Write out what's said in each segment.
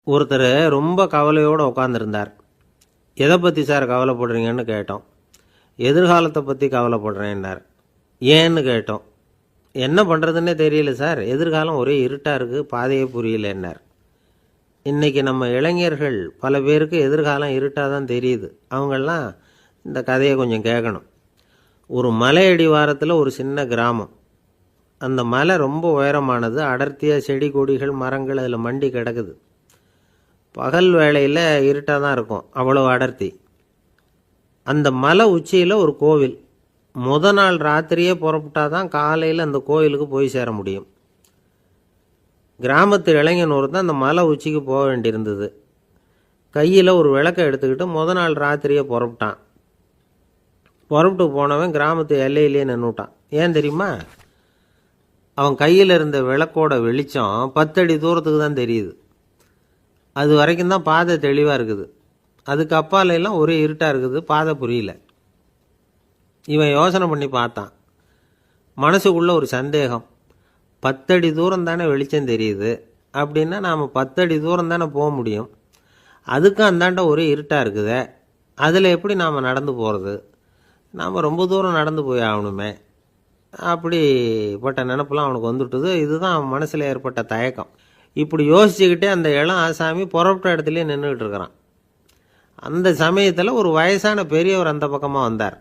ஒருத்தர் ரொம்ப கவலையோடு உட்காந்துருந்தார். எதை பற்றி சார் கவலைப்படுறீங்கன்னு கேட்டோம். எதிர்காலத்தை பற்றி கவலைப்படுறேன்னார். ஏன்னு கேட்டோம். என்ன பண்ணுறதுன்னே தெரியல சார், எதிர்காலம் ஒரே இருட்டாக இருக்குது, பாதையே புரியலன்னார். இன்றைக்கி நம்ம இளைஞர்கள் பல பேருக்கு எதிர்காலம் இருட்டாக தான் தெரியுது. அவங்கெல்லாம் இந்த கதையை கொஞ்சம் கேட்கணும். ஒரு மலை அடிவாரத்தில் ஒரு சின்ன கிராமம். அந்த மலை ரொம்ப உயரமானது. அடர்த்தியாக செடி கொடிகள் மரங்கள் அதில் மண்டி கிடக்குது. பகல் வேளையில் இருட்டாக தான் இருக்கும், அவ்வளோ அடர்த்தி. அந்த மலை உச்சியில் ஒரு கோவில். நாள் ராத்திரியே புறப்பட்டால் தான் காலையில் அந்த கோவிலுக்கு போய் சேர முடியும். கிராமத்து இளைஞன் ஒருத்தன் அந்த மலை உச்சிக்கு போக வேண்டியிருந்தது. கையில் ஒரு விளக்கை எடுத்துக்கிட்டு நாள் ராத்திரியே புறப்பட்டான். புறப்பட்டு போனவன் கிராமத்து எல்லையிலேயே நின்றுட்டான். ஏன் தெரியுமா? அவன் கையில் இருந்த விளக்கோட வெளிச்சம் 10 அடி தூரத்துக்கு தான் தெரியுது. அது வரைக்கும் தான் பாதை தெளிவாக இருக்குது. அதுக்கு அப்பாலெல்லாம் ஒரே இருட்டாக இருக்குது, பாதை புரியல. இவன் யோசனை பண்ணி பார்த்தான். மனசுக்குள்ளே ஒரு சந்தேகம். 10 அடி தூரம் தானே வெளிச்சம் தெரியுது, அப்படின்னா நாம் 10 அடி தூரம் தானே போக முடியும். அதுக்கும் அந்தாண்ட ஒரே இருட்டாக இருக்குதே, அதில் எப்படி நாம் நடந்து போகிறது? நாம் ரொம்ப தூரம் நடந்து போய் ஆகணுமே. அப்படிப்பட்ட நினப்பெல்லாம் அவனுக்கு வந்துட்டுது. இதுதான் அவன் மனசில் ஏற்பட்ட தயக்கம். இப்படி யோசிச்சுக்கிட்டே அந்த இளம் ஆசாமி புறப்பட்ட இடத்துலையே நின்றுக்கிட்டு இருக்கிறான். அந்த சமயத்தில் ஒரு வயசான பெரியவர் அந்த பக்கமாக வந்தார்.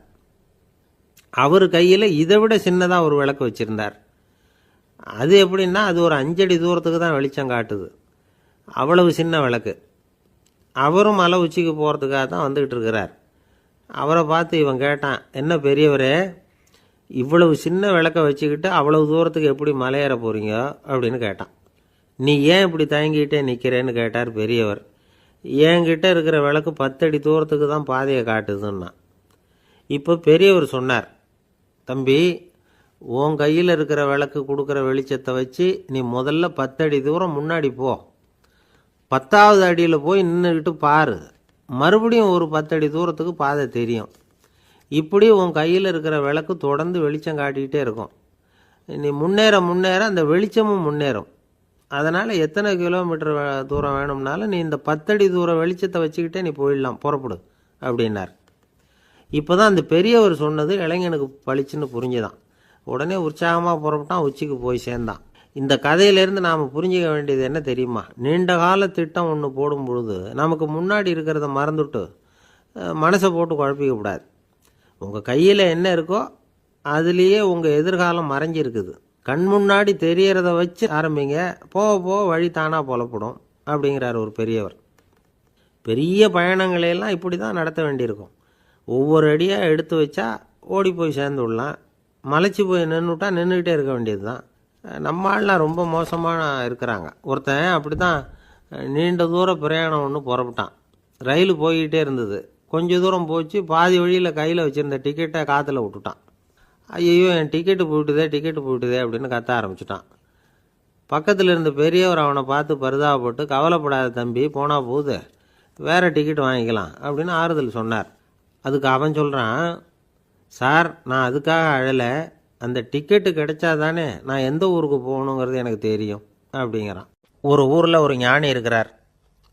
அவர் கையில் இதை விட சின்னதாக ஒரு விளக்கு வச்சுருந்தார். அது எப்படின்னா, அது ஒரு 5 அடி தூரத்துக்கு தான் வெளிச்சம் காட்டுது. அவ்வளவு சின்ன விளக்கு. அவரும் மலை உச்சிக்கு போகிறதுக்காக தான் வந்துக்கிட்டு இருக்கிறார். அவரை பார்த்து இவன் கேட்டான், என்ன பெரியவரே, இவ்வளவு சின்ன விளக்கை வச்சுக்கிட்டு அவ்வளவு தூரத்துக்கு எப்படி மலையேற போகிறீங்க அப்படின்னு கேட்டான். நீ ஏன் இப்படி தயங்கிட்டே நிற்கிறேன்னு கேட்டார் பெரியவர். என்கிட்ட இருக்கிற விளக்கு 10 அடி தூரத்துக்கு தான் பாதையை காட்டுதுன்னா. இப்போ பெரியவர் சொன்னார், தம்பி, உன் கையில் இருக்கிற விளக்கு கொடுக்குற வெளிச்சத்தை வச்சு நீ முதல்ல 10 அடி தூரம் முன்னாடி போ. 10வது அடியில் போய் நின்றுக்கிட்டு பாரு, மறுபடியும் ஒரு 10 அடி தூரத்துக்கு பாதை தெரியும். இப்படி உன் கையில் இருக்கிற விளக்கு தொடர்ந்து வெளிச்சம் காட்டிக்கிட்டே இருக்கும். நீ முன்னேற முன்னேற அந்த வெளிச்சமும் முன்னேறும். அதனால் எத்தனை கிலோமீட்டர் தூரம் வேணும்னாலும் நீ இந்த 10 அடி தூரம் வெளிச்சத்தை வச்சுக்கிட்டே நீ போயிடலாம், புறப்படு அப்படின்னார். இப்போ தான் அந்த பெரியவர் சொன்னது இளைஞனுக்கு பளிச்சுன்னு புரிஞ்சுதான். உடனே உற்சாகமாக புறப்பட்டான், உச்சிக்கு போய் சேர்ந்தான். இந்த கதையிலேருந்து நாம் புரிஞ்சிக்க வேண்டியது என்ன தெரியுமா? நீண்ட கால திட்டம் ஒன்று போடும் பொழுது நமக்கு முன்னாடி இருக்கிறத மறந்துட்டு மனசை போட்டு குழப்பிக்கக்கூடாது. உங்கள் கையில் என்ன இருக்கோ அதுலேயே உங்கள் எதிர்காலம் மறைஞ்சிருக்குது. கண் முன்னாடி தெரியறத வச்சு ஆரம்பிங்க, போக போக வழி தானாக புலப்படும் அப்படிங்கிறார் ஒரு பெரியவர். பெரிய பயணங்களையெல்லாம் இப்படி தான் நடத்த வேண்டியிருக்கும். ஒவ்வொரு அடியாக எடுத்து வச்சா ஓடி போய் சேர்ந்து விடலாம். மலைச்சி போய் நின்றுட்டா நின்றுக்கிட்டே இருக்க வேண்டியது தான். நம்ம ஆள்லாம் ரொம்ப மோசமான இருக்கிறாங்க. ஒருத்தன் அப்படி தான் நீண்ட தூர பிரயாணம் ஒன்று புறப்பட்டான். ரயில் போய்கிட்டே இருந்தது. கொஞ்சம் தூரம் போச்சு, பாதி வழியில் கையில் வச்சுருந்த டிக்கெட்டை காற்றுல விட்டுட்டான். ஐயோ, என் டிக்கெட்டு போயிட்டுதே அப்படின்னு கத்த ஆரம்பிச்சிட்டான். பக்கத்தில் இருந்த பெரியவர் அவனை பார்த்து பரிதாபப்பட்டு, கவலைப்படாத தம்பி, போனால் போகுது, வேறு டிக்கெட் வாங்கிக்கலாம் அப்படின்னு ஆறுதல் சொன்னார். அதுக்கு அவன் சொல்கிறான், சார், நான் அதுக்காக அழலை, அந்த டிக்கெட்டு கிடைச்சா தானே நான் எந்த ஊருக்கு போகணுங்கிறது எனக்கு தெரியும் அப்படிங்கிறான். ஒரு ஊரில் ஒரு ஞானி இருக்கிறார்.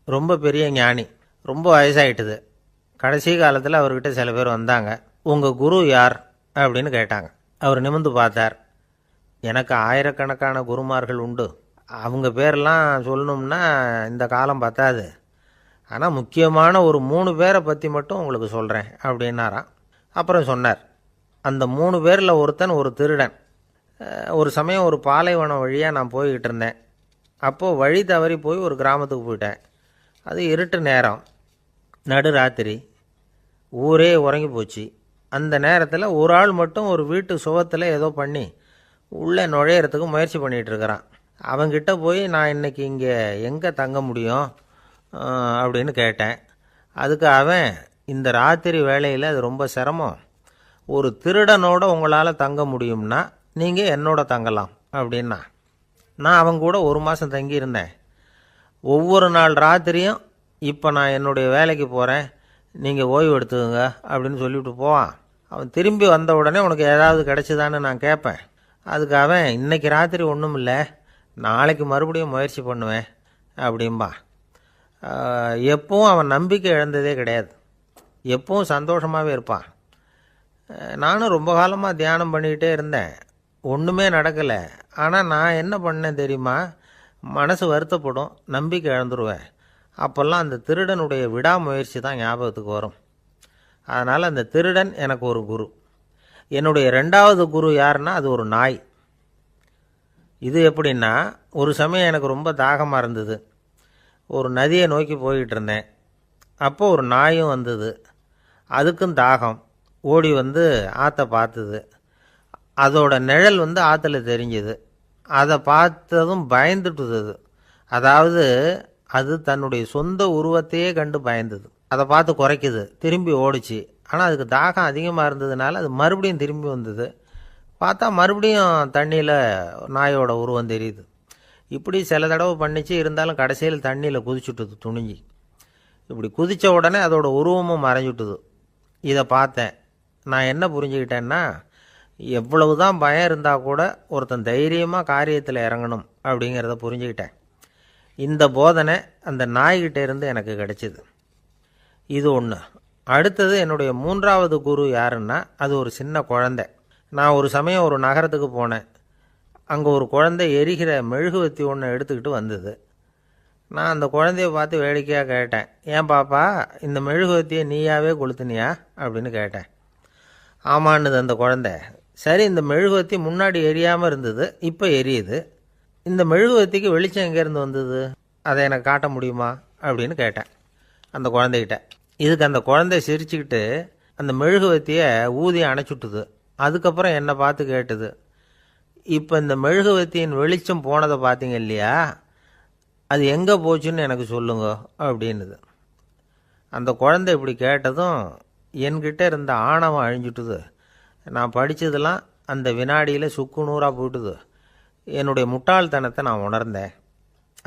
ரொம்ப பெரிய ஞானி, ரொம்ப வயசாகிட்டுது. கடைசி காலத்தில் அவர்கிட்ட சில பேர் வந்தாங்க. உங்கள் குரு யார் அப்படின்னு கேட்டாங்க. அவர் நிமிர்ந்து பார்த்தார். எனக்கு ஆயிரக்கணக்கான குருமார்கள் உண்டு, அவங்க பேரெல்லாம் சொல்லணும்னா இந்த காலம் பத்தாது, ஆனால் முக்கியமான ஒரு 3 பேரை பற்றி மட்டும் உங்களுக்கு சொல்கிறேன் அப்படின்னாராம். அப்புறம் சொன்னார், அந்த 3 பேரில் ஒருத்தன் ஒரு திருடன். ஒரு சமயம் ஒரு பாலைவனம் வழியாக நான் போய்கிட்டு இருந்தேன். அப்போது வழி தவறி போய் ஒரு கிராமத்துக்கு போயிட்டேன். அது இருட்டு நேரம், நடுராத்திரி, ஊரே உறங்கி போச்சு. அந்த நேரத்தில் ஒரு ஆள் மட்டும் ஒரு வீட்டு சுவத்தில் ஏதோ பண்ணி உள்ளே நுழையிறதுக்கு முயற்சி பண்ணிகிட்ருக்கிறான். அவங்கிட்ட போய் நான் இன்றைக்கி இங்கே எங்கே தங்க முடியும் அப்படின்னு கேட்டேன். அதுக்கு அவன், இந்த ராத்திரி வேளையில் அது ரொம்ப சிரமம், ஒரு திருடனோட உங்களால் தங்க முடியும்னா நீங்கள் என்னோட தங்கலாம் அப்படின்னா. நான் அவங்க கூட 1 மாதம் தங்கியிருந்தேன். ஒவ்வொரு நாள் ராத்திரியும் இப்போ நான் என்னுடைய வேலைக்கு போகிறேன், நீங்கள் ஓய்வு எடுத்துக்கோங்க அப்படின்னு சொல்லிவிட்டு போவான். அவன் திரும்பி வந்த உடனே உனக்கு ஏதாவது கிடச்சிதான்னு நான் கேட்பேன். அதுக்கு அவன், இன்றைக்கி ராத்திரி ஒன்றும் இல்லை, நாளைக்கு மறுபடியும் முயற்சி பண்ணுவேன் அப்படின்பா. எப்பவும் அவன் நம்பிக்கை இழந்ததே கிடையாது. எப்பவும் சந்தோஷமாகவே இருப்பான். நானும் ரொம்ப காலமாக தியானம் பண்ணிக்கிட்டே இருந்தேன். ஒன்றுமே நடக்கலை. ஆனால் நான் என்ன பண்ணேன் தெரியுமா? மனசு வருத்தப்படும், நம்பிக்கை இழந்துருவேன். அப்போல்லாம் அந்த திருடனுடைய விடாமுயற்சி தான் ஞாபகத்துக்கு வரும். அதனால் அந்த திருடன் எனக்கு ஒரு குரு. என்னுடைய 2வது குரு யாருன்னா அது ஒரு நாய். இது எப்படின்னா, ஒரு சமயம் எனக்கு ரொம்ப தாகமாக இருந்தது. ஒரு நதியை நோக்கி போய்கிட்டு இருந்தேன். அப்போ ஒரு நாயும் வந்தது. அதுக்கும் தாகம். ஓடி வந்து ஆற்றை பார்த்தது. அதோட நிழல் வந்து ஆற்றுல தெரிஞ்சுது. அதை பார்த்ததும் பயந்துட்டுது. அதாவது அது தன்னுடைய சொந்த உருவத்தையே கண்டு பயந்தது. அதை பார்த்து குறைக்குது, திரும்பி ஓடிச்சு. ஆனால் அதுக்கு தாகம் அதிகமாக இருந்ததுனால அது மறுபடியும் திரும்பி வந்தது. பார்த்தா மறுபடியும் தண்ணியில் நாயோட உருவம் தெரியுது. இப்படி சில தடவை பண்ணிச்சு. இருந்தாலும் கடைசியில் தண்ணியில் குதிச்சுட்டுது துணிஞ்சி. இப்படி குதித்த உடனே அதோட உருவமும் மறைஞ்சுட்டுது. இதை பார்த்தேன். நான் என்ன புரிஞ்சுக்கிட்டேன்னா, எவ்வளவு தான் பயம் இருந்தால் கூட ஒருத்தன் தைரியமாக காரியத்தில் இறங்கணும் அப்படிங்கிறத புரிஞ்சுக்கிட்டேன். இந்த போதனை அந்த நாய்கிட்ட இருந்து எனக்கு கிடைச்சிது. இது ஒன்று. அடுத்தது என்னுடைய 3வது குரு யாருன்னா அது ஒரு சின்ன குழந்தை. நான் ஒரு சமயம் ஒரு நகரத்துக்கு போனேன். அங்கே ஒரு குழந்தை எரிகிற மெழுகுவத்தி ஒன்று எடுத்துக்கிட்டு வந்தது. நான் அந்த குழந்தைய பார்த்து வேடிக்கையாக கேட்டேன், ஏன் பாப்பா இந்த மெழுகுவத்தியை நீயாவே கொளுத்துனியா அப்படின்னு கேட்டேன். ஆமான்னுது அந்த குழந்தை. சரி, இந்த மெழுகுவத்தி முன்னாடி எரியாமல் இருந்தது, இப்போ எரியுது. இந்த மெழுகுவத்திக்கு வெளிச்சம் எங்கேருந்து வந்தது, அதை எனக்கு காட்ட முடியுமா அப்படின்னு கேட்டேன் அந்த குழந்தைகிட்ட. இதுக்கு அந்த குழந்தை சிரிச்சுக்கிட்டு அந்த மெழுகுவத்தியை ஊதி அணைச்சுட்டுது. அதுக்கப்புறம் என்னை பார்த்து கேட்டுது, இப்போ இந்த மெழுகுவத்தியின் வெளிச்சம் போனதை பார்த்தீங்க இல்லையா, அது எங்கே போச்சுன்னு எனக்கு சொல்லுங்க அப்படின்னுது. அந்த குழந்தை இப்படி கேட்டதும் என்கிட்ட இருந்த ஆணவம் அழிஞ்சுட்டுது. நான் படித்ததெல்லாம் அந்த வினாடியில் சுக்கு நூறாக போயிட்டுது. என்னுடைய முட்டாள்தனத்தை நான் உணர்ந்தேன்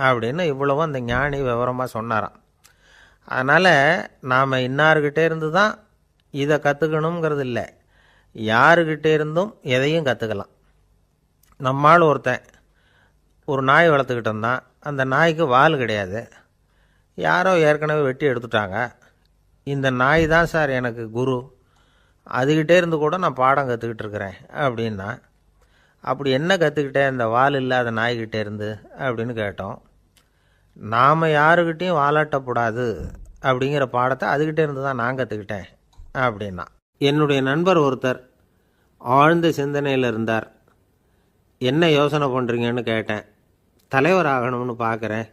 அப்படின்னு இவ்வளவும் அந்த ஞானி விவரமாக சொன்னாராம். அதனால் நாம் இன்னார்கிட்டே இருந்து தான் இதை கற்றுக்கணுங்கிறது இல்லை, யாருக்கிட்டே இருந்தும் எதையும் கற்றுக்கலாம். நம்மால் ஒருத்தன் ஒரு நாய் வளர்த்துக்கிட்டு இருந்தான். அந்த நாய்க்கு வால் கிடையாது. யாரோ ஏற்கனவே வெட்டி எடுத்துட்டாங்க. இந்த நாய் தான் சார் எனக்கு குரு, அதுக்கிட்டே இருந்து கூட நான் பாடம் கற்றுக்கிட்டு இருக்கிறேன் அப்படின்னா. அப்படி என்ன கற்றுக்கிட்டேன் இந்த வால் இல்லாத நாய்கிட்டே இருந்து அப்படின்னு கேட்டோம். நாம் யாருக்கிட்டையும் வாலாட்டக்கூடாது அப்படிங்கிற பாடத்தை அதுக்கிட்டே இருந்து தான் நான் கற்றுக்கிட்டேன் அப்படின்னா. என்னுடைய நண்பர் ஒருத்தர் ஆழ்ந்த சிந்தனையில் இருந்தார். என்ன யோசனை பண்ணுறீங்கன்னு கேட்டேன். தலைவர் ஆகணும்னு பார்க்குறேன்,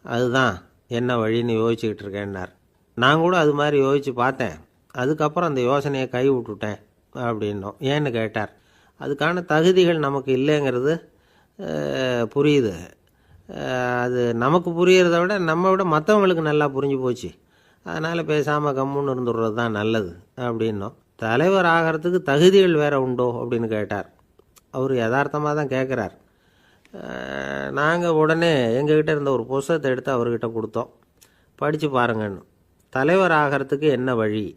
அதுதான் என்ன வழின்னு யோசிச்சுக்கிட்டு இருக்கேன்னார். நான் கூட அது மாதிரி யோசித்து பார்த்தேன். அதுக்கப்புறம் அந்த யோசனையை கை விட்டுட்டேன் அப்படின்னோம். ஏன்னு கேட்டார். அதுக்கான தகுதிகள் நமக்கு இல்லைங்கிறது புரியுது. அது நமக்கு புரியறத விட நம்ம விட மற்றவங்களுக்கு நல்லா புரிஞ்சு போச்சு. அதனால் பேசாமல் கம்முன்னு இருந்துடுறது தான் நல்லது அப்படின்னோம். தலைவர் ஆகிறதுக்கு தகுதிகள் வேறு உண்டோ அப்படின்னு கேட்டார். அவர் யதார்த்தமாக தான் கேட்குறார். நாங்கள் உடனே எங்ககிட்ட இருந்த ஒரு புஸ்தகத்தை எடுத்து அவர்கிட்ட கொடுத்தோம். படித்து பாருங்கன்னு. தலைவர் ஆகிறதுக்கு என்ன வழி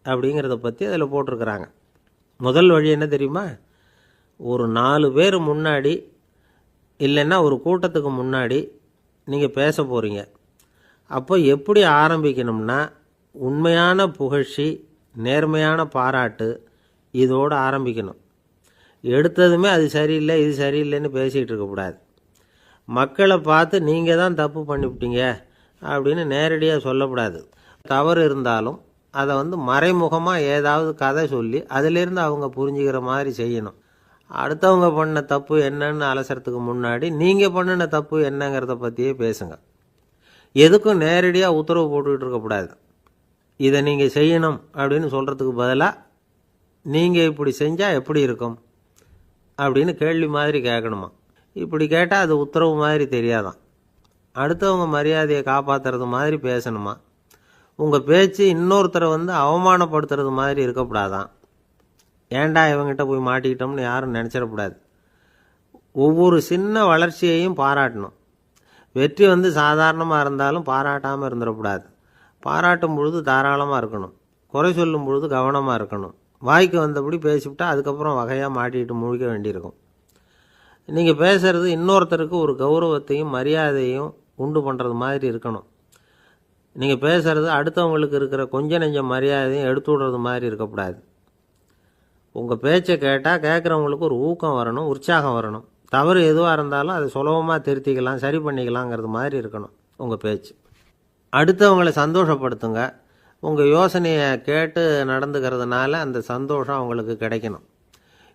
அப்படிங்கிறத பற்றி அதில் போட்டிருக்கிறாங்க. முதல் வழி என்ன தெரியுமா? ஒரு 4 பேர் முன்னாடி இல்லைன்னா ஒரு கூட்டத்துக்கு முன்னாடி நீங்கள் பேச போகிறீங்க. அப்போ எப்படி ஆரம்பிக்கணும்னா, உண்மையான புகழ்ச்சி, நேர்மையான பாராட்டு, இதோடு ஆரம்பிக்கணும். எடுத்ததுமே அது சரியில்லை இது சரியில்லைன்னு பேசிகிட்டு இருக்கக்கூடாது. மக்களை பார்த்து நீங்கள் தான் தப்பு பண்ணிவிட்டீங்க அப்படின்னு நேரடியாக சொல்லக்கூடாது. தவறு இருந்தாலும் அதை மறைமுகமாக ஏதாவது கதை சொல்லி அதிலிருந்து அவங்க புரிஞ்சுக்கிற மாதிரி செய்யணும். அடுத்தவங்க பண்ண தப்பு என்னன்னு அலசறதுக்கு முன்னாடி நீங்கள் பண்ணின தப்பு என்னங்கிறத பற்றியே பேசுங்க. எதுக்கும் நேரடியாக உத்தரவு போட்டுக்கிட்டு இருக்கக்கூடாது. இதை நீங்கள் செய்யணும் அப்படின்னு சொல்கிறதுக்கு பதிலாக நீங்கள் இப்படி செஞ்சால் எப்படி இருக்கும் அப்படின்னு கேள்வி மாதிரி கேட்கணுமா. இப்படி கேட்டால் அது உத்தரவு மாதிரி தெரியாதான். அடுத்தவங்க மரியாதையை காப்பாற்றுறது மாதிரி பேசணுமா. உங்கள் பேச்சு இன்னொருத்தரை அவமானப்படுத்துறது மாதிரி இருக்கக்கூடாதான். ஏண்டா இவங்கிட்ட போய் மாட்டிக்கிட்டோம்னு யாரும் நினச்சிடக்கூடாது. ஒவ்வொரு சின்ன வளர்ச்சியையும் பாராட்டணும். வெற்றி சாதாரணமாக இருந்தாலும் பாராட்டாமல் இருந்துடக்கூடாது. பாராட்டும் பொழுது தாராளமாக இருக்கணும். குறை சொல்லும் பொழுது கவனமாக இருக்கணும். வாய்க்கு வந்தபடி பேசிவிட்டா அதுக்கப்புறம் வகையாக மாட்டிக்கிட்டு முழிக்க வேண்டியிருக்கும். நீங்கள் பேசுகிறது இன்னொருத்தருக்கு ஒரு கௌரவத்தையும் மரியாதையும் உண்டு பண்ணுறது மாதிரி இருக்கணும். நீங்கள் பேசுகிறது அடுத்தவங்களுக்கு இருக்கிற கொஞ்ச நெஞ்ச மரியாதையும் எடுத்து விடுறது மாதிரி இருக்கக்கூடாது. உங்கள் பேச்சை கேட்டால் கேட்குறவங்களுக்கு ஒரு ஊக்கம் வரணும், உற்சாகம் வரணும். தவறு எதுவாக இருந்தாலும் அதை சுலபமாக திருத்திக்கலாம், சரி பண்ணிக்கலாங்கிறது மாதிரி இருக்கணும் உங்கள் பேச்சு. அடுத்தவங்களை சந்தோஷப்படுத்துங்க. உங்கள் யோசனையை கேட்டு நடந்துக்கிறதுனால அந்த சந்தோஷம் அவங்களுக்கு கிடைக்கணும்.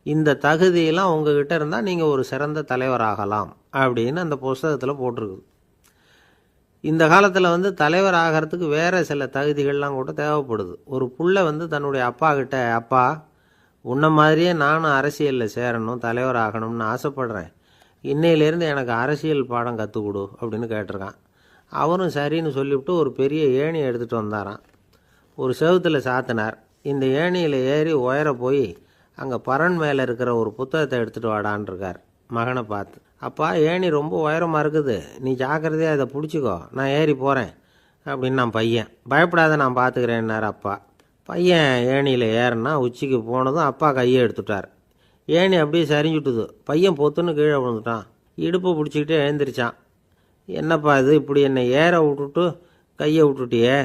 இந்த தகுதியெல்லாம் உங்ககிட்ட இருந்தால் நீங்கள் ஒரு சிறந்த தலைவராகலாம் அப்படின்னு அந்த புஸ்தகத்தில் போட்டிருக்குது. இந்த காலத்தில் தலைவர் ஆகிறதுக்கு வேறு சில தகுதிகள்லாம் கூட தேவைப்படுது. ஒரு புள்ள தன்னுடைய அப்பா கிட்ட, அப்பா உன்ன மாதிரியே நானும் அரசியலில் சேரணும், தலைவர் ஆகணும்னு ஆசைப்படுறேன், இன்னையிலேருந்து எனக்கு அரசியல் பாடம் கற்றுக் கொடு அப்படின்னு கேட்டிருக்கான். அவரும் சரின்னு சொல்லிவிட்டு ஒரு பெரிய ஏணியை எடுத்துகிட்டு வந்தாராம். ஒரு செவுத்தில் சாத்தினார். இந்த ஏணியில் ஏறி உயர போய் அங்கே பரன் மேலே இருக்கிற ஒரு புத்தகத்தை எடுத்துகிட்டு வாடான் இருக்கார் மகனை பார்த்து. அப்பா, ஏணி ரொம்ப உயரமாக இருக்குது, நீ ஜாக்கிரதையாக அதை பிடிச்சிக்கோ, நான் ஏறி போகிறேன் அப்படின்னு நான் பையன். பயப்படாத, நான் பார்த்துக்கிறேன்னார் அப்பா. பையன் ஏணியில் ஏறினா உச்சிக்கு போனதும் அப்பா கையை எடுத்துட்டார். ஏணி அப்படியே சரிஞ்சுட்டுது. பையன் பொத்துன்னு கீழே விழுந்துட்டான். இடுப்பை பிடிச்சிக்கிட்டே எழுந்திரிச்சான். என்னப்பா இது, இப்படி என்னை ஏற விட்டுட்டு கையை விட்டுட்டியே,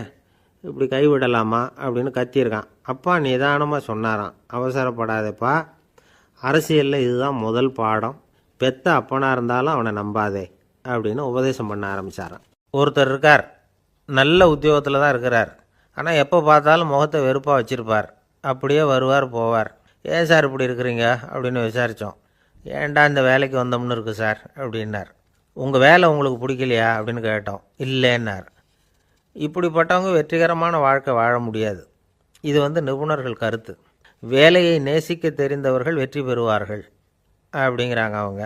இப்படி கை விடலாமா அப்படின்னு கத்தியிருக்கான். அப்பா நிதானமாக சொன்னாராம், அவசரப்படாதேப்பா, அரசியலில் இதுதான் முதல் பாடம், பெத்த அப்பனாக இருந்தாலும் அவனை நம்பாதே அப்படின்னு உபதேசம் பண்ண ஆரம்பித்தாரான். ஒருத்தர் இருக்கார், நல்ல உத்தியோகத்தில் தான் இருக்கிறார், ஆனால் எப்போ பார்த்தாலும் முகத்தை வெறுப்பாக வச்சுருப்பார். அப்படியே வருவார் போவார். ஏன் சார் இப்படி இருக்கிறீங்க அப்படின்னு விசாரித்தோம். ஏன்டா இந்த வேலைக்கு வந்தோம்னு இருக்குது சார் அப்படின்னார். உங்கள் வேலை உங்களுக்கு பிடிக்கலையா அப்படின்னு கேட்டோம். இல்லைன்னார். இப்படிப்பட்டவங்க வெற்றிகரமான வாழ்க்கை வாழ முடியாது. இது நிபுணர்கள் கருத்து. வேலையை நேசிக்க தெரிந்தவர்கள் வெற்றி பெறுவார்கள் அப்படிங்கிறாங்க அவங்க.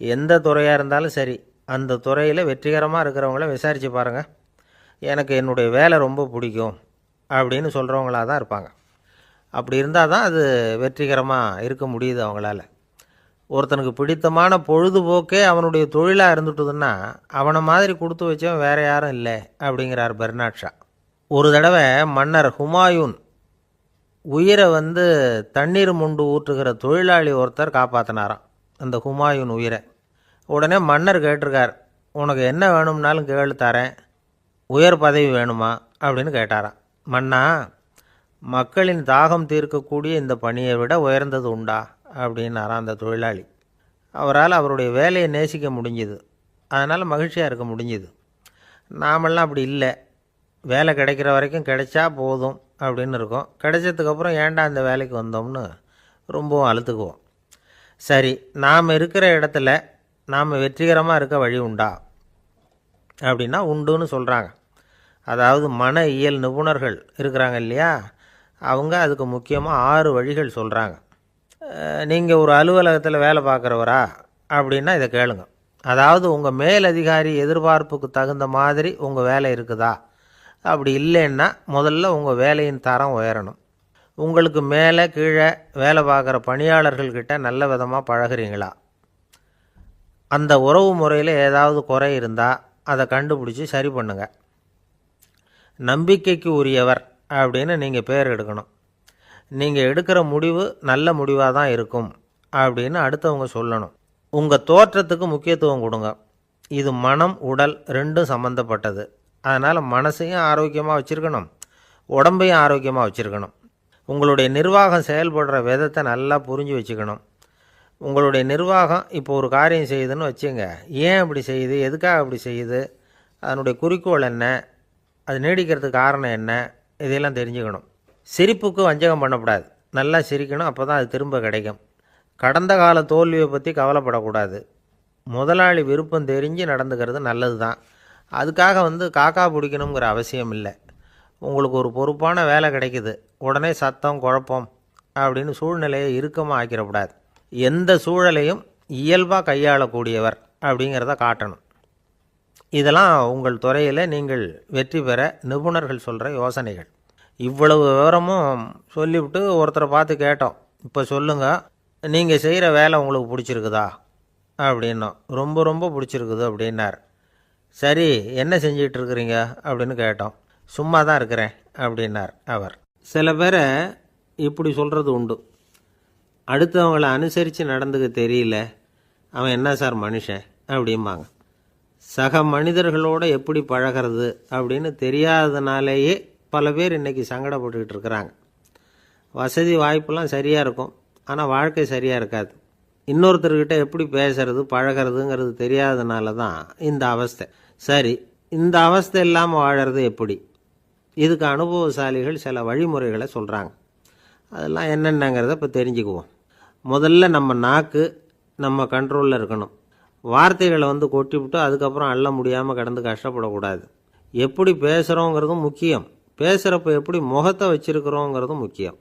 எந்த துறையாக இருந்தாலும் சரி, அந்த துறையில் வெற்றிகரமாக இருக்கிறவங்கள விசாரித்து பாருங்கள். எனக்கு என்னுடைய வேலை ரொம்ப பிடிக்கும் அப்படின்னு சொல்கிறவங்களாக தான் இருப்பாங்க. அப்படி இருந்தால் தான் அது வெற்றிகரமாக இருக்க முடியுது அவங்களால. ஒருத்தனுக்கு பிடித்தமான பொழுதுபோக்கே அவனுடைய தொழிலாக இருந்துட்டுதுன்னா அவனை மாதிரி கொடுத்து வச்சவன் வேறு யாரும் இல்லை அப்படிங்கிறார் பெர்னாட் ஷா. ஒரு தடவை மன்னர் ஹுமாயூன் உயிரை தண்ணீர் முண்டு ஊற்றுகிற தொழிலாளி ஒருத்தர் காப்பாற்றினாராம் அந்த ஹுமாயூன் உயிரை. உடனே மன்னர் கேட்டிருக்கார், உனக்கு என்ன வேணும்னாலும் கேளு தரேன், உயர் பதவி வேணுமா அப்படின்னு கேட்டாராம். மன்னா, மக்களின் தாகம் தீர்க்கக்கூடிய இந்த பணியை விட உயர்ந்தது உண்டா அப்படின்னாராம் அந்த தொழிலாளி. அவரால் அவருடைய வேலையை நேசிக்க முடிஞ்சுது, அதனால் மகிழ்ச்சியாக இருக்க முடிஞ்சுது. நாமெல்லாம் அப்படி இல்லை, வேலை கிடைக்கிற வரைக்கும் கிடைச்சா போதும் அப்படின்னு இருக்கோம். கிடைச்சதுக்கப்புறம் ஏன்டா இந்த வேலைக்கு வந்தோம்னு ரொம்பவும் அழுத்துக்குவோம். சரி, நாம் இருக்கிற இடத்துல நாம் வெற்றிகரமாக இருக்க வழி உண்டா அப்படின்னா உண்டுன்னு சொல்கிறாங்க. அதாவது மன இயல் நிபுணர்கள் இருக்கிறாங்க இல்லையா, அவங்க அதுக்கு முக்கியமாக 6 வழிகள் சொல்கிறாங்க. நீங்கள் ஒரு அலுவலகத்தில் வேலை பார்க்குறவரா அப்படின்னா இதை கேளுங்க. அதாவது உங்கள் மேலதிகாரி எதிர்பார்ப்புக்கு தகுந்த மாதிரி உங்கள் வேலை இருக்குதா? அப்படி இல்லைன்னா முதல்ல உங்கள் வேலையின் தரம் உயரணும். உங்களுக்கு மேலே கீழே வேலை பார்க்குற பணியாளர்கள்கிட்ட நல்ல விதமாக பழகிறீங்களா? அந்த உறவு முறையில் ஏதாவது குறை இருந்தால் அதை கண்டுபிடிச்சி சரி பண்ணுங்க. நம்பிக்கைக்கு உரியவர் அப்படின்னு நீங்கள் பேர் எடுக்கணும். நீங்கள் எடுக்கிற முடிவு நல்ல முடிவாக தான் இருக்கும் அப்படின்னு அடுத்தவங்க சொல்லணும். உங்கள் தோற்றத்துக்கு முக்கியத்துவம் கொடுங்க. இது மனம் உடல் ரெண்டும் சம்மந்தப்பட்டது. அதனால் மனசையும் ஆரோக்கியமாக வச்சுருக்கணும், உடம்பையும் ஆரோக்கியமாக வச்சுருக்கணும். உங்களுடைய நிர்வாகம் செயல்படுற விதத்தை நல்லா புரிஞ்சு வச்சுக்கணும். உங்களுடைய நிர்வாகம் இப்போ ஒரு காரியம் செய்யுதுன்னு வச்சுங்க, ஏன் அப்படி செய்யுது, எதுக்காக அப்படி செய்யுது, அதனுடைய குறிக்கோள் என்ன, அது நீடிக்கிறதுக்கு காரணம் என்ன, இதையெல்லாம் தெரிஞ்சுக்கணும். சிரிப்புக்கு வஞ்சகம் பண்ணக்கூடாது, நல்லா சிரிக்கணும், அப்போ தான் அது திரும்ப கிடைக்கும். கடந்த கால தோல்வியை பற்றி கவலைப்படக்கூடாது. முதலாளி விருப்பம் தெரிஞ்சு நடந்துக்கிறது நல்லது தான். அதுக்காக காக்கா பிடிக்கணுங்கிற அவசியம் இல்லை. உங்களுக்கு ஒரு பொறுப்பான வேலை கிடைக்குது, உடனே சத்தம் குழப்பம் அப்படின்னு சூழ்நிலையை இறுக்கமாக ஆக்கிடக்கூடாது. எந்த சூழலையும் இயல்பாக கையாளக்கூடியவர் அப்படிங்கிறத காட்டணும். இதெல்லாம் உங்கள் துறையில் நீங்கள் வெற்றி பெற நிபுணர்கள் சொல்கிற யோசனைகள். இவ்வளவு விவரமும் சொல்லிவிட்டு ஒருத்தரை பார்த்து கேட்டோம், இப்போ சொல்லுங்கள், நீங்கள் செய்கிற வேலை உங்களுக்கு பிடிச்சிருக்குதா அப்படின்னோம். ரொம்ப ரொம்ப பிடிச்சிருக்குது அப்படின்னார். சரி, என்ன செஞ்சிகிட்ருக்குறீங்க அப்படின்னு கேட்டோம். சும்மா தான் இருக்கிறேன் அப்படின்னார் அவர். சில பேரை இப்படி சொல்கிறது உண்டு, அடுத்தவங்களை அனுசரித்து நடந்துக்க தெரியல, அவன் என்ன சார் மனுஷன் அப்படிம்பாங்க. சக மனிதர்களோடு எப்படி பழகிறது அப்படின்னு தெரியாததுனாலேயே பல பேர் இன்றைக்கி சங்கடப்பட்டுக்கிட்டு இருக்கிறாங்க. வசதி வாய்ப்பெல்லாம் சரியாக இருக்கும், ஆனால் வாழ்க்கை சரியாக இருக்காது. இன்னொருத்தர்கிட்ட எப்படி பேசுறது பழகிறதுங்கிறது தெரியாததுனால தான் இந்த அவஸ்தை. சரி, இந்த அவஸ்தை இல்லாமல் வாழறது எப்படி? இதுக்கு அனுபவசாலிகள் சில வழிமுறைகளை சொல்கிறாங்க. அதெல்லாம் என்னென்னங்கிறத இப்போ தெரிஞ்சுக்குவோம். முதல்ல நம்ம நாக்கு நம்ம கண்ட்ரோலில் இருக்கணும். வார்த்தைகளை கொட்டிவிட்டு அதுக்கப்புறம் அள்ள முடியாமல் கடந்து கஷ்டப்படக்கூடாது. எப்படி பேசுகிறோங்கிறதும் முக்கியம், பேசுகிறப்ப எப்படி முகத்தை வச்சுருக்கிறோங்கிறதும் முக்கியம்.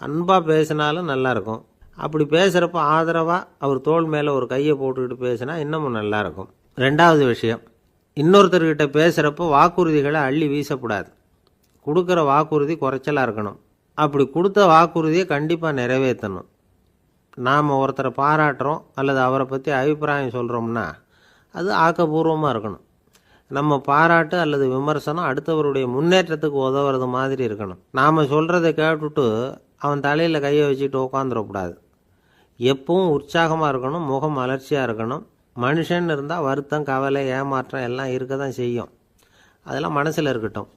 அன்பாக பேசினாலும் நல்லாயிருக்கும். அப்படி பேசுகிறப்ப ஆதரவாக அவர் தோள் மேலே ஒரு கையை போட்டுக்கிட்டு பேசினா இன்னமும் நல்லாயிருக்கும். ரெண்டாவது விஷயம், இன்னொருத்தர்கிட்ட பேசுகிறப்போ வாக்குறுதிகளை அள்ளி வீசக்கூடாது. கொடுக்குற வாக்குறுதி குறைச்சலாக இருக்கணும். அப்படி கொடுத்த வாக்குறுதியை கண்டிப்பாக நிறைவேற்றணும். நாம் ஒருத்தரை பாராட்டுறோம் அல்லது அவரை பற்றி அபிப்பிராயம் சொல்கிறோம்னா அது ஆக்கப்பூர்வமாக இருக்கணும். நம்ம பாராட்டு அல்லது விமர்சனம் அடுத்தவருடைய முன்னேற்றத்துக்கு உதவுறது மாதிரி இருக்கணும். நாம் சொல்கிறத கேட்டுட்டு அவன் தலையில் கையை வச்சுட்டு உட்காந்துடக்கூடாது. எப்பவும் உற்சாகமாக இருக்கணும், முகம் மலர்ச்சியாக இருக்கணும். மனுஷன் இருந்தால் வருத்தம், கவலை, ஏமாற்றம் எல்லாம் இருக்க தான் செய்யும். அதெல்லாம் மனசில் இருக்கட்டும்.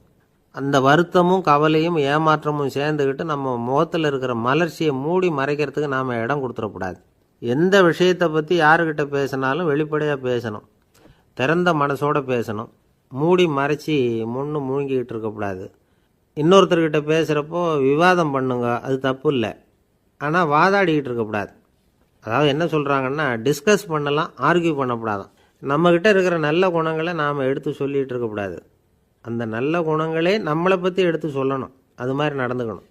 அந்த வருத்தமும் கவலையும் ஏமாற்றமும் சேர்ந்துக்கிட்டு நம்ம முகத்தில் இருக்கிற மலர்ச்சியை மூடி மறைக்கிறதுக்கு நாம் இடம் கொடுத்துடக்கூடாது. எந்த விஷயத்தை பற்றி யாருக்கிட்ட பேசினாலும் வெளிப்படையாக பேசணும், திறந்த மனசோடு பேசணும். மூடி மறைச்சி முன்னு மூழ்கிக்கிட்டு இருக்கக்கூடாது. இன்னொருத்தர்கிட்ட பேசுகிறப்போ விவாதம் பண்ணுங்க, அது தப்பு இல்லை. ஆனால் வாதாடிக்கிட்டு இருக்கக்கூடாது. அதாவது என்ன சொல்கிறாங்கன்னா, டிஸ்கஸ் பண்ணலாம், ஆர்கியூ பண்ணக்கூடாதான். நம்மக்கிட்ட இருக்கிற நல்ல குணங்களை நாம் எடுத்து சொல்லிகிட்டு இருக்கக்கூடாது. அந்த நல்ல குணங்களே நம்மளை பற்றி எடுத்து சொல்லணும். அது மாதிரி நடந்துக்கணும்.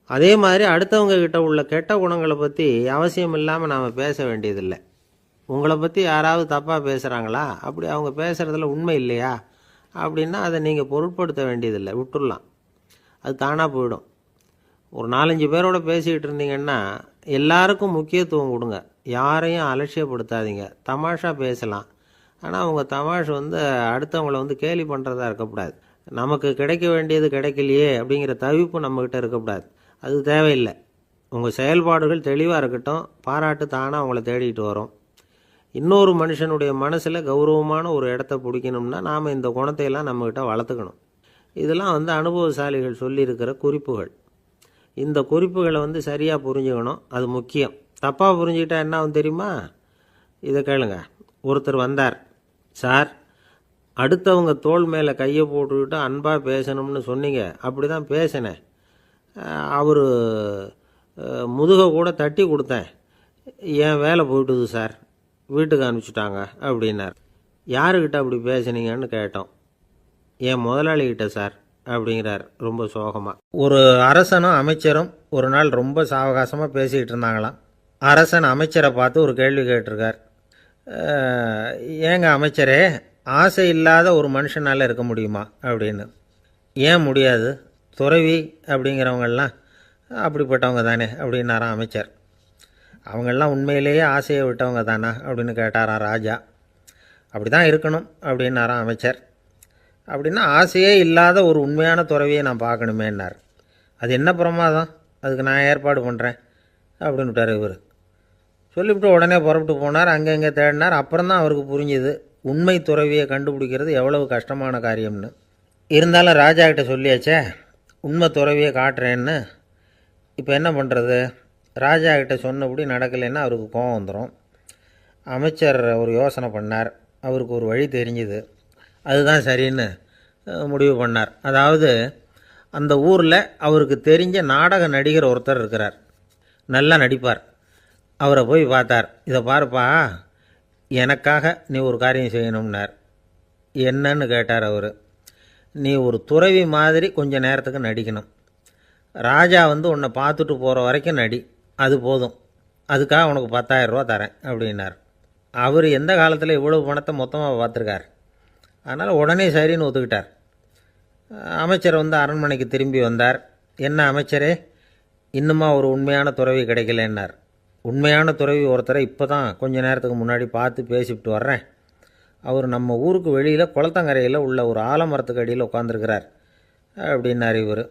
அதே மாதிரி அடுத்தவங்க கிட்ட உள்ள கெட்ட குணங்களை பற்றி அவசியம் இல்லாமல் நாம் பேச வேண்டியதில்லை. உங்களை பற்றி யாராவது தப்பாக பேசுகிறாங்களா, அப்படி அவங்க பேசுகிறதுல உண்மை இல்லையா அப்படின்னா அதை நீங்கள் பொருட்படுத்த வேண்டியதில்லை, விட்டுடலாம். அது தானாக போயிடும். ஒரு 4-5 பேரோட பேசிக்கிட்டு இருந்தீங்கன்னா எல்லாருக்கும் முக்கியத்துவம் கொடுங்க, யாரையும் அலட்சியப்படுத்தாதீங்க. தமாஷா பேசலாம், ஆனால் அவங்க தமாஷ் அடுத்தவங்களை கேலி பண்ணுறதா இருக்கக்கூடாது. நமக்கு கிடைக்க வேண்டியது கிடைக்கலையே அப்படிங்கிற தவிப்பு நம்மக்கிட்ட இருக்கக்கூடாது. அது தேவையில்லை. உங்கள் செயல்பாடுகள் தெளிவாக இருக்கட்டும், பாராட்டு தானாக அவங்கள தேடிட்டு வரும். இன்னொரு மனுஷனுடைய மனசில் கௌரவமான ஒரு இடத்த பிடிக்கணும்னா நாம் இந்த குணத்தையெல்லாம் நம்மக்கிட்ட வளர்த்துக்கணும். இதெல்லாம் அனுபவசாலிகள் சொல்லியிருக்கிற குறிப்புகள். இந்த குறிப்புகளை சரியாக புரிஞ்சுக்கணும், அது முக்கியம். தப்பாக புரிஞ்சுக்கிட்டா என்ன ஆகும் தெரியுமா? இதை கேளுங்க. ஒருத்தர் வந்தார், சார் அடுத்தவங்க தோள் மேலே கையை போட்டுக்கிட்டு அன்பாக பேசணும்னு சொன்னீங்க, அப்படி தான் பேசினேன். அவர் முதுகை கூட தட்டி கொடுத்தேன், என் வேலை போயிட்டுது சார், வீட்டுக்கு அனுப்பிச்சிட்டாங்க அப்படின்னார். யாருக்கிட்ட அப்படி பேசுனீங்கன்னு கேட்டோம். என் முதலாளிகிட்ட சார் அப்படிங்கிறார் ரொம்ப சோகமாக. ஒரு அரசனும் அமைச்சரும் ஒரு நாள் ரொம்ப சாவகாசமாக பேசிக்கிட்டு இருந்தாங்களாம். அரசன் அமைச்சரை பார்த்து ஒரு கேள்வி கேட்டிருக்கார். ஏங்க அமைச்சரே, ஆசை இல்லாத ஒரு மனுஷனால் இருக்க முடியுமா அப்படின்னு. ஏன் முடியாது, துறவி அப்படிங்கிறவங்கெல்லாம் அப்படிப்பட்டவங்க தானே அப்படின்னாராம் அமைச்சர். அவங்கெல்லாம் உண்மையிலேயே ஆசையை விட்டவங்க தானா அப்படின்னு கேட்டாராம் ராஜா. அப்படி தான் இருக்கணும் அப்படின்னாராம் அமைச்சர். அப்படின்னா ஆசையே இல்லாத ஒரு உண்மையான துறவியை நான் பார்க்கணுமேன்னார். அது என்ன பிரமாதம், அதுக்கு நான் ஏற்பாடு பண்ணுறேன் அப்படின்னு விட்டார் இவர். சொல்லிவிட்டு உடனே புறப்பட்டு போனார். அங்கங்கே தேடினார். அப்புறம் தான் அவருக்கு புரிஞ்சுது உண்மை துறவியை கண்டுபிடிக்கிறது எவ்வளவு கஷ்டமான காரியம்னு. இருந்தாலும் ராஜா கிட்ட சொல்லியாச்சே, உண்மை துறவியை காட்டுறேன்னு. இப்போ என்ன பண்ணுறது? ராஜா கிட்ட சொன்னபடி நடக்கலைன்னா அவருக்கு கோபம் வந்துடும். அமைச்சர் ஒரு யோசனை பண்ணார். அவருக்கு ஒரு வழி தெரிஞ்சுது. அதுதான் சரின்னு முடிவு பண்ணார். அதாவது அந்த ஊரில் அவருக்கு தெரிஞ்ச நாடக நடிகர் ஒருத்தர் இருக்கிறார், நல்லா நடிப்பார். அவரை போய் பார்த்தார். இதை பாருப்பா, எனக்காக நீ ஒரு காரியம் செய்யணும்னார். என்னன்னு கேட்டார் அவர். நீ ஒரு துறவி மாதிரி கொஞ்சம் நேரத்துக்கு நடிக்கணும். ராஜா உன்னை பார்த்துட்டு போகிற வரைக்கும் நடி, அது போதும். அதுக்காக உனக்கு 10,000 ரூபா தரேன் அப்படின்னார். அவர் எந்த காலத்தில் இவ்வளவு பணத்தை மொத்தமாக பார்த்துருக்கார். அதனால் உடனே சரின்னு ஒத்துக்கிட்டார். அமைச்சர் அரண்மனைக்கு திரும்பி வந்தார். என்ன அமைச்சரே, இன்னுமா ஒரு உண்மையான துறவி கிடைக்கலன்னார். உண்மையான துறவி ஒருத்தரை இப்போ தான் கொஞ்ச நேரத்துக்கு முன்னாடி பார்த்து பேசிவிட்டு வர்றேன். அவர் நம்ம ஊருக்கு வெளியில் குளத்தங்கரையில் உள்ள ஒரு ஆலமரத்துக்கு அடியில் உட்காந்துருக்கிறார் அப்படின்னார் இவர்.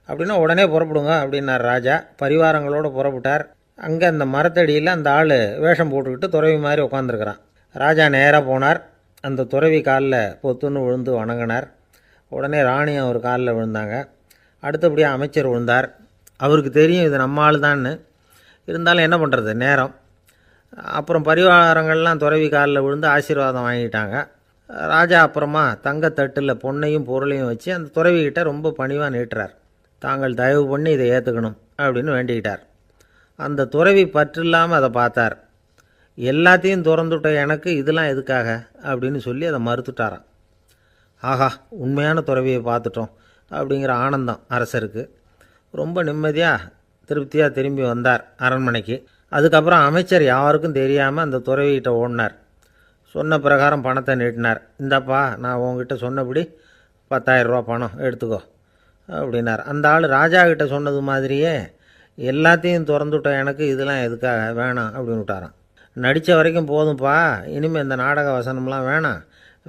அப்படின்னா உடனே புறப்படுங்க அப்படின்னார் ராஜா. பரிவாரங்களோடு புறப்பட்டார். அங்கே அந்த மரத்தடியில் அந்த ஆள் வேஷம் போட்டுக்கிட்டு துறவி மாதிரி உட்காந்துருக்கிறான். ராஜா நேராக போனார். அந்த துறவி காலில் பொத்துன்னு விழுந்து வணங்கினார். உடனே ராணி அவர் காலில் விழுந்தாங்க. அடுத்தபடியாக அமைச்சர் விழுந்தார். அவருக்கு தெரியும் இது நம்ம ஆள் தான்னு. இருந்தாலும் என்ன பண்ணுறது, நேரம். அப்புறம் பரிவாரங்கள்லாம் துறவி காலில் விழுந்து ஆசீர்வாதம் வாங்கிட்டாங்க. ராஜா அப்புறமா தங்கத்தட்டில் பொன்னையும் பொருளையும் வச்சு அந்த துறவிக்கிட்ட ரொம்ப பணிவாக நீட்டுறார். தாங்கள் தயவு பண்ணி இதை ஏற்றுக்கணும் அப்படின்னு வேண்டிக்கிட்டார். அந்த துறவி பற்று இல்லாமல் அதை பார்த்தார். எல்லாத்தையும் திறந்துவிட்ட எனக்கு இதெல்லாம் எதுக்காக அப்படின்னு சொல்லி அதை மறுத்துட்டாராம். ஆஹா, உண்மையான துறவியை பார்த்துட்டோம் அப்படிங்கிற ஆனந்தம் அரசருக்கு. ரொம்ப நிம்மதியாக திருப்தியாக திரும்பி வந்தார் அரண்மனைக்கு. அதுக்கப்புறம் அமைச்சர் யாருக்கும் தெரியாமல் அந்த துறவிகிட்ட ஓடினார். சொன்ன பிரகாரம் பணத்தை நீட்டினார். இந்தாப்பா, நான் உங்ககிட்ட சொன்னபடி 10,000 ரூபா பணம் எடுத்துக்கோ அப்படின்னார். அந்த ஆள் ராஜா கிட்ட சொன்னது மாதிரியே எல்லாத்தையும் திறந்துவிட்ட எனக்கு இதெல்லாம் எதுக்காக வேணாம் அப்படின்னு விட்டாராம். நடித்த வரைக்கும் போதும்ப்பா, இனிமேல் இந்த நாடக வசனம்லாம் வேணாம்,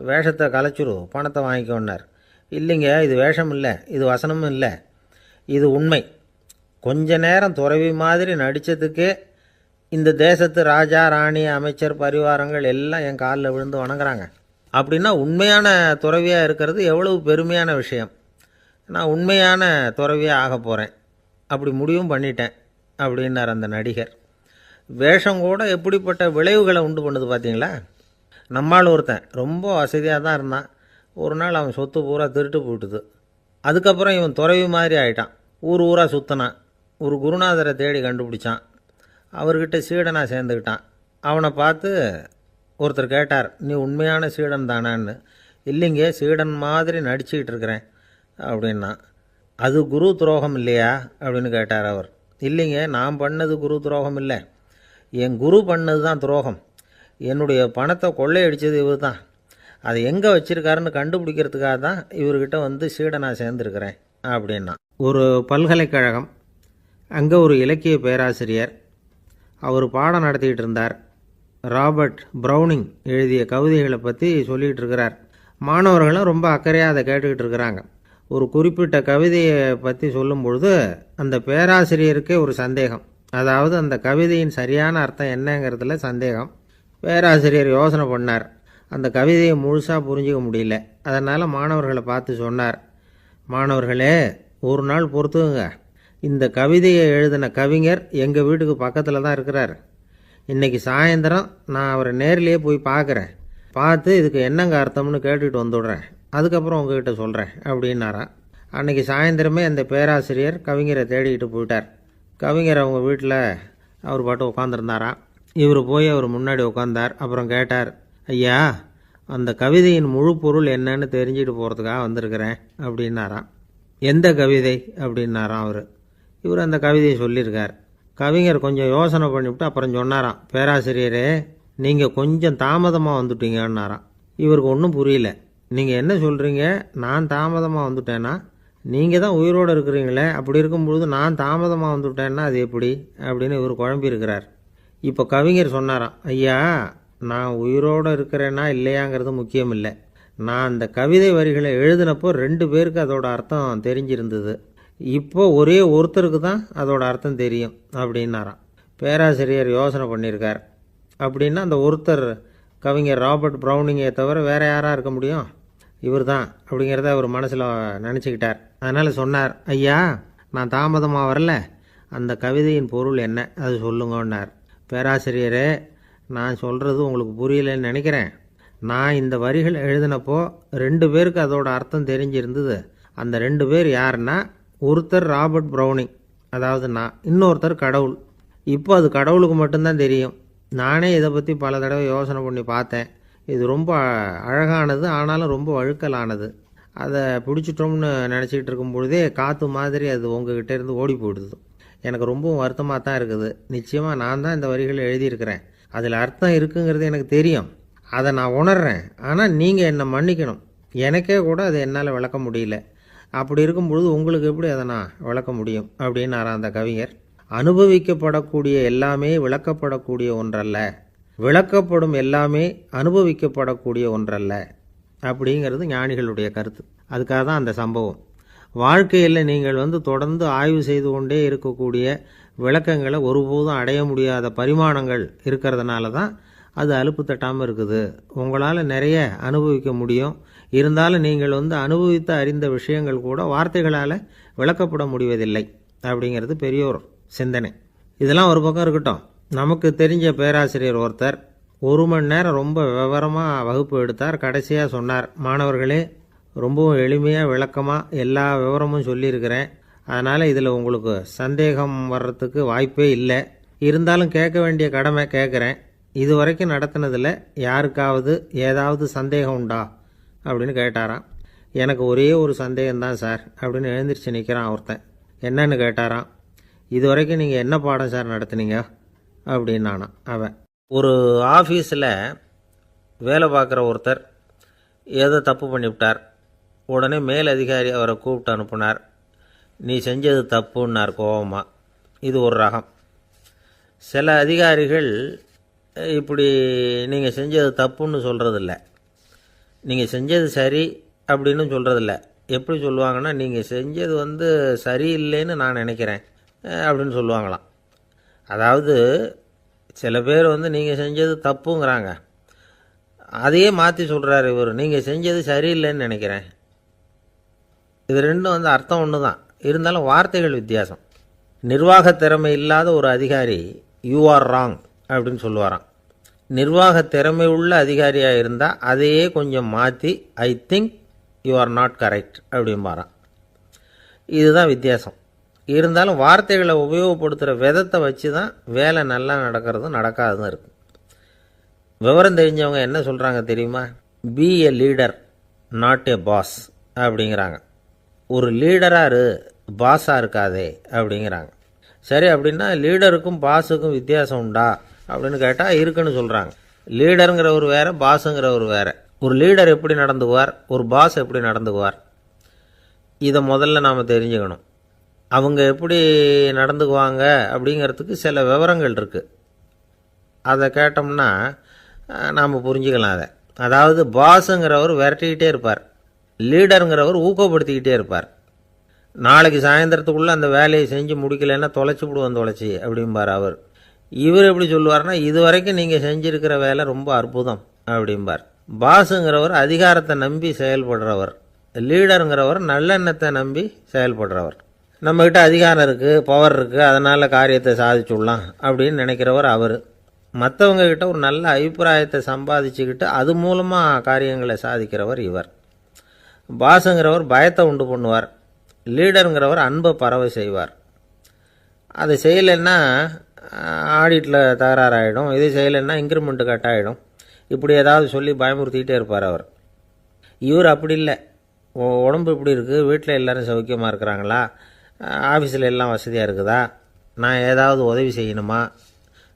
வேஷத்தை கலைச்சிரு, பணத்தை வாங்கிக்கோன்னார். இல்லைங்க, இது வேஷம் இல்லை, இது வசனமும் இல்லை, இது உண்மை. கொஞ்ச நேரம் துறவி மாதிரி நடித்ததுக்கே இந்த தேசத்து ராஜா, ராணி, அமைச்சர், பரிவாரங்கள் எல்லாம் என் காலில் விழுந்து வணங்குறாங்க. அப்படின்னா உண்மையான துறவியாக இருக்கிறது எவ்வளவு பெருமையான விஷயம். நான் உண்மையான துறவியாக ஆக போகிறேன், அப்படி முடிவும் பண்ணிட்டேன் அப்படின்னார் அந்த நடிகர். வேஷம் கூட எப்படிப்பட்ட விளைவுகளை உண்டு பண்ணுது பார்த்தீங்களா. நம்மால் ஒருத்தன் ரொம்ப வசதியாக தான் இருந்தான். ஒரு நாள் அவன் சொத்து பூரா திருட்டு போட்டுது. அதுக்கப்புறம் இவன் துறவி மாதிரி ஆகிட்டான். ஊர் ஊராக சுற்றினான். ஒரு குருநாதரை தேடி கண்டுபிடிச்சான். அவர்கிட்ட சீடனாக சேர்ந்துக்கிட்டான். அவனை பார்த்து ஒருத்தர் கேட்டார், நீ உண்மையான சீடன் தானான்னு. இல்லைங்க, சீடன் மாதிரி நடிச்சுக்கிட்டு இருக்கிறேன் அப்படின்னா. அது குரு துரோகம் இல்லையா அப்படின்னு கேட்டார் அவர். இல்லைங்க, நான் பண்ணது குரு துரோகம் இல்லை, என் குரு பண்ணது தான் துரோகம். என்னுடைய பணத்தை கொள்ளையடித்தது இவர் தான். அதை எங்கே வச்சுருக்காருன்னு கண்டுபிடிக்கிறதுக்காக தான் இவர்கிட்ட வந்து சீடனாக சேர்ந்துருக்கிறேன் அப்படின்னா. ஒரு பல்கலைக்கழகம், அங்கே ஒரு இலக்கிய பேராசிரியர், அவர் பாடம் நடத்திக்கிட்டு இருந்தார். ராபர்ட் ப்ரௌனிங் எழுதிய கவிதைகளை பற்றி சொல்லிகிட்டு இருக்கிறார். மாணவர்களும் ரொம்ப அக்கறையாக அதை கேட்டுக்கிட்டு இருக்கிறாங்க. ஒரு குறிப்பிட்ட கவிதையை பற்றி சொல்லும் பொழுது அந்த பேராசிரியருக்கே ஒரு சந்தேகம். அதாவது அந்த கவிதையின் சரியான அர்த்தம் என்னங்கிறதுல சந்தேகம். பேராசிரியர் யோசனை பண்ணார். அந்த கவிதையை முழுசாக புரிஞ்சிக்க முடியல. அதனால் மாணவர்களை பார்த்து சொன்னார், மாணவர்களே, ஒரு நாள் பொறுத்துக்குங்க. இந்த கவிதையை எழுதின கவிஞர் எங்கள் வீட்டுக்கு பக்கத்தில் தான் இருக்கிறார். இன்றைக்கி சாயந்தரம் நான் அவரை நேரிலேயே போய் பார்க்குறேன். பார்த்து இதுக்கு என்னங்க அர்த்தம்னு கேட்டுட்டு வந்துடுறேன். அதுக்கப்புறம் உங்ககிட்ட சொல்கிறேன் அப்படின்னாராம். அன்றைக்கி சாயந்தரமே அந்த பேராசிரியர் கவிஞரை தேடிக்கிட்டு போயிட்டார். கவிஞர் அவங்க வீட்டில் அவர் பாட்டு உட்காந்துருந்தாராம். இவர் போய் அவர் முன்னாடி உட்காந்தார். அப்புறம் கேட்டார், ஐயா, அந்த கவிதையின் முழு பொருள் என்னன்னு தெரிஞ்சுட்டு போகிறதுக்காக வந்திருக்கிறேன் அப்படின்னாராம். எந்த கவிதை அப்படின்னாராம் அவர். இவர் அந்த கவிதையை சொல்லியிருக்கார். கவிஞர் கொஞ்சம் யோசனை பண்ணிவிட்டு அப்புறம் சொன்னாராம், பேராசிரியரே, நீங்கள் கொஞ்சம் தாமதமாக வந்துட்டீங்கன்னாராம். இவருக்கு ஒன்றும் புரியல. நீங்கள் என்ன சொல்கிறீங்க, நான் தாமதமாக வந்துட்டேன்னா? நீங்கள் தான் உயிரோடு இருக்கிறீங்களே, அப்படி இருக்கும்பொழுது நான் தாமதமாக வந்துட்டேன்னா அது எப்படி அப்படின்னு இவர் குழம்பியிருக்கிறார். இப்போ கவிஞர் சொன்னாராம், ஐயா, நான் உயிரோடு இருக்கிறேன்னா இல்லையாங்கிறது முக்கியம் இல்லை. நான் அந்த கவிதை வரிகளை எழுதினப்போ 2 பேருக்கு அதோட அர்த்தம் தெரிஞ்சிருந்தது. இப்போ ஒரே ஒருத்தருக்கு தான் அதோட அர்த்தம் தெரியும் அப்படின்னாராம். பேராசிரியர் யோசனை பண்ணியிருக்கார். அப்படின்னா அந்த ஒருத்தர் கவிஞர் ராபர்ட் ப்ரௌனிங்கை தவிர வேறு யாராக இருக்க முடியும்? இவர் தான் அப்படிங்கிறத அவர் மனசில் நினச்சிக்கிட்டார். அதனால் சொன்னார், ஐயா, நான் தாமதமாக வரல, அந்த கவிதையின் பொருள் என்ன அது சொல்லுங்கன்னார். பேராசிரியரே, நான் சொல்கிறது உங்களுக்கு புரியலைன்னு நினைக்கிறேன். நான் இந்த வரிகள் எழுதினப்போ 2 பேருக்கு அதோட அர்த்தம் தெரிஞ்சிருந்தது. அந்த 2 பேர் யாருன்னா, ஒருத்தர் ராபர்ட் ப்ரௌனிங், அதாவது நான், இன்னொருத்தர் கடவுள். இப்போ அது கடவுளுக்கு மட்டும்தான் தெரியும். நானே இதை பற்றி பல தடவை யோசனை பண்ணி பார்த்தேன். இது ரொம்ப அழகானது, ஆனாலும் ரொம்ப வழுக்கலானது. அதை பிடிச்சிட்டோம்னு நினச்சிக்கிட்டு இருக்கும் பொழுதே காற்று மாதிரி அது உங்ககிட்ட இருந்து ஓடி போயிடுது. எனக்கு ரொம்பவும் வருத்தமாக தான் இருக்குது. நிச்சயமாக நான் தான் இந்த வரிகளை எழுதியிருக்கிறேன். அதில் அர்த்தம் இருக்குங்கிறது எனக்கு தெரியும், அதை நான் உணர்றேன். ஆனால் நீங்கள் என்னை மன்னிக்கணும். எனக்கே கூட அதை என்னால் விளக்க முடியல. அப்படி இருக்கும் பொழுது உங்களுக்கு எப்படி அதை நான் விளக்க முடியும் அப்படின்னாரா அந்த கவிஞர். அனுபவிக்கப்படக்கூடிய எல்லாமே விளக்கப்படக்கூடிய ஒன்றல்ல, விளக்கப்படும் எல்லாமே அனுபவிக்கப்படக்கூடிய ஒன்றல்ல அப்படிங்கிறது ஞானிகளுடைய கருத்து. அதுக்காக தான் அந்த சம்பவம். வாழ்க்கையில் நீங்கள் தொடர்ந்து ஆய்வு செய்து கொண்டே இருக்கக்கூடிய விளக்கங்களை ஒருபோதும் அடைய முடியாத பரிமாணங்கள் இருக்கிறதுனால தான் அது அலுப்பு தட்டாமல் இருக்குது. உங்களால் நிறைய அனுபவிக்க முடியும். இருந்தாலும் நீங்கள் அனுபவித்து அறிந்த விஷயங்கள் கூட வார்த்தைகளால் விளக்கப்பட முடிவதில்லை அப்படிங்கிறது பெரியோர் சிந்தனை. இதெல்லாம் ஒரு பக்கம் இருக்கட்டும். நமக்கு தெரிஞ்ச பேராசிரியர் ஒருத்தர் 1 மணி நேரம் ரொம்ப விவரமாக வகுப்பு எடுத்தார். கடைசியாக சொன்னார், மாணவர்களே, ரொம்பவும் எளிமையாக விளக்கமாக எல்லா விவரமும் சொல்லியிருக்கிறேன். அதனால் இதில் உங்களுக்கு சந்தேகம் வர்றதுக்கு வாய்ப்பே இல்லை. இருந்தாலும் கேட்க வேண்டிய கடமை கேட்குறேன். இது வரைக்கும் நடத்தினதில் யாருக்காவது ஏதாவது சந்தேகம் உண்டா அப்படின்னு கேட்டாராம். எனக்கு ஒரே ஒரு சந்தேகம்தான் சார் அப்படின்னு எழுந்திரிச்சு நிற்கிறான் ஒருத்தன். என்னன்னு கேட்டாராம். இது வரைக்கும் நீங்கள் என்ன பாடம் சார் நடத்துனீங்க அப்படின்னானா அவன். ஒரு ஆஃபீஸில் வேலை பார்க்குற ஒருத்தர் ஏதோ தப்பு பண்ணிவிட்டார். உடனே மேலதிகாரி அவரை கூப்பிட்டு அனுப்புனார். நீ செஞ்சது தப்புன்னார் கோபமாக. இது ஒரு ரகம். சில அதிகாரிகள் இப்படி நீங்கள் செஞ்சது தப்புன்னு சொல்கிறதில்ல, நீங்கள் செஞ்சது சரி அப்படின்னு சொல்கிறதில்ல. எப்படி சொல்லுவாங்கன்னா, நீங்கள் செஞ்சது சரியில்லைன்னு நான் நினைக்கிறேன் அப்படின்னு சொல்லுவாங்களாம். அதாவது சில பேர் நீங்கள் செஞ்சது தப்புங்கிறாங்க, அதையே மாற்றி சொல்கிறாரு இவர், நீங்கள் செஞ்சது சரியில்லைன்னு நினைக்கிறேன். இது ரெண்டும் அர்த்தம் ஒன்று தான், இருந்தாலும் வார்த்தைகள் வித்தியாசம். நிர்வாக திறமை இல்லாத ஒரு அதிகாரி யூ ஆர் ராங் அப்படின்னு சொல்லுவாராம். நிர்வாக திறமை உள்ள அதிகாரியாக இருந்தால் அதையே கொஞ்சம் மாற்றி I think you are not correct அப்படிம்பாராம். இதுதான் வித்தியாசம். இருந்தாலும் வார்த்தைகளை உபயோகப்படுத்துகிற விதத்தை வச்சு தான் வேலை நல்லா நடக்கிறதும் நடக்காததும் இருக்குது. விவரம் தெரிஞ்சவங்க என்ன சொல்கிறாங்க தெரியுமா? Be a leader not a boss அப்படிங்கிறாங்க. ஒரு லீடராக இரு, பாஸாக இருக்காதே அப்படிங்கிறாங்க. சரி, அப்படின்னா லீடருக்கும் பாஸுக்கும் வித்தியாசம் உண்டா அப்படின்னு கேட்டால் இருக்குன்னு சொல்கிறாங்க. லீடருங்கிறவர் வேறு, பாஸுங்கிறவர் வேறு. ஒரு லீடர் எப்படி நடந்துக்குவார், ஒரு பாஸ் எப்படி நடந்துக்குவார், இதை முதல்ல நாம் தெரிஞ்சுக்கணும். அவங்க எப்படி நடந்துக்குவாங்க அப்படிங்கிறதுக்கு சில விவரங்கள் இருக்குது. அதை கேட்டோம்னா நாம் புரிஞ்சுக்கலாம் அதை. அதாவது பாஸுங்கிறவர் விரட்டிக்கிட்டே இருப்பார், லீடருங்கிறவர் ஊக்கப்படுத்திக்கிட்டே இருப்பார். நாளைக்கு சாயந்தரத்துக்குள்ளே அந்த வேலையை செஞ்சு முடிக்கலைன்னா தொலைச்சி விடுவோம் தொலைச்சி அப்படிம்பார் அவர். இவர் எப்படி சொல்லுவார்னா, இது வரைக்கும் நீங்கள் செஞ்சுருக்கிற வேலை ரொம்ப அற்புதம் அப்படிம்பார். பாஸுங்கிறவர் அதிகாரத்தை நம்பி செயல்படுறவர், லீடருங்கிறவர் நல்லெண்ணத்தை நம்பி செயல்படுறவர். நம்மக்கிட்ட அதிகாரம் இருக்குது, பவர் இருக்குது, அதனால் காரியத்தை சாதிச்சுடலாம் அப்படின்னு நினைக்கிறவர் அவர். மற்றவங்கக்கிட்ட ஒரு நல்ல அபிப்பிராயத்தை சம்பாதிச்சுக்கிட்டு அது மூலமாக காரியங்களை சாதிக்கிறவர் இவர். பாஸுங்கிறவர் பயத்தை உண்டு பண்ணுவார், லீடருங்கிறவர் அன்பை பரவ செய்வார். அதை செய்யலைன்னா ஆடிட்டில் தகராறாயிடும், இது செய்யலைன்னா இன்க்ரிமெண்ட்டு கட் ஆகிடும், இப்படி ஏதாவது சொல்லி பயமுறுத்திக்கிட்டே இருப்பார் அவர். இவர் அப்படி இல்லை. உடம்பு இப்படி இருக்குது, வீட்டில் எல்லோரும் சௌக்கியமாக இருக்கிறாங்களா, ஆஃபீஸில் எல்லாம் வசதியாக இருக்குதா, நான் ஏதாவது உதவி செய்யணுமா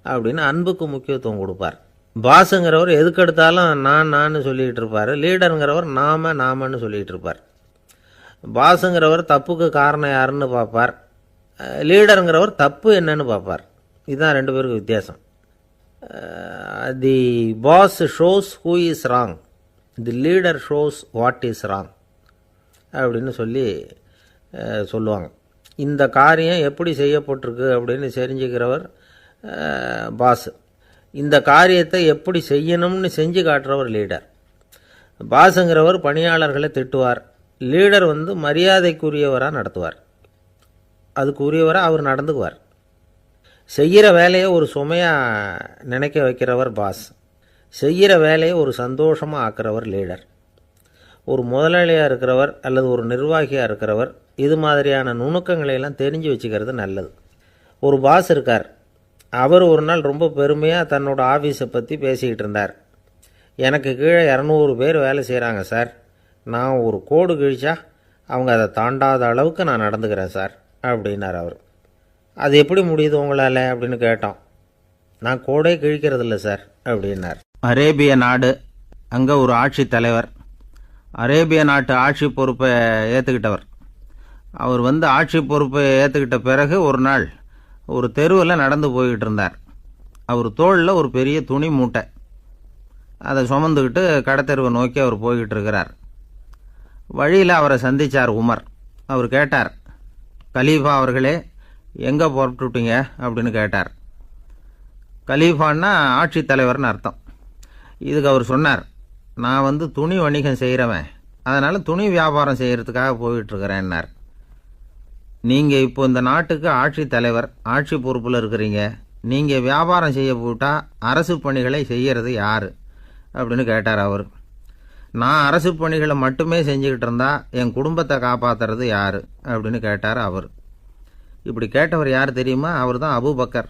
அப்படின்னு அன்புக்கு முக்கியத்துவம் கொடுப்பார். பாஸுங்கிறவர் எதுக்கெடுத்தாலும் நான் சொல்லிகிட்டு இருப்பார், லீடருங்கிறவர் நாமன்னு சொல்லிகிட்டு இருப்பார். பாஸுங்கிறவர் தப்புக்கு காரணம் யாருன்னு பார்ப்பார், லீடருங்கிறவர் தப்பு என்னன்னு பார்ப்பார். இதுதான் ரெண்டு பேருக்கு வித்தியாசம். The boss shows who is wrong, the leader shows what is wrong அப்படின்னு சொல்லுவாங்க. இந்த காரியம் எப்படி செய்யப்பட்டிருக்கு அப்படின்னு தெரிஞ்சுக்கிறவர் பாஸ். இந்த காரியத்தை எப்படி செய்யணும்னு செஞ்சு காட்டுறவர் லீடர். பாஸுங்கிறவர் பணியாளர்களை திட்டுவார், லீடர் மரியாதைக்குரியவராக நடத்துவார், அதுக்குரியவராக அவர் நடந்துக்குவார். செய்கிற வேலையை ஒரு சுமையாக நினைக்க வைக்கிறவர் பாஸ், செய்கிற வேலையை ஒரு சந்தோஷமாக ஆக்கிறவர் லீடர். ஒரு முதலாளியாக இருக்கிறவர் அல்லது ஒரு நிர்வாகியாக இருக்கிறவர் இது மாதிரியான நுணுக்கங்களையெல்லாம் தெரிஞ்சு வச்சுக்கிறது நல்லது. ஒரு பாஸ் இருக்கார், அவர் ஒரு நாள் ரொம்ப பெருமையாக தன்னோட ஆஃபீஸை பற்றி பேசிக்கிட்டு இருந்தார். எனக்கு கீழே 200 பேர் வேலை செய்கிறாங்க சார், நான் ஒரு கோடு கிழிச்சா அவங்க அதை தாண்டாத அளவுக்கு நான் நடந்துக்கிறேன் சார் அப்படின்னார் அவர். அது எப்படி முடியுது உங்களால் அப்படின்னு கேட்டோம். நான் கோடே கிழிக்கிறதில்ல சார் அப்படின்னார். அரேபிய நாடு, அங்கே ஒரு ஆட்சி தலைவர், அரேபிய நாட்டு ஆட்சி பொறுப்பை ஏற்றுக்கிட்டவர். அவர் ஆட்சி பொறுப்பை ஏற்றுக்கிட்ட பிறகு ஒரு நாள் ஒரு தெருவில் நடந்து போய்கிட்டு இருந்தார். அவர் தோளில் ஒரு பெரிய துணி மூட்டை, அதை சுமந்துக்கிட்டு கடத்தெருவை நோக்கி அவர் போய்கிட்டு இருக்கிறார். வழியில் அவரை சந்தித்தார் உமர். அவர் கேட்டார், கலீஃபா அவர்களே, எங்கே புறப்பட்டுட்டீங்க அப்படின்னு கேட்டார். கலீஃபான்னா ஆட்சி தலைவர்னு அர்த்தம். இதுக்கு அவர் சொன்னார், நான் துணி வணிகம் செய்கிறவன், அதனால் துணி வியாபாரம் செய்கிறதுக்காக போயிட்டுருக்கிறேன்னார். நீங்கள் இப்போ இந்த நாட்டுக்கு ஆட்சி தலைவர், ஆட்சி பொறுப்பில் இருக்கிறீங்க, நீங்கள் வியாபாரம் செய்ய போட்டால் அரசு பணிகளை செய்கிறது யார் அப்படின்னு கேட்டார் அவர். நான் அரசு பணிகளை மட்டுமே செஞ்சுக்கிட்டு இருந்தா என் குடும்பத்தை காப்பாற்றுறது யார் அப்படின்னு கேட்டார் அவர். இப்படி கேட்டவர் யார் தெரியுமா? அவர் தான் அபூபக்கர்,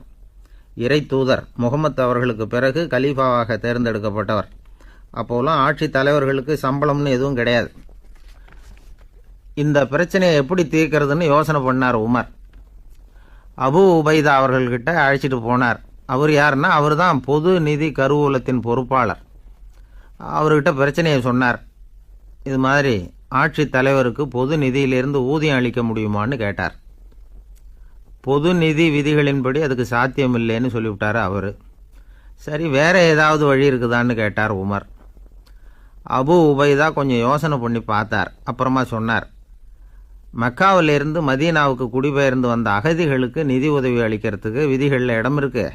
இறை தூதர் முகமது அவர்களுக்கு பிறகு கலீஃபாவாக தேர்ந்தெடுக்கப்பட்டவர். அப்போலாம் ஆட்சி தலைவர்களுக்கு சம்பளம்னு எதுவும் கிடையாது. இந்த பிரச்சனையை எப்படி தீர்க்கிறதுன்னு யோசனை பண்ணார் உமர். அபு உபைதா அவர்கள்கிட்ட அழைச்சிட்டு போனார். அவர் யாருன்னா, அவர் தான் பொது நிதி கருவூலத்தின் பொறுப்பாளர். அவர்கிட்ட பிரச்சனையை சொன்னார். இது மாதிரி ஆட்சி தலைவருக்கு பொது நிதியிலிருந்து ஊதியம் அளிக்க முடியுமான்னு கேட்டார். பொது நிதி விதிகளின்படி அதுக்கு சாத்தியம் இல்லைன்னு சொல்லிவிட்டார் அவர். சரி, வேற ஏதாவது வழி இருக்குதான்னு கேட்டார் உமர். அபு உபைதா கொஞ்சம் யோசனை பண்ணி பார்த்தார். அப்புறமா சொன்னார், மக்காவிலிருந்து மதீனாவுக்கு குடிபெயர்ந்து வந்த அகதிகளுக்கு நிதி உதவி அளிக்கிறதுக்கு விதிகளில் இடம் இருக்கு.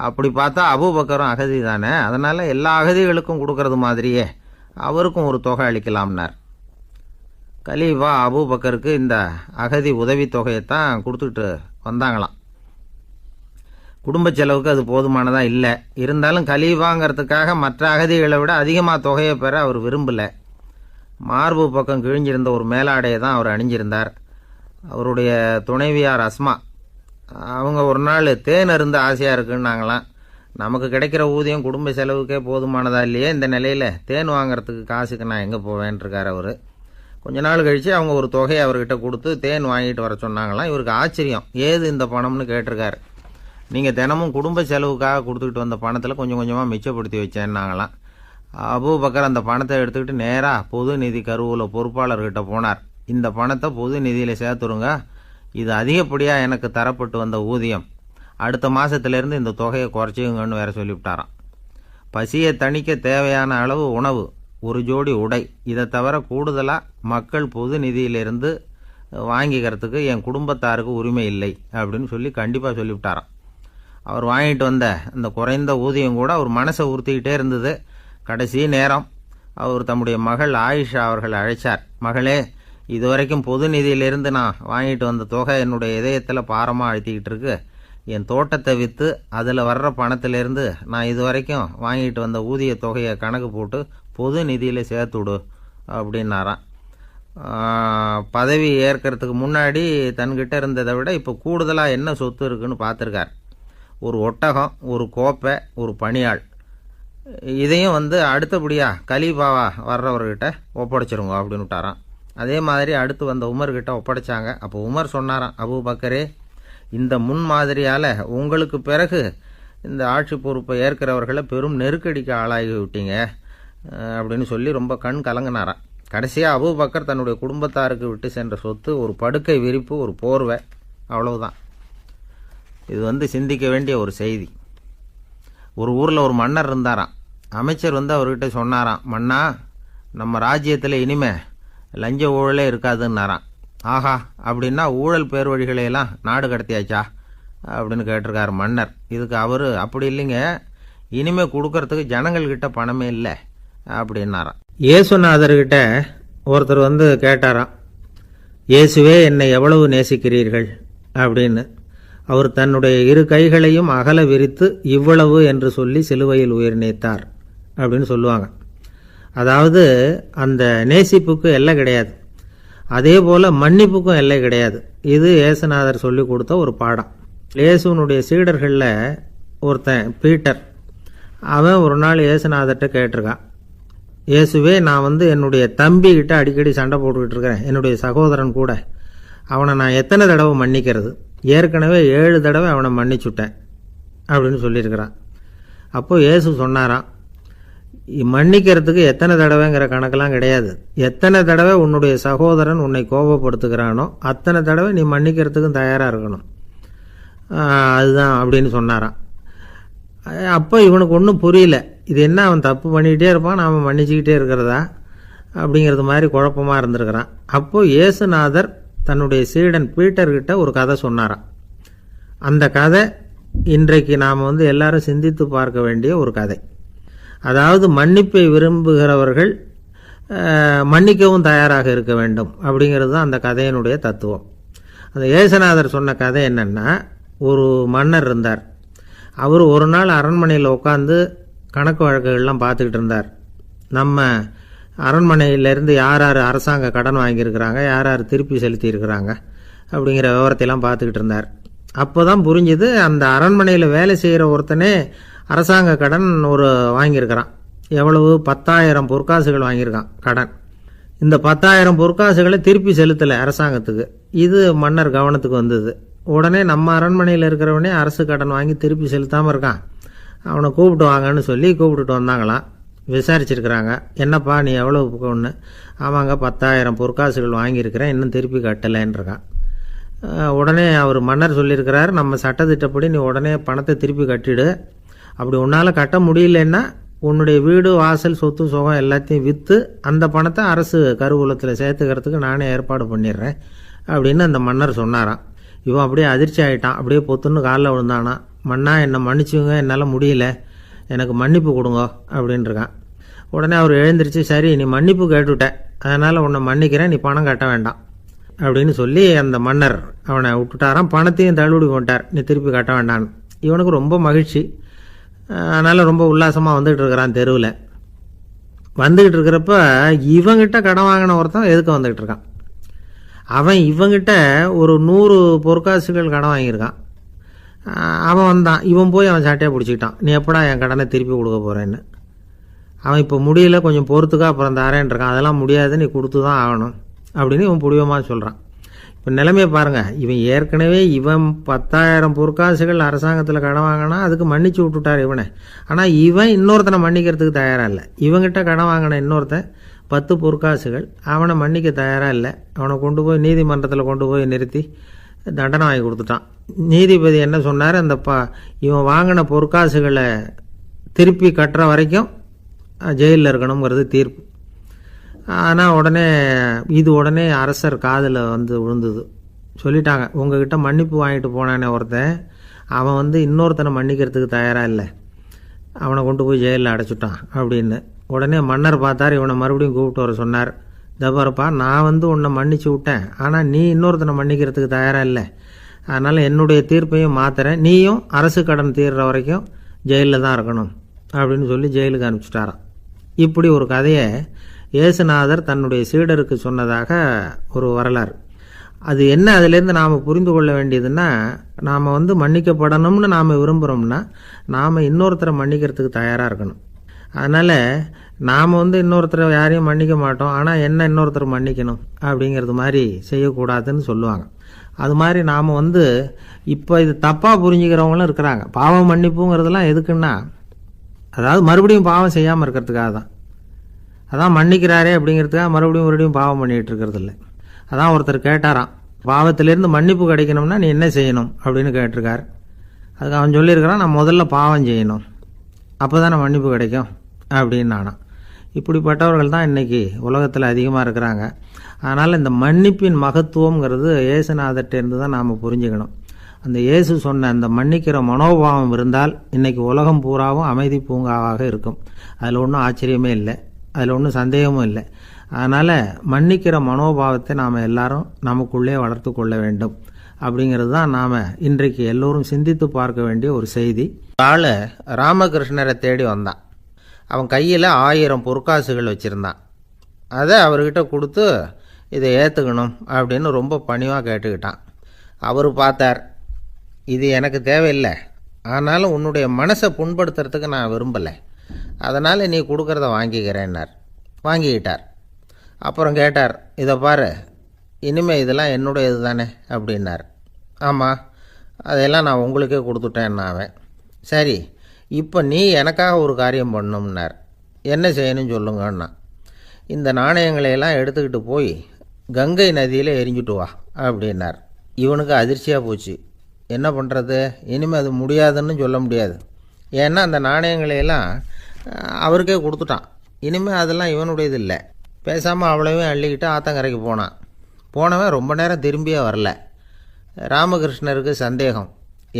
அப்படி பார்த்தா அபூபக்கரும் அகதி தானே, அதனால் எல்லா அகதிகளுக்கும் கொடுக்கறது மாதிரியே அவருக்கும் ஒரு தொகை அளிக்கலாம்னார். கலீஃபா அபூபக்கருக்கு இந்த அகதி உதவி தொகையைத்தான் கொடுத்துட்டு வந்தாங்களாம். குடும்ப செலவுக்கு அது போதுமானதாக இல்லை. இருந்தாலும் கலீஃபாங்கிறதுக்காக மற்ற அகதிகளை விட அதிகமாக தொகையை பெற அவர் விரும்பலை. மார்பு பக்கம் கிழிஞ்சிருந்த ஒரு மேலாடையை தான் அவர் அணிஞ்சிருந்தார். அவருடைய துணைவியார் அஸ்மா, அவங்க ஒரு நாள் தேன் அருந்த ஆசையாக இருக்குன்னாங்களாம். நமக்கு கிடைக்கிற ஊதியம் குடும்ப செலவுக்கே போதுமானதா இல்லையே, இந்த நிலையில் தேன் வாங்கிறதுக்கு காசுக்கு நான் எங்கே போவேன்ருக்கார் அவர். கொஞ்ச நாள் கழித்து அவங்க ஒரு தொகையை அவர்கிட்ட கொடுத்து தேன் வாங்கிட்டு வர சொன்னாங்களாம். இவருக்கு ஆச்சரியம், ஏது இந்த பணம்னு கேட்டிருக்காரு. நீங்கள் தினமும் குடும்ப செலவுக்காக கொடுத்துக்கிட்டு வந்த பணத்தில் கொஞ்சம் கொஞ்சமாக மிச்சப்படுத்தி வச்சேன்னாங்களாம். அபூபக்கர் அந்த பணத்தை எடுத்துக்கிட்டு நேராக பொது நிதி கருவூல பொறுப்பாளர்கிட்ட போனார். இந்த பணத்தை பொது நிதியில் சேர்த்துருங்க, இது அதிகப்படியாக எனக்கு தரப்பட்டு வந்த ஊதியம், அடுத்த மாதத்துலேருந்து இந்த தொகையை குறைச்சிங்கன்னு வேற சொல்லிவிட்டாராம். பசியை தணிக்க தேவையான அளவு உணவு, ஒரு ஜோடி உடை, இதை தவிர கூடுதலாக மக்கள் பொது நிதியிலிருந்து வாங்கிக்கிறதுக்கு என் குடும்பத்தாருக்கு உரிமை இல்லை அப்படின்னு சொல்லி கண்டிப்பாக சொல்லிவிட்டாராம். அவர் வாங்கிட்டு வந்த அந்த குறைந்த ஊதியம் கூட அவர் மனசை உறுத்திக்கிட்டே இருந்தது. கடைசி நேரம் அவர் தம்முடைய மகள் ஆயிஷா அவர்கள் அழைச்சார். மகளே, இதுவரைக்கும் பொது நிதியிலிருந்து நான் வாங்கிட்டு வந்த தொகை என்னுடைய இதயத்தில் பாரமாக அழுத்திக்கிட்டு இருக்கு. என் தோட்டத்தை விற்று அதில் வர்ற பணத்திலிருந்து நான் இதுவரைக்கும் வாங்கிட்டு வந்த ஊதிய தொகையை கணக்கு போட்டு பொது நிதியில் சேர்த்துடு அப்படின்னாராம். பதவி ஏற்கிறதுக்கு முன்னாடி தன்கிட்ட இருந்ததை விட இப்போ கூடுதலாக என்ன சொத்து இருக்குன்னு பார்த்துருக்கார். ஒரு ஒட்டகம், ஒரு கோப்பை, ஒரு பணியாள். இதையும் அடுத்தபடியாக கலீஃபாவா வர்றவர்கிட்ட ஒப்படைச்சிருங்க அப்படின்னு விட்டாராம். அதே மாதிரி அடுத்து வந்த உமர்கிட்ட ஒப்படைச்சாங்க. அப்போ உமர் சொன்னாராம், அபூபக்கரே, இந்த முன்மாதிரியால் உங்களுக்கு பிறகு இந்த ஆட்சி பொறுப்பை ஏற்கிறவர்களை பெரும் நெருக்கடிக்கு ஆளாகி விட்டீங்க அப்படின்னு சொல்லி ரொம்ப கண் கலங்கினாராம். கடைசியாக அபூபக்கர் தன்னுடைய குடும்பத்தாருக்கு விட்டு சென்ற சொத்து ஒரு படுக்கை விரிப்பு, ஒரு போர்வை, அவ்வளவுதான். இது சிந்திக்க வேண்டிய ஒரு செய்தி. ஒரு ஊரில் ஒரு மன்னர் இருந்தாராம். அமைச்சர் அவர்கிட்ட சொன்னாராம், மன்னா, நம்ம ராஜ்யத்தில் இனிமே லஞ்ச ஊழலே இருக்காதுன்னாராம். ஆஹா, அப்படின்னா ஊழல் பேர் வழிகளையெல்லாம் நாடு கடத்தியாச்சா அப்படின்னு கேட்டிருக்காரு மன்னர். இதுக்கு அவர், அப்படி இல்லைங்க, இனிமே கொடுக்கறதுக்கு ஜனங்கள்கிட்ட பணமே இல்லை அப்படின்னாராம். இயேசுநாதர்கிட்ட ஒருத்தர் கேட்டாராம், இயேசுவே, என்னை எவ்வளவு நேசிக்கிறீர்கள் அப்படின்னு. அவர் தன்னுடைய இரு கைகளையும் அகல விரித்து இவ்வளவு என்று சொல்லி சிலுவையில் உயிர் நீத்தார் அப்படின்னு சொல்லுவாங்க. அதாவது அந்த நேசிப்புக்கு எல்லை கிடையாது, அதே போல் மன்னிப்புக்கும் எல்லை கிடையாது. இது இயேசுநாதர் சொல்லி கொடுத்த ஒரு பாடம். இயேசுனுடைய சீடர்களில் ஒருத்தன் பீட்டர், அவன் ஒரு நாள் இயேசுநாதர்கிட்ட கேட்டிருக்கான், இயேசுவே, நான் என்னுடைய தம்பிக்கிட்ட அடிக்கடி சண்டை போட்டுக்கிட்டு இருக்கிறேன், என்னுடைய சகோதரன் கூட. அவனை நான் எத்தனை தடவை மன்னிக்கிறது? ஏற்கனவே 7 தடவை அவனை மன்னிச்சுட்டேன் அப்படின்னு சொல்லியிருக்கிறான். அப்போது இயேசு சொன்னாராம், மன்னிக்கிறதுக்கு எத்தனை தடவைங்கிற கணக்கெல்லாம் கிடையாது. எத்தனை தடவை உன்னுடைய சகோதரன் உன்னை கோபப்படுத்துகிறானோ அத்தனை தடவை நீ மன்னிக்கிறதுக்கும் தயாராக இருக்கணும், அதுதான் அப்படின்னு சொன்னாராம். அப்போ இவனுக்கு ஒன்றும் புரியல, இது என்ன அவன் தப்பு பண்ணிக்கிட்டே இருப்பான், நாம் மன்னிச்சுக்கிட்டே இருக்கிறதா அப்படிங்கிறது மாதிரி குழப்பமாக இருந்திருக்கிறான். அப்போது இயேசுநாதர் தன்னுடைய சீடன் பீட்டர்கிட்ட ஒரு கதை சொன்னாராம். அந்த கதை இன்றைக்கு நாம் எல்லாரும் சிந்தித்து பார்க்க வேண்டிய ஒரு கதை. அதாவது மன்னிப்பை விரும்புகிறவர்கள் மன்னிக்கவும் தயாராக இருக்க வேண்டும் அப்படிங்கிறது தான் அந்த கதையினுடைய தத்துவம். அந்த ஏசுநாதர் சொன்ன கதை என்னென்னா, ஒரு மன்னர் இருந்தார். அவர் ஒரு நாள் அரண்மனையில் உட்காந்து கணக்கு வழக்குகள்லாம் பார்த்துக்கிட்டு இருந்தார். நம்ம அரண்மனையிலேருந்து யார் யார் அரசாங்க கடன் வாங்கியிருக்கிறாங்க, யார் யார் திருப்பி செலுத்தியிருக்கிறாங்க அப்படிங்கிற விவரத்தையெல்லாம் பார்த்துக்கிட்டு இருந்தார். அப்போ தான் புரிஞ்சுது, அந்த அரண்மனையில் வேலை செய்கிற ஒருத்தனே அரசாங்க கடன் வாங்கியிருக்கிறான். எவ்வளவு? 10,000 பொற்காசுகள் வாங்கியிருக்கான் கடன். இந்த 10,000 பொற்காசுகளை திருப்பி செலுத்தலை அரசாங்கத்துக்கு. இது மன்னர் கவனத்துக்கு வந்தது. உடனே நம்ம அரண்மனையில் இருக்கிறவனே அரசு கடன் வாங்கி திருப்பி செலுத்தாமல் இருக்கான், அவனை கூப்பிட்டு வாங்கன்னு சொல்லி கூப்பிட்டுட்டு வந்தாங்களாம். விசாரிச்சிருக்கிறாங்க, என்னப்பா நீ எவ்வளோ ஒன்று? ஆமாங்க 10,000 பொற்காசுகள் வாங்கியிருக்கிறேன், இன்னும் திருப்பி கட்டலைன்றிருக்கான். உடனே அவர் மன்னர் சொல்லியிருக்கிறார், நம்ம சட்டத்திட்டப்படி நீ உடனே பணத்தை திருப்பி கட்டிடு. அப்படி உன்னால் கட்ட முடியலன்னா உன்னுடைய வீடு வாசல் சொத்து சுகம் எல்லாத்தையும் விற்று அந்த பணத்தை அரசு கருவூலத்தில் சேர்த்துக்கிறதுக்கு நானே ஏற்பாடு பண்ணிடுறேன் அப்படின்னு அந்த மன்னர் சொன்னாராம். இவன் அப்படியே அதிர்ச்சி ஆகிட்டான். அப்படியே பொத்துன்னு காலில் விழுந்தானா, மன்னா என்னை மன்னிச்சுங்க, என்னால் முடியல, எனக்கு மன்னிப்பு கொடுங்க அப்படின்ட்டுருக்கான். உடனே அவர் எழுந்திரிச்சு, சரி நீ மன்னிப்பு கேட்டுவிட்ட, அதனால் உன்னை மன்னிக்கிறேன், நீ பணம் கட்ட வேண்டாம் அப்படின்னு சொல்லி அந்த மன்னர் அவனை விட்டுட்டாராம். பணத்தையும் தள்ளுபடி போட்டார், நீ திருப்பி கட்ட வேண்டான்னு. இவனுக்கு ரொம்ப மகிழ்ச்சி. அதனால் ரொம்ப உல்லாசமாக வந்துகிட்டு இருக்கிறான். தெருவில் வந்துக்கிட்டு இருக்கிறப்ப இவங்கிட்ட கடன் வாங்கின ஒருத்தன் எதுக்கு வந்துக்கிட்டு இருக்கான். அவன் இவங்கிட்ட ஒரு 100 பொற்காசுகள் கடன் வாங்கியிருக்கான். அவன் வந்தான், இவன் போய் அவன் சாட்டையாக பிடிச்சிக்கிட்டான், நீ எப்படா என் கடனை திருப்பி கொடுக்க போகிறேன்னு. அவன் இப்போ முடியல, கொஞ்சம் பொறுத்துக்கா, அப்புறம் தரேன் இருக்கான். அதெல்லாம் முடியாது, நீ கொடுத்து தான் ஆகணும் அப்படின்னு இவன் புடிவமாக சொல்கிறான். இப்போ நிலைமையை பாருங்கள், இவன் ஏற்கனவே 10,000 பொற்காசுகள் அரசாங்கத்தில் கடன் வாங்கினா அதுக்கு மன்னிச்சு விட்டுட்டார் இவனை. ஆனால் இவன் இன்னொருத்தனை மன்னிக்கிறதுக்கு தயாராக இல்லை. இவங்கிட்ட கடன் வாங்கின இன்னொருத்தன் 10 பொற்காசுகள், அவனை மன்னிக்க தயாராக இல்லை. அவனை கொண்டு போய் நீதிமன்றத்தில் கொண்டு போய் நிறுத்தி தண்டனை வாங்கி கொடுத்துட்டான். நீதிபதி என்ன சொன்னார், அந்த இவன் வாங்கின பொற்காசுகளை திருப்பி கட்டுற வரைக்கும் ஜெயிலில் இருக்கணுங்கிறது தீர்ப்பு. ஆனால் உடனே அரசர் காதில் விழுந்தது. சொல்லிட்டாங்க, உங்ககிட்ட மன்னிப்பு வாங்கிட்டு போனானே ஒருத்தன், அவன் இன்னொருத்தனை மன்னிக்கிறதுக்கு தயாராக இல்லை, அவனை கொண்டு போய் ஜெயிலில் அடைச்சிட்டான் அப்படின்னு. உடனே மன்னர் பார்த்தார், இவனை மறுபடியும் கூப்பிட்டு வர சொன்னார். தபாரப்பா, நான் உன்னை மன்னிச்சு விட்டேன், ஆனால் நீ இன்னொருத்தனை மன்னிக்கிறதுக்கு தயாராக இல்லை, அதனால் என்னுடைய தீர்ப்பையும் மாற்றுறேன், நீயும் அரசு கடன் தீர்ற வரைக்கும் ஜெயிலில் தான் இருக்கணும் அப்படின்னு சொல்லி ஜெயிலுக்கு அனுப்பிச்சிட்டாராம். இப்படி ஒரு கதையை இயேசுநாதர் தன்னுடைய சீடருக்கு சொன்னதாக ஒரு வரலாறு. அது என்ன, அதிலேருந்து நாம் புரிந்து கொள்ள வேண்டியதுன்னா, நாம் மன்னிக்கப்படணும்னு நாம் விரும்புகிறோம்னா நாம் இன்னொருத்தரை மன்னிக்கிறதுக்கு தயாராக இருக்கணும். அதனால் நாம் இன்னொருத்தரை யாரையும் மன்னிக்க மாட்டோம், ஆனால் என்ன இன்னொருத்தர் மன்னிக்கணும் அப்படிங்கிறது மாதிரி செய்யக்கூடாதுன்னு சொல்லுவாங்க. அது மாதிரி நாம் இப்போ இது தப்பாக புரிஞ்சுக்கிறவங்களும் இருக்கிறாங்க. பாவம் மன்னிப்புங்கிறதுலாம் எதுக்குன்னா, அதாவது மறுபடியும் பாவம் செய்யாமல் இருக்கிறதுக்காக தான். அதான் மன்னிக்கிறாரே அப்படிங்கிறதுக்காக மறுபடியும் பாவம் பண்ணிகிட்டு இருக்கிறது இல்லை. அதான் ஒருத்தர் கேட்டாராம், பாவத்திலேருந்து மன்னிப்பு கிடைக்கணும்னா நீ என்ன செய்யணும் அப்படின்னு கேட்டிருக்கார். அதுக்கு அவன் சொல்லியிருக்கிறான், நான் முதல்ல பாவம் செய்யணும், அப்போ தானே மன்னிப்பு கிடைக்கும் அப்படின்னு நானா. இப்படிப்பட்டவர்கள் தான் இன்றைக்கி உலகத்தில் அதிகமாக இருக்கிறாங்க. அதனால் இந்த மன்னிப்பின் மகத்துவங்கிறது இயேசுநாதர்கிட்டேருந்து தான் நாம் புரிஞ்சுக்கணும். அந்த இயேசு சொன்ன அந்த மன்னிக்கிற மனோபாவம் இருந்தால் இன்றைக்கி உலகம் பூராவும் அமைதி பூங்காவாக இருக்கும். அதில் ஒன்றும் ஆச்சரியமே இல்லை, அதில் ஒன்றும் சந்தேகமும் இல்லை. அதனால் மன்னிக்கிற மனோபாவத்தை நாம் எல்லாரும் நமக்குள்ளே வளர்த்து கொள்ள வேண்டும் அப்படிங்கிறது தான் நாம் இன்றைக்கு எல்லோரும் சிந்தித்து பார்க்க வேண்டிய ஒரு செய்தி. ஆள் ராமகிருஷ்ணரை தேடி வந்தான். அவன் கையில் 1000 பொற்காசுகள் வச்சுருந்தான். அதை அவர்கிட்ட கொடுத்து இதை ஏற்றுக்கணும் அப்படின்னு ரொம்ப பணிவாக கேட்டுக்கிட்டான். அவர் பார்த்தார், இது எனக்கு தேவையில்லை, ஆனாலும் உன்னுடைய மனசை புண்படுத்துறதுக்கு நான் விரும்பலை, அதனால் நீ கொடுக்குறத வாங்கிக்கிறேன்னார். வாங்கிக்கிட்டார். அப்புறம் கேட்டார், இதை பாரு, இனிமேல் இதெல்லாம் என்னுடைய இது தானே அப்படின்னார். ஆமாம், அதையெல்லாம் நான் உங்களுக்கே கொடுத்துட்டேன்னா அவன். சரி, இப்போ நீ எனக்காக ஒரு காரியம் பண்ணணும்னார். என்ன செய்யணும்னு சொல்லுங்கன்னா, இந்த நாணயங்களையெல்லாம் எடுத்துக்கிட்டு போய் கங்கை நதியில் எரிஞ்சுட்டு வா அப்படின்னார். இவனுக்கு அதிர்ச்சியாக போச்சு. என்ன பண்ணுறது, இனிமேல் அது முடியாதுன்னு சொல்ல முடியாது. ஏன்னா அந்த நாணயங்களையெல்லாம் அவருக்கே கொடுத்துட்டான். இனிமேல் அதெல்லாம் இவனுடையது இல்லை. பேசாமல் அவ்வளோவே அள்ளிக்கிட்டு ஆத்தங்கரைக்கு போனான். போனவன் ரொம்ப நேரம் திரும்பியே வரல. ராமகிருஷ்ணருக்கு சந்தேகம்,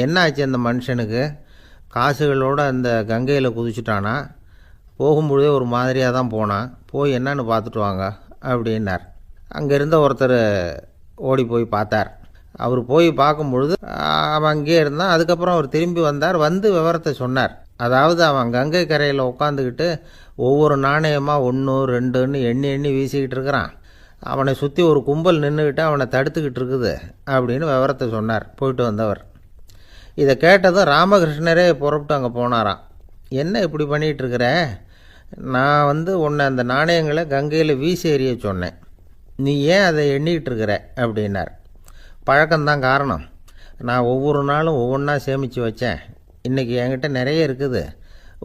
என்ன ஆச்சு அந்த மனுஷனுக்கு, காசுகளோடு அந்த கங்கையில் குதிச்சுட்டானா, போகும்பொழுதே ஒரு மாதிரியாக தான் போனான். போய் என்னன்னு பார்த்துட்டு வாங்க அப்படின்னார். அங்கே இருந்த ஒருத்தர் ஓடி போய் பார்த்தார். அவர் போய் பார்க்கும்பொழுது அவன் அங்கேயே இருந்தான். அதுக்கப்புறம் அவர் திரும்பி வந்தார். வந்து விவரத்தை சொன்னார். அதாவது அவன் கங்கை கரையில் உட்காந்துக்கிட்டு ஒவ்வொரு நாணயமாக 1 2ன்னு எண்ணி எண்ணி வீசிக்கிட்டு இருக்கிறான். அவனை சுற்றி ஒரு கும்பல் நின்றுக்கிட்டு அவனை தடுத்துக்கிட்டு இருக்குது அப்படின்னு விவரத்தை சொன்னார் போயிட்டு வந்தவர். இதை கேட்டதும் ராமகிருஷ்ணரே புறப்பட்டு அங்கே போனாராம். என்ன இப்படி பண்ணிகிட்டு இருக்கிற? நான் உன்னை அந்த நாணயங்களை கங்கையில் வீசி எறிய சொன்னேன். நீ ஏன் அதை எண்ணிக்கிட்டு இருக்கிற அப்படின்னார். பழக்கம்தான் காரணம். நான் ஒவ்வொரு நாளும் ஒவ்வொன்றா சேமித்து வச்சேன். இன்றைக்கி என்கிட்ட நிறைய இருக்குது.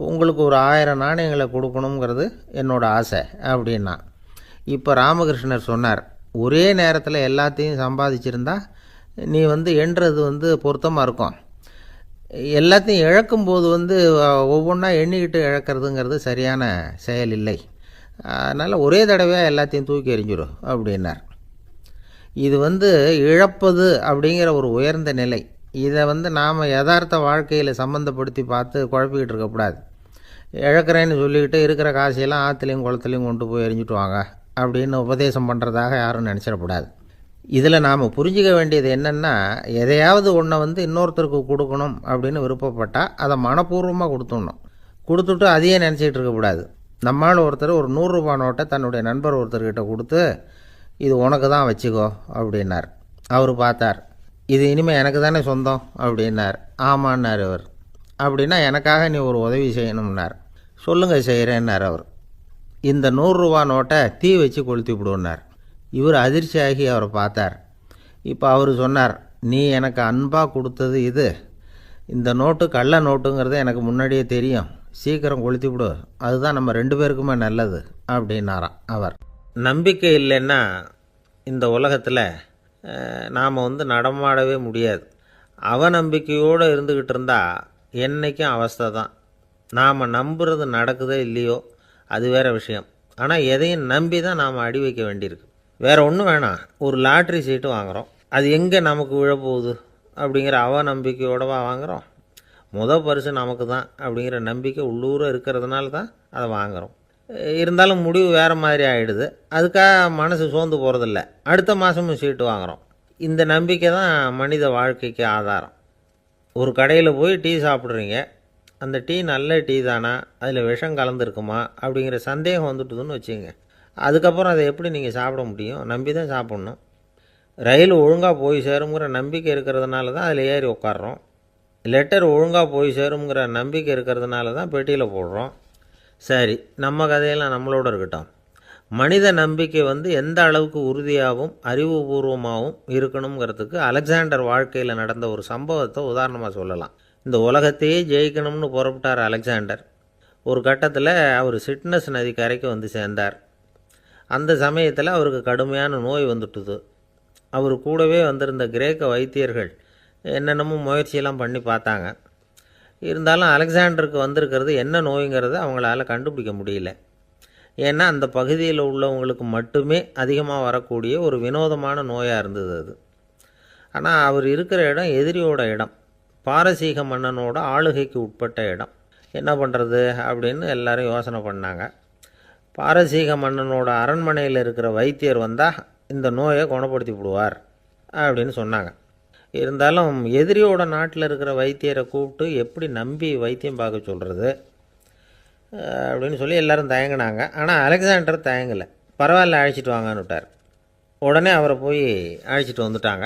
உங்களுக்கு ஒரு 1000 நாணயங்களை கொடுக்கணுங்கிறது என்னோடய ஆசை அப்படின்னா. இப்போ ராமகிருஷ்ணர் சொன்னார், ஒரே நேரத்தில் எல்லாத்தையும் சம்பாதிச்சிருந்தா நீ எண்ணுறது பொருத்தமாக இருக்கும். எல்லாத்தையும் இழக்கும்போது ஒவ்வொன்றா எண்ணிக்கிட்டு இழக்கிறதுங்கிறது சரியான செயல் இல்லை. அதனால் ஒரே தடவையாக எல்லாத்தையும் தூக்கி எறிஞ்சிடும் அப்படின்னார். இது இழப்பது அப்படிங்கிற ஒரு உயர்ந்த நிலை. இதை நாம் யதார்த்த வாழ்க்கையில் சம்மந்தப்படுத்தி பார்த்து குழப்பிக்கிட்டு இருக்கக்கூடாது. இழக்கிறேன்னு சொல்லிக்கிட்டு இருக்கிற காசையெல்லாம் ஆற்றுலையும் குளத்துலையும் கொண்டு போய் எறிஞ்சிட்டு வாங்க அப்படின்னு உபதேசம் பண்ணுறதாக யாரும் நினச்சிடக்கூடாது. இதில் நாம் புரிஞ்சிக்க வேண்டியது என்னென்னா, எதையாவது ஒன்றை இன்னொருத்தருக்கு கொடுக்கணும் அப்படின்னு விருப்பப்பட்டால் அதை மனப்பூர்வமாக கொடுத்துடணும். கொடுத்துட்டு அதையே நினச்சிக்கிட்டு இருக்கக்கூடாது. நம்மால் ஒருத்தர் ஒரு 100 ரூபா நோட்டை தன்னுடைய நண்பர் ஒருத்தர்கிட்ட கொடுத்து, இது உனக்கு தான் வச்சுக்கோ அப்படின்னார். அவர் பார்த்தார். இது இனிமேல் எனக்கு தானே சொந்தம் அப்படின்னார். ஆமான்னார் அவர். அப்படின்னா எனக்காக நீ ஒரு உதவி செய்யணும்னார். சொல்லுங்கள் செய்கிறேன்னார் அவர். இந்த 100 ரூபா நோட்டை தீ வச்சு கொளுத்தி விடுன்னார். இவர் அதிர்ச்சியாகி அவரை பார்த்தார். இப்போ அவர் சொன்னார், நீ எனக்கு அன்பாக கொடுத்தது இது. இந்த நோட்டு கள்ள நோட்டுங்கிறது எனக்கு முன்னாடியே தெரியும். சீக்கிரம் கொளுத்தி விடு, அதுதான் நம்ம 2 பேருக்குமே நல்லது அப்படின்னாராம் அவர். நம்பிக்கை இல்லைன்னா இந்த உலகத்தில் நாம் நடமாடவே முடியாது. அவநம்பிக்கையோடு இருந்துக்கிட்டு இருந்தால் என்றைக்கும் அவஸ்தை தான். நாம் நம்புறது நடக்குதோ இல்லையோ அது வேறு விஷயம். ஆனால் எதையும் நம்பி தான் நாம் அடி வைக்க வேண்டியிருக்கு. வேறு ஒன்றும் வேணாம். ஒரு லாட்ரி சீட்டு வாங்குகிறோம். அது எங்கே நமக்கு விழப்போகுது அப்படிங்கிற அவநம்பிக்கையோடவா வாங்குகிறோம்? பரிசு நமக்கு தான் அப்படிங்கிற நம்பிக்கை உள்ளூர இருக்கிறதுனால தான் அதை வாங்குகிறோம். இருந்தாலும் முடிவு வேறு மாதிரி ஆகிடுது. அதுக்காக மனசு சோர்ந்து போகிறதில்ல. அடுத்த மாதமும் சீட்டு வாங்குகிறோம். இந்த நம்பிக்கை தான் மனித வாழ்க்கைக்கு ஆதாரம். ஒரு கடையில் போய் டீ சாப்பிட்றீங்க. அந்த டீ நல்ல டீ தானா, அதில் விஷம் கலந்துருக்குமா அப்படிங்கிற சந்தேகம் வந்துட்டுதுன்னு வச்சுங்க. அதுக்கப்புறம் அதை எப்படி நீங்கள் சாப்பிட முடியும்? நம்பி தான் சாப்பிட்ணும். ரயில் ஒழுங்காக போய் சேருங்கிற நம்பிக்கை இருக்கிறதுனால தான் அதில் ஏறி உட்காடுறோம். லெட்டர் ஒழுங்காக போய் சேருங்கிற நம்பிக்கை இருக்கிறதுனால தான் பெட்டியில் போடுறோம். சரி, நம்ம கதையெல்லாம் நம்மளோட இருக்கட்டும். மனித நம்பிக்கை எந்த அளவுக்கு உறுதியாகவும் அறிவுபூர்வமாகவும் இருக்கணுங்கிறதுக்கு அலெக்சாண்டர் வாழ்க்கையில் நடந்த ஒரு சம்பவத்தை உதாரணமாக சொல்லலாம். இந்த உலகத்தையே ஜெயிக்கணும்னு புறப்பட்டார் அலெக்சாண்டர். ஒரு கட்டத்தில் அவர் சிட்னஸ் நதி கரைக்கு சேர்ந்தார். அந்த சமயத்தில் அவருக்கு கடுமையான நோய் வந்துட்டுது. அவர் கூடவே வந்திருந்த கிரேக்க வைத்தியர்கள் என்னென்னமோ முயற்சியெல்லாம் பண்ணி பார்த்தாங்க. இருந்தாலும் அலெக்சாண்டருக்கு வந்திருக்கிறது என்ன நோய்ங்கிறத அவங்களால கண்டுபிடிக்க முடியல. ஏன்னா அந்த பகுதியில் உள்ளவங்களுக்கு மட்டுமே அதிகமாக வரக்கூடிய ஒரு வினோதமான நோயாக இருந்தது அது. ஆனால் அவர் இருக்கிற இடம் எதிரியோட இடம், பாரசீக மன்னனோட ஆளுகைக்கு உட்பட்ட இடம். என்ன பண்ணுறது அப்படின்னு எல்லாரும் யோசனை பண்ணாங்க. பாரசீக மன்னனோட அரண்மனையில் இருக்கிற வைத்தியர் வந்தால் இந்த நோயை குணப்படுத்தி விடுவார் அப்படின்னு சொன்னாங்க. இருந்தாலும் எதிரியோட நாட்டில் இருக்கிற வைத்தியரை கூப்பிட்டு எப்படி நம்பி வைத்தியம் பார்க்க சொல்கிறது அப்படின்னு சொல்லி எல்லோரும் தயங்கினாங்க. ஆனால் அலெக்சாண்டர் தயங்கலை. பரவாயில்ல, அழைச்சிட்டு வாங்கன்னு விட்டார். உடனே அவரை போய் அழைச்சிட்டு வந்துட்டாங்க.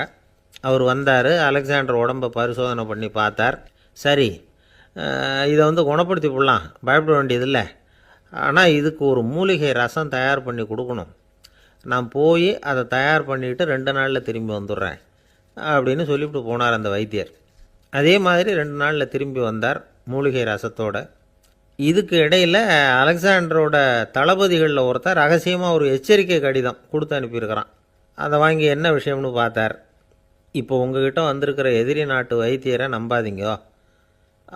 அவர் வந்தார். அலெக்சாண்டர் உடம்பை பரிசோதனை பண்ணி பார்த்தார். சரி, இதை குணப்படுத்தி விடலாம், பயப்பட வேண்டியதில்லை. ஆனால் இதுக்கு ஒரு மூலிகை ரசம் தயார் பண்ணி கொடுக்கணும். நான் போய் அதை தயார் பண்ணிவிட்டு 2 நாளில் திரும்பி வந்துடுறேன் அப்படின்னு சொல்லிவிட்டு போனார் அந்த வைத்தியர். அதே மாதிரி 2 நாளில் திரும்பி வந்தார் மூலிகை ரசத்தோட. இதுக்கு இடையில் அலெக்சாண்டரோட தளபதிகளில் ஒருத்தர் ரகசியமாக ஒரு எச்சரிக்கை கடிதம் கொடுத்து அனுப்பியிருக்கிறான். அதை வாங்கி என்ன விஷயம்னு பார்த்தார். இப்போ உங்ககிட்ட வந்திருக்கிற எதிரி நாட்டு வைத்தியரை நம்பாதீங்க.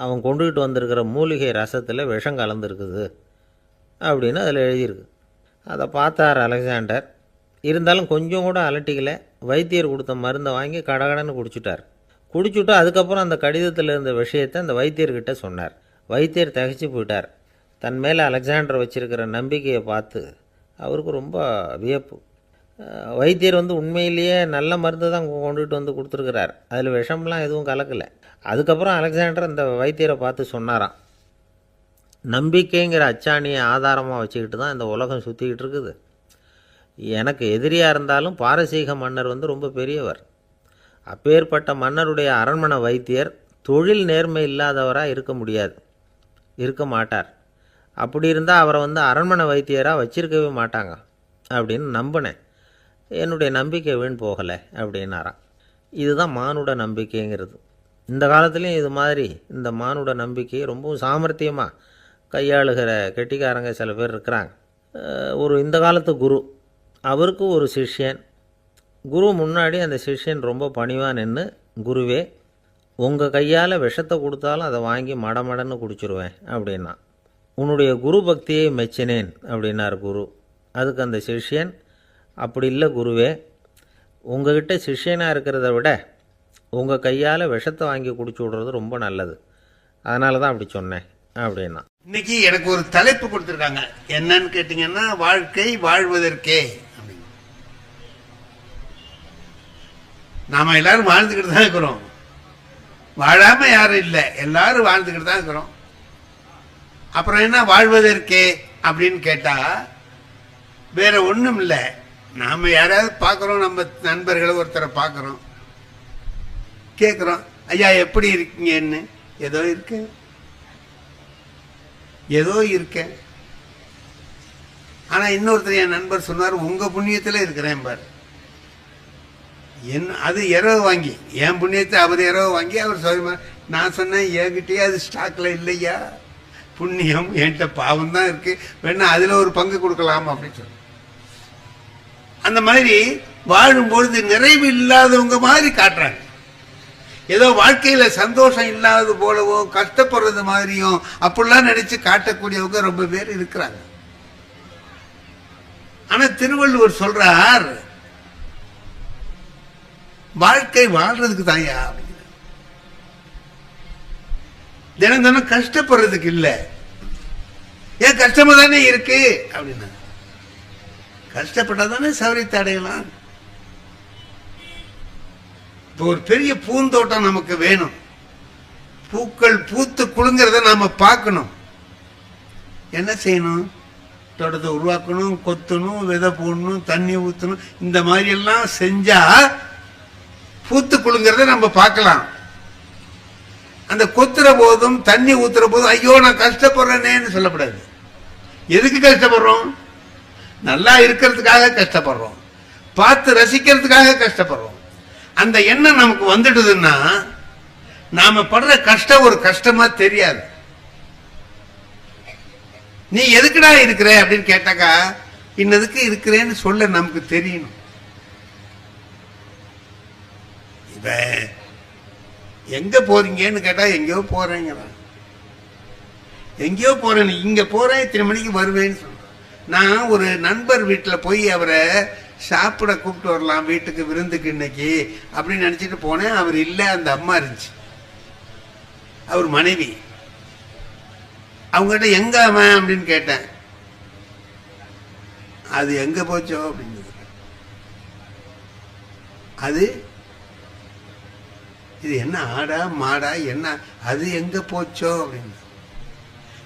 அவன் கொண்டுகிட்டு வந்திருக்கிற மூலிகை ரசத்தில் விஷம் கலந்துருக்குது அப்படின்னு அதில் எழுதியிருக்கு. அதை பார்த்தார் அலெக்சாண்டர். இருந்தாலும் கொஞ்சம் கூட அலட்டிக்கலை. வைத்தியர் கொடுத்த மருந்தை வாங்கி கடகடன்னு குடிச்சுட்டு அதுக்கப்புறம் அந்த கடிதத்தில் இருந்த விஷயத்தை அந்த வைத்தியர்கிட்ட சொன்னார். வைத்தியர் திகைச்சு போயிட்டார். தன் மேலே அலெக்சாண்டர் வச்சிருக்கிற நம்பிக்கையை பார்த்து அவருக்கு ரொம்ப வியப்பு. வைத்தியர் உண்மையிலேயே நல்ல மருந்து தான் கொண்டுகிட்டு வந்து கொடுத்துருக்கிறார், அதில் விஷம்லாம் எதுவும் கலக்கலை. அதுக்கப்புறம் அலெக்சாண்டர் அந்த வைத்தியரை பார்த்து சொன்னாராம், நம்பிக்கைங்கிற அச்சாணியை ஆதாரமாக வச்சுக்கிட்டு தான் இந்த உலகம் சுற்றிக்கிட்டு இருக்குது. எனக்கு எதிரியாக இருந்தாலும் பாரசீக மன்னர் ரொம்ப பெரியவர். அப்பேற்பட்ட மன்னருடைய அரண்மனை வைத்தியர் தொழில் நேர்மை இல்லாதவராக இருக்க மாட்டார். அப்படி இருந்தால் அவரை அரண்மனை வைத்தியராக வச்சிருக்கவே மாட்டாங்க அப்படின்னு நம்பினேன். என்னுடைய நம்பிக்கை வீண் போகலை அப்படின்னாராம். இதுதான் மானுட நம்பிக்கைங்கிறது. இந்த காலத்துலேயும் இது மாதிரி இந்த மானுட நம்பிக்கையை ரொம்பவும் சாமர்த்தியமாக கையாளுகிற கெட்டிக்காரங்க சில பேர் இருக்கிறாங்க. இந்த காலத்து குரு, அவருக்கு ஒரு சிஷ்யன். குரு முன்னாடி அந்த சிஷ்யன் ரொம்ப பணிவாக நின்று, குருவே உங்கள் கையால் விஷத்தை கொடுத்தாலும் அதை வாங்கி மடமடன்னு குடிச்சிருவேன் அப்படின்னா. உன்னுடைய குரு பக்தியை மெச்சினேன் அப்படின்னார் குரு. அதுக்கு அந்த சிஷ்யன், அப்படி இல்லை குருவே, உங்ககிட்ட சிஷ்யனாக இருக்கிறத விட உங்கள் கையால் விஷத்தை வாங்கி குடிச்சு விடுறது ரொம்ப நல்லது, அதனால தான் அப்படி சொன்னேன் அப்படின்னா. இன்னைக்கு எனக்கு ஒரு தலைப்பு கொடுத்துருக்காங்க, என்னன்னு கேட்டீங்கன்னா வாழ்க்கை வாழ்வதற்கே. நாம எல்லாரும் வாழ்ந்துக்கிட்டு தான் இருக்கிறோம், வாழாம யாரும் இல்லை, எல்லாரும் வாழ்ந்துக்கிட்டு தான் இருக்கிறோம். அப்புறம் என்ன வாழ்வதற்கே அப்படின்னு கேட்டா வேற ஒண்ணும் இல்லை. நாம யாராவது பார்க்கிறோம், நம்ம நண்பர்களை ஒருத்தரை பார்க்கிறோம், கேட்கிறோம், ஐயா எப்படி இருக்கீங்கன்னு. ஏதோ இருக்கேன். ஆனா இன்னொருத்தர் என் நண்பர் சொன்னார், உங்க புண்ணியத்துல இருக்கிறேன் பாரு. அது இரவு வாங்கி, என் புண்ணியத்தை அவர் இரவு வாங்கி அவர் சொல்லுமா. நான் சொன்னேன், என்கிட்டயே அது ஸ்டாக்ல இல்லையா, புண்ணியம் என்கிட்ட பாவம் தான் இருக்கு, வேணா அதுல ஒரு பங்கு கொடுக்கலாம் அப்படின்னு சொன்ன. அந்த மாதிரி வாழும்பொழுது நிறைவு இல்லாதவங்க மாதிரி காட்டுறாங்க. ஏதோ வாழ்க்கையில சந்தோஷம் இல்லாதது போலவோ கஷ்டப்படுறது மாதிரியும் அப்படிலாம் நினைச்சு காட்டக்கூடியவங்க ரொம்ப பேர் இருக்கிறாங்க. ஆனா திருவள்ளுவர் சொல்றார், வாழ்க்கை வாழ்றதுக்கு தாயா, தினம் தினம் கஷ்டப்படுறதுக்கு இல்ல. ஏன் கஷ்டமா தானே இருக்கு அப்படின்னா, கஷ்டப்பட்டாதானே சௌரியத்தை அடையலாம். இப்போ ஒரு பெரிய பூந்தோட்டம் நமக்கு வேணும், பூக்கள் பூத்து குலுங்கிறத நாம பார்க்கணும். என்ன செய்யணும்? தோட்டத்தை உருவாக்கணும், கொத்தணும், விதை போடணும், தண்ணி ஊற்றணும். இந்த மாதிரி எல்லாம் செஞ்சா பூத்து குலுங்கிறத நம்ம பார்க்கலாம். அந்த கொத்துற போதும் தண்ணி ஊத்துற போதும் ஐயோ நான் கஷ்டப்படுறேன்னு சொல்லக்கூடாது. எதுக்கு கஷ்டப்படுறோம்? நல்லா இருக்கிறதுக்காக கஷ்டப்படுறோம், பார்த்து ரசிக்கிறதுக்காக கஷ்டப்படுறோம். அந்த எண்ணம் நமக்கு வந்துடுதுன்னா நாம படுற கஷ்டம் ஒரு கஷ்டமா தெரியாது. நீ எதுக்குடா இருக்கிற அப்படின்னு கேட்டாக்கா, இன்னதுக்கு இருக்கிறேன்னு சொல்ல நமக்கு தெரியணும். இப்ப எங்க போறீங்கன்னு கேட்டா எங்கேயோ போறேங்கிறான். எங்கேயோ போறேன், இங்க போறேன், இத்தனை மணிக்கு வருவேன்னு சொல்றேன். நான் ஒரு நண்பர் வீட்டில் போய் அவரை சாப்பிட கூப்பிட்டு வரலாம் வீட்டுக்கு விருந்துக்கு இன்னைக்கு அப்படின்னு நினைச்சிட்டு போனேன். அவர் இல்லை, அந்த அம்மா இருந்துச்சு, அவர் மனைவி. அவங்ககிட்ட எங்க அவன் அப்படின்னு கேட்டேன். அது எங்க போச்சோ அப்படின்னு. அது இது என்ன ஆடா மாடா என்ன, அது எங்க போச்சோ அப்படின்னு.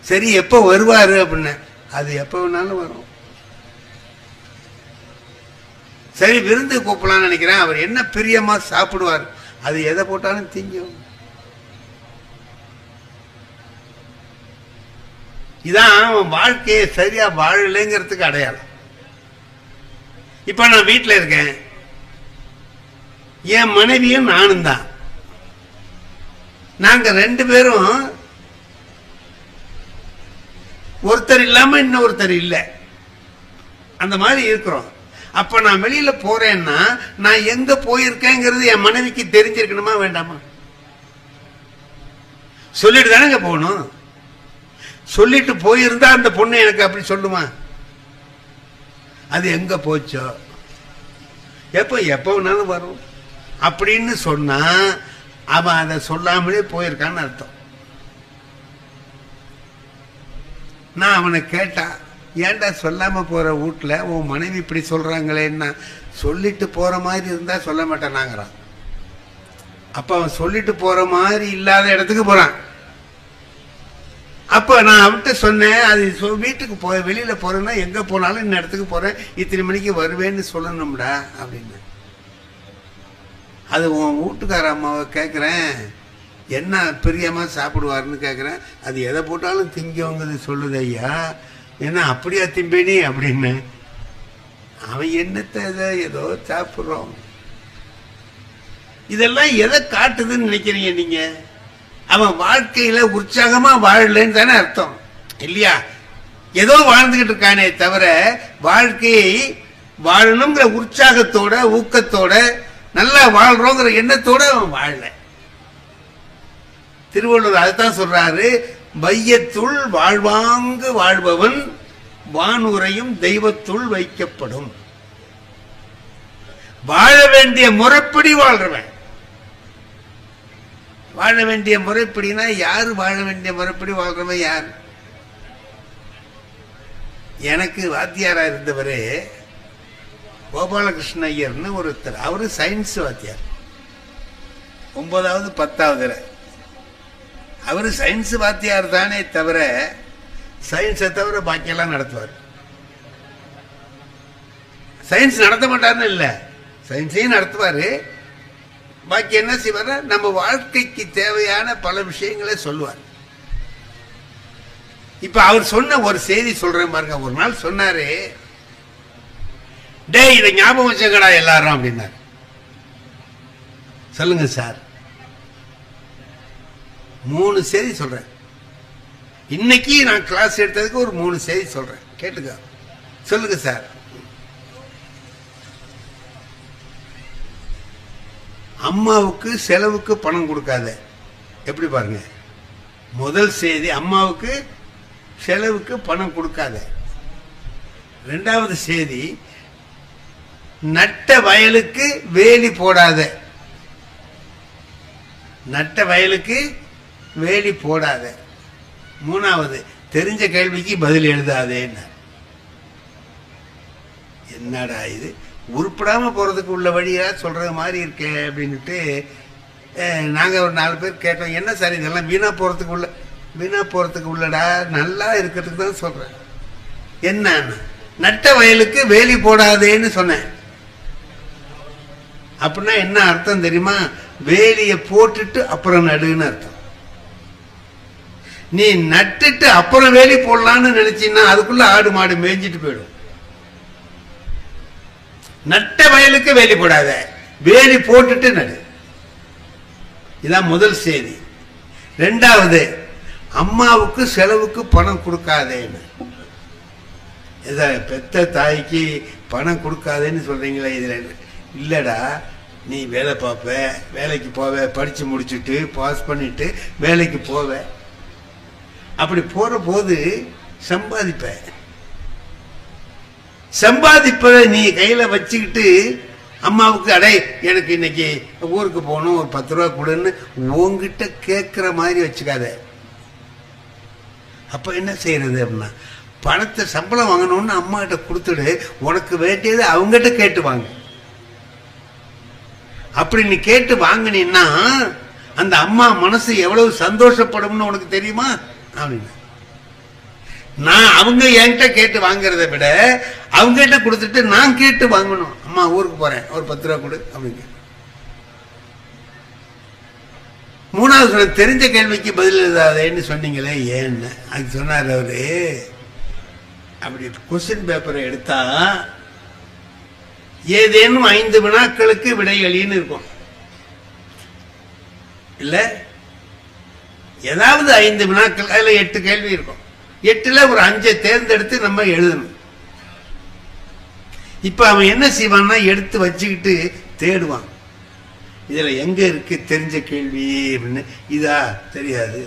சரி எப்போ வருவாரு அப்படின்னு. அது எப்போ வேணாலும் வரும். சரி விருந்து கூப்பிடலான்னு நினைக்கிறேன், அவர் என்ன பிரியமா சாப்பிடுவார், அது எதை போட்டாலும் திங்கும். இதான் அவன் வாழ்க்கையை சரியா வாழலைங்கிறதுக்கு அடையாளம். இப்ப நான் வீட்டில் இருக்கேன், என் மனைவியும் நானும் தான். நாங்க ரெண்டு பேரும் ஒருத்தர் இல்லாம இன்னொருத்தர் இல்லை, அந்த மாதிரி இருக்கிறோம். அப்ப நான் வெளியில போறேன்னா நான் எங்க போயிருக்கேங்கிறது என் மனைவிக்கு தெரிஞ்சிருக்கணுமா வேண்டாமா? சொல்லிட்டு தானே போகணும். சொல்லிட்டு போயிருந்தா அந்த பொண்ணு எனக்கு அப்படி சொல்லுமா? அது எங்க போச்சோ, எப்ப வேணாலும் வரும் அப்படின்னு சொன்னா அவன் அதை சொல்லாமலே போயிருக்கான்னு அர்த்தம். நான் அவனை கேட்டா, ஏன்டா சொல்லாம போற வீட்டுல உன் மனைவி இப்படி சொல்றாங்களேன்னா, சொல்லிட்டு போற மாதிரி இருந்தா சொல்ல மாட்டானாங்கிறான். அப்ப அவன் சொல்லிட்டு போற மாதிரி இல்லாத இடத்துக்கு போறான். அப்ப நான் அவன்கிட்ட சொன்னேன், அது வீட்டுக்கு போய் வெளியில போறேன்னா எங்க போனாலும் இந்த இடத்துக்கு போறேன், இத்தனை மணிக்கு வருவேன்னு சொல்லணும்டா அப்படின்னு. அது உன் வீட்டுக்கார அம்மாவை கேட்குறேன், என்ன பிரியமா சாப்பிடுவாருன்னு கேட்குறேன். அது எதை போட்டாலும் திங்கவங்க சொல்லுது ஐயா, என்ன அப்படியா திம்பேனி அப்படின்னு. அவன் என்னத்தை ஏதோ சாப்பிட்றோம். இதெல்லாம் எதை காட்டுதுன்னு நினைக்கிறீங்க நீங்க? அவன் வாழ்க்கையில உற்சாகமா வாழலன்னு தானே அர்த்தம் இல்லையா? ஏதோ வாழ்ந்துகிட்டு இருக்கானே தவிர வாழ்க்கையை வாழணுங்கிற உற்சாகத்தோட ஊக்கத்தோட நல்லா வாழ்றோங்கிற எண்ணத்தோட அவன் வாழல. திருவள்ளுவர் அதுதான் சொல்றாரு, வையத்துள் வாழ்வாங்கு வாழ்பவன் வானுரையும் தெய்வத்துள் வைக்கப்படும். வாழ வேண்டிய முறைப்படி வாழ்றவன். வாழ வேண்டிய முறைப்படினா யாரு வாழ வேண்டிய முறைப்படி வாழ்றவன் யார்? எனக்கு வாத்தியாரா இருந்தவரே கோபாலகிருஷ்ண ஐயர்னு ஒருத்தர். அவரு சயின்ஸ் வாத்தியார், 9வது 10வது. அவரு சயின்ஸ் வாத்தியார் தானே தவிர சயின்ஸை தவிர பாக்கியெல்லாம் நடத்துவார். சயின்ஸ் நடத்த மாட்டார்னு இல்லை, சயின்ஸையும் நடத்துவாரு. பாக்கி என்ன செய்வார், நம்ம வாழ்க்கைக்கு தேவையான பல விஷயங்களை சொல்லுவார். இப்ப அவர் சொன்ன ஒரு செய்தி சொல்றேன் பாருங்க. ஒரு நாள் சொன்னாரு, டே இதை ஞாபகம் வச்சுக்கடா எல்லாரும் அப்படின்னாரு. சொல்லுங்க சார். 3 செய்தி சொல்றேன். இன்னைக்கு நான் கிளாஸ் எடுத்ததுக்கு ஒரு 3 செய்தி சொல்றேன், கேட்டுக்க. சொல்லுங்க சார். அம்மாவுக்கு செலவுக்கு பணம் கொடுக்காத. எப்படி பாருங்க, முதல் செய்தி அம்மாவுக்கு செலவுக்கு பணம் கொடுக்காத. 2வது செய்தி நட்ட வயலுக்கு வேலி போடாத. நட்ட வயலுக்கு வேலி போடாத. 3வது தெரிஞ்ச கேள்விக்கு பதில் எழுதாதேன்னு. என்னடா இது, உருப்படாம போறதுக்கு உள்ள வழியா சொல்றது மாதிரி இருக்கே அப்படின்னுட்டு நாங்க ஒரு 4 பேர் கேட்டோம். என்ன சார் இதெல்லாம் வீணா போறதுக்கு உள்ளடா, நல்லா இருக்கிறதுக்கு தான் சொல்றேன். என்ன, நட்ட வயலுக்கு வேலி போடாதேன்னு சொன்னேன். அப்படின்னா என்ன அர்த்தம் தெரியுமா? வேலியை போட்டுட்டு அப்புறம் நடுன்னு அர்த்தம். நீ நட்டுட்டு அப்புறம் வேலி போடலான்னு நினைச்சீங்கன்னா அதுக்குள்ள ஆடு மாடு மேய்ஞ்சிட்டு போயிடும். நட்ட வயலுக்கு வேலி போடாத, வேலி போட்டுட்டு நடு. இதான் முதல் செய்தி. 2வது அம்மாவுக்கு செலவுக்கு பணம் கொடுக்காதேன்னு. இத பெத்த தாய்க்கு பணம் கொடுக்காதேன்னு சொல்றீங்களா? இதுல இல்லடா, நீ வேலை பார்ப்ப, வேலைக்கு போவ, படிச்சு முடிச்சுட்டு பாஸ் பண்ணிட்டு வேலைக்கு போவ. அப்படி போற போது சம்பாதிப்பதை நீ கையில வச்சுக்கிட்டு அம்மாவுக்கு அடை எனக்கு இன்னைக்கு ஊருக்கு போகணும் ஒரு 10 ரூபா கொடுன்னு உங்ககிட்ட கேட்கிற மாதிரி வச்சுக்காத. அப்ப என்ன செய்யறது அப்படின்னா, பணத்தை சம்பளம் வாங்கணும்னு அம்மா கிட்ட கொடுத்துடு, உனக்கு வேண்டியது அவங்ககிட்ட கேட்டு வாங்க. அப்படி நீ கேட்டு வாங்கினீன்னா அந்த அம்மா மனசு எவ்வளவு சந்தோஷப்படும்னு உனக்கு தெரியுமா? அப்படின்னு நான் அவங்க என்கிட்ட கேட்டு வாங்குறத விட அவங்க கிட்ட கொடுத்துட்டு நான் கேட்டு வாங்கணும். அம்மா ஊருக்கு போறேன் ஒரு 10 ரூபா கொடு அப்படிங்க. 3வது தெரிஞ்ச கேள்விக்கு பதில் எழுதாதேன்னு சொன்னீங்களே, ஏன்னு அது சொன்னார் அவரு. அப்படி கொஸ்டின் பேப்பரை எடுத்தா ஏதேனும் 5 வினாக்களுக்கு விடைகளின்னு இருக்கும் இல்ல, ஏதாவது 5 வினாக்கள், அதுல 8 கேள்வி இருக்கும். 8ல ஒரு 5 தேர்ந்தெடுத்து நம்ம எழுதணும். இப்ப அவன் என்ன செய்வான்னா, எடுத்து வச்சுக்கிட்டு தேடுவான், இதுல எங்க இருக்கு தெரிஞ்ச கேள்வி அப்படின்னு. இதா தெரியாது,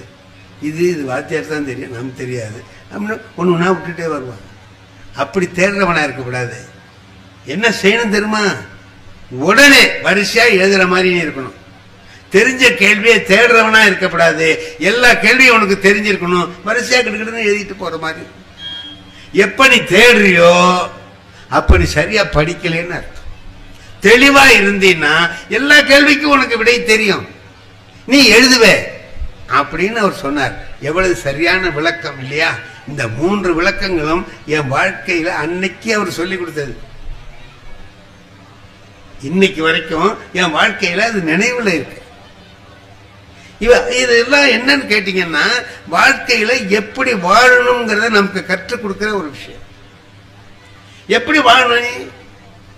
இது வாத்தியார் தான் தெரியும், நமக்கு தெரியாது அப்படின்னு ஒண்ணு விட்டுட்டே வருவான். அப்படி தேடுறவனா இருக்கக்கூடாது. என்ன செய்யணும் தெரியுமா? உடனே வரிசையா எழுதுற மாதிரி இருக்கணும். தெரிஞ்ச கேள்வியை தேடுறவனா இருக்கப்படாது. எல்லா கேள்வியும் உனக்கு தெரிஞ்சிருக்கணும். வரிசையா கிட்டக்கிட்டு எழுதிட்டு போற மாதிரி. எப்ப நீ தேடுறியோ அப்ப நீ சரியா படிக்கலன்னு அர்த்தம். தெளிவா இருந்தீன்னா எல்லா கேள்விக்கும் உனக்கு விடை தெரியும், நீ எழுதுவே அப்படின்னு அவர் சொன்னார். எவ்வளவு சரியான விளக்கம் இல்லையா? இந்த 3 விளக்கங்களும் என் வாழ்க்கையில அன்னைக்கு அவர் சொல்லி கொடுத்தது. இன்னைக்கு வரைக்கும் என் வாழ்க்கையில அது நினைவுல இருக்கு. இதெல்லாம் என்னன்னு கேட்டீங்கன்னா, வாழ்க்கையில எப்படி வாழணுங்கிறத நமக்கு கற்றுக் கொடுக்கிற ஒரு விஷயம். எப்படி வாழணும்?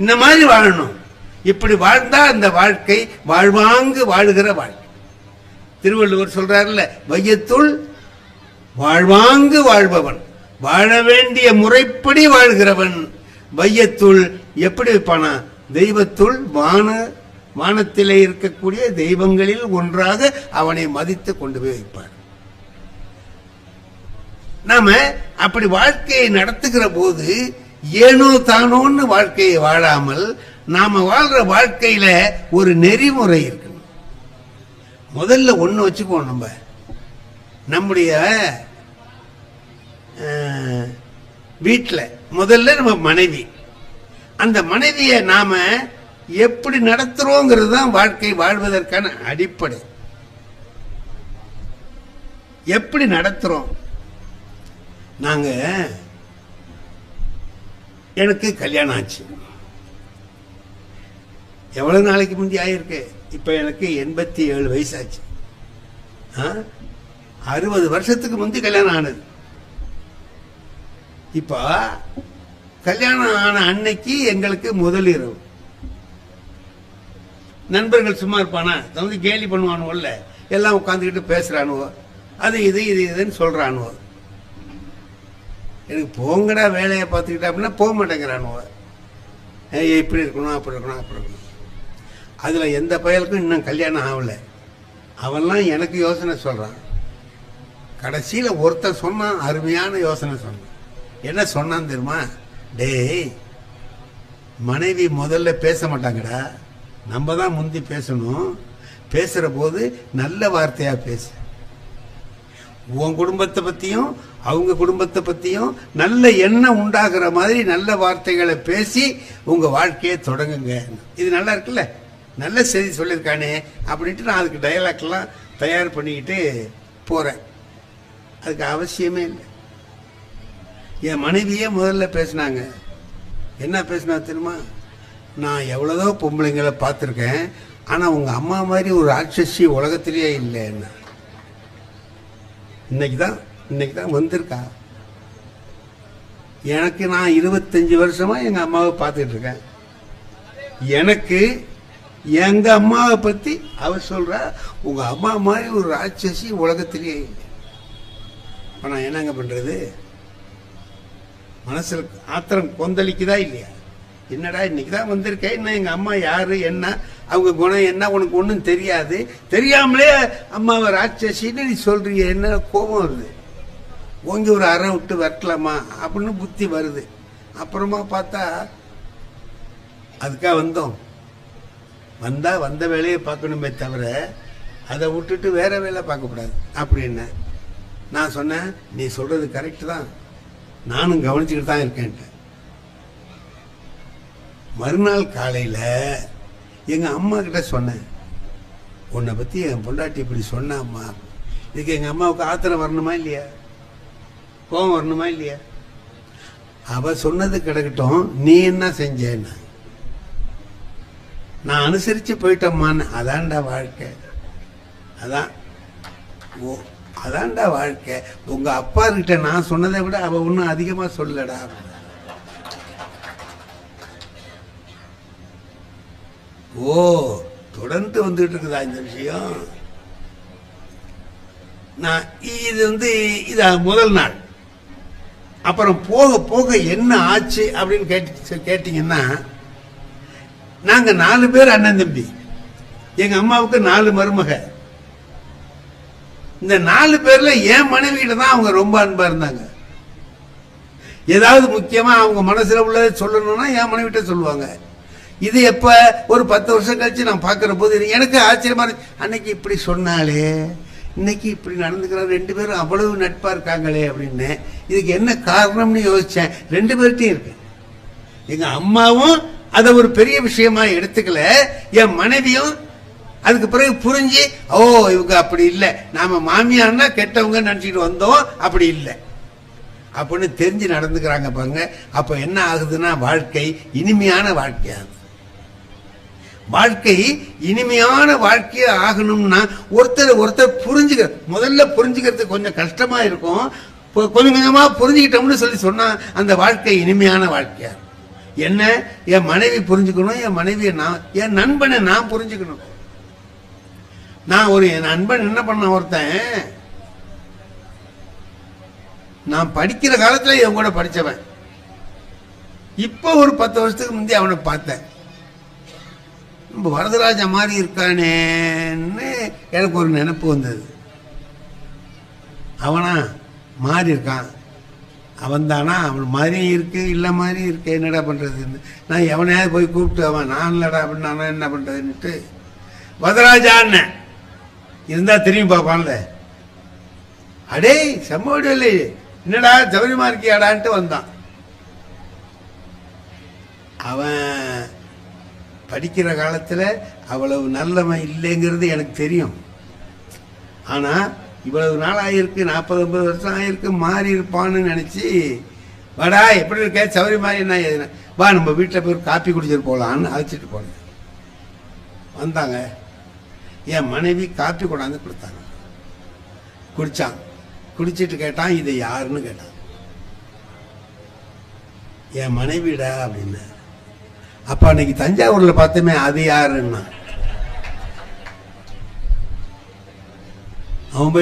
இந்த மாதிரி வாழணும். இப்படி வாழ்ந்தா அந்த வாழ்க்கை வாழ்வாங்கு வாழுகிற வாழ்க்கை. திருவள்ளுவர் சொல்றாருல்ல, வையத்துள் வாழ்வாங்கு வாழ்பவன், வாழ வேண்டிய முறைப்படி வாழ்கிறவன். வையத்துள் எப்படி வைப்பானா? தெய்வத்துள் வானத்திலே இருக்கக்கூடிய தெய்வங்களில் ஒன்றாக அவனை மதித்து கொண்டு போய் வைப்பார். நாம அப்படி வாழ்க்கையை நடத்துகிற போது ஏனோ தானோன்னு வாழ்க்கையை வாழாமல் நாம வாழ்ற வாழ்க்கையில ஒரு நெறிமுறை இருக்கு. முதல்ல ஒண்ணு வச்சுக்குவோம். நம்முடைய வீட்டுல முதல்ல நம்ம மனைவி, அந்த மனைவியை நாம எப்படி நடத்துறோங்கிறது தான் வாழ்க்கை வாழ்வதற்கான அடிப்படை. எப்படி நடத்துறோம்? நாங்க எனக்கு கல்யாணம் ஆச்சு. எவ்வளவு நாளைக்கு முந்தி ஆயிருக்கு? இப்ப எனக்கு 87 வயசாச்சு. 60 வருஷத்துக்கு முந்தி கல்யாணம் ஆனது. இப்ப கல்யாணம் ஆன அன்னைக்கு எங்களுக்கு முதல் இரவு. நண்பர்கள் சும்மா இருப்பானா? வந்து கேலி பண்ணுவானுவல்ல, எல்லாம் உட்காந்துக்கிட்டு பேசுறானுவோ, அது இது இது இதுன்னு சொல்றானுவோ. எனக்கு போங்கடா வேலையை பார்த்துக்கிட்டா அப்படின்னா போக மாட்டேங்கிறானுவோ. இப்படி இருக்கணும், அப்படி இருக்கணும், அப்படி இருக்கணும். அதுல எந்த பயலுக்கும் இன்னும் கல்யாணம் ஆகல. அவன்லாம் எனக்கு யோசனை சொல்றான். கடைசியில ஒருத்தர் சொன்னான், அருமையான யோசனை சொன்னான். என்ன சொன்னான் தெரியுமா? டேய், மனைவி முதல்ல பேச மாட்டாங்கடா, நம்ம தான் முந்தி பேசணும். பேசுற போது நல்ல வார்த்தையா பேசு. உன் குடும்பத்தை பத்தியும் அவங்க குடும்பத்தை பத்தியும் நல்ல எண்ணம் உண்டாகிற மாதிரி நல்ல வார்த்தைகளை பேசி உங்க வாழ்க்கையை தொடங்குங்க. இது நல்லா இருக்குல்ல, நல்ல செய்தி சொல்லியிருக்கானே அப்படின்ட்டு நான் அதுக்கு டயலாக் எல்லாம் தயார் பண்ணிக்கிட்டு போறேன். அதுக்கு அவசியமே இல்லை. என் மனைவியே முதல்ல பேசினாங்க. என்ன பேசினா தெரியுமா? நான் எவ்வளவோ பொம்பளைங்களை பார்த்துருக்கேன், ஆனா உங்க அம்மா மாதிரி ஒரு ராட்சசி உலகத்திலேயே இல்லைன்னா. இன்னைக்கு தான் வந்திருக்கா. எனக்கு நான் 25 வருஷமா எங்க அம்மாவை பார்த்துட்டு இருக்கேன். எனக்கு எங்க அம்மாவை பத்தி அவ சொல்றா, உங்க அம்மா மாதிரி ஒரு ராட்சசி உலகத்திலேயே இல்லை. நான் என்னங்க பண்றது? மனசுல ஆத்திரம் கொந்தளிக்குதா இல்லையா? என்னடா இன்னைக்கு தான் வந்திருக்கேன், என்ன எங்க அம்மா யாரு, என்ன அவங்க குணம் என்ன உனக்கு ஒன்றும் தெரியாது, தெரியாமலே அம்மாவை ராட்சசின்னு நீ சொல்றீங்க. என்ன கோபம் வருது, ஓங்கி ஒரு அறை விட்டு வெட்டலாமா அப்படின்னு புத்தி வருது. அப்புறமா பார்த்தா அதுக்காக வந்த வேலையை பார்க்கணுமே தவிர அதை விட்டுட்டு வேற வேலை பார்க்கக்கூடாது அப்படின்னு நான் சொன்னேன். நீ சொல்றது கரெக்ட் தான், நானும் கவனிச்சுக்கிட்டு தான் இருக்கேன். மறுநாள் காலையில எங்க அம்மா கிட்ட சொன்னேன், உன்னை பத்தி என் பொண்டாட்டி இப்படி சொன்ன அம்மா. இதுக்கு எங்க அம்மாவுக்கு ஆத்திரம் வரணுமா இல்லையா, கோபம் வரணுமா இல்லையா? அவ சொன்னது கிடக்கட்டும், நீ என்ன செஞ்சேன்னா நான் அனுசரிச்சு போயிட்டோம்மான்னு. அதான்டா வாழ்க்கை, அதான்டா வாழ்க்கை. உங்க அப்பா கிட்ட நான் சொன்னதை விட அவ ஒன்னும் அதிகமா சொல்லடா. ஓ, தொடர்ந்து வந்துட்டு இருக்குதா இந்த விஷயம்? நான் இது முதல் நாள். அப்புறம் போக போக என்ன ஆச்சு அப்படின்னு கேட்டீங்கன்னா, நாங்க 4 பேர் அண்ணன் தம்பி, எங்க அம்மாவுக்கு 4 மருமக. இந்த 4 பேர்ல என் மனைவியில தான் அவங்க ரொம்ப அன்பா இருந்தாங்க. ஏதாவது முக்கியமா அவங்க மனசுல உள்ளதை சொல்லணும்னா என் மனைவிட்ட சொல்லுவாங்க. இது எப்ப ஒரு 10 வருஷம் கழிச்சு நான் பார்க்கிற போது எனக்கு ஆச்சரியமா இருக்கு. அன்னைக்கு இப்படி சொன்னாலே இன்னைக்கு இப்படி நடந்துக்கிறாங்க, 2 பேரும் அவ்வளவு நட்பா இருக்காங்களே அப்படின்னு. இதுக்கு என்ன காரணம்னு யோசிச்சேன். 2 பேர்ட்டையும் இருக்கு. எங்க அம்மாவும் அதை ஒரு பெரிய விஷயமா எடுத்துக்கல, என் மனைவியும் அதுக்கு பிறகு புரிஞ்சு, ஓ இவங்க அப்படி இல்லை, நாம மாமியார்னா கெட்டவங்க நினைச்சிட்டு வந்தோம், அப்படி இல்லை அப்படின்னு தெரிஞ்சு நடந்துக்கிறாங்க பாருங்க. அப்ப என்ன ஆகுதுன்னா வாழ்க்கை இனிமையான வாழ்க்கையாகுது. வாழ்க்கை இனிமையான வாழ்க்கையா ஆகணும்னா ஒருத்தர் புரிஞ்சுக்க, முதல்ல புரிஞ்சுக்கிறது கொஞ்சம் கஷ்டமா இருக்கும். கொஞ்சம் கொஞ்சமா புரிஞ்சுக்கிட்டோம்னு சொல்லி சொன்னா அந்த வாழ்க்கை இனிமையான வாழ்க்கையா. என்ன, என் மனைவி புரிஞ்சுக்கணும், என் மனைவியை நான், என் நண்பனை நான் புரிஞ்சுக்கணும். நான் ஒரு என் நண்பன் என்ன பண்ண, ஒருத்தன் நான் படிக்கிற காலத்துல என் கூட படிச்சவன், இப்ப ஒரு 10 வருஷத்துக்கு முந்தைய அவனை பார்த்தேன். நம்ம வரதராஜா மாதிரி இருக்கானேன்னு எனக்கு ஒரு நினைப்பு வந்தது. அவனா மாறி இருக்கான், அவன் தானா, அவன் மாதிரியும் இருக்கு இல்ல மாதிரி இருக்கு, என்னடா பண்றதுன்னு நான் எவனையாவது போய் கூப்பிட்டு அவன் நான் இல்லடா அப்படின்னு நானும் என்ன பண்றதுன்னுட்டு வரதராஜான்னு இருந்தா தெரியும் பாப்பான்ல, அடே செம்மோடி இல்லை என்னடா சௌரியமா இருக்கியாடான்ட்டு வந்தான். அவன் படிக்கிற காலத்துல அவ்வளவு நல்லவன் இல்லைங்கிறது எனக்கு தெரியும். ஆனா இவ்வளவு நாள் ஆயிருக்கு, 40-50 வருஷம் ஆயிருக்கு, மாறி இருப்பான்னு நினைச்சு, வாடா எப்படி இருக்க சௌரி மாதிரி என்ன எதுனா, வா நம்ம வீட்டில் போய் காப்பி குடிச்சிட்டு போகலான்னு அழைச்சிட்டு போனேன். வந்தாங்க, என் மனைவி காப்பி கொண்டாந்து கொடுத்தாங்க. குடிச்சான், குடிச்சிட்டு கேட்டான் இதை யாருன்னு கேட்டான். என் மனைவிடா அப்படின்னு. அப்ப அன்னைக்கு தஞ்சாவூர்ல பார்த்தோமே அது யாருன்னா, அவன்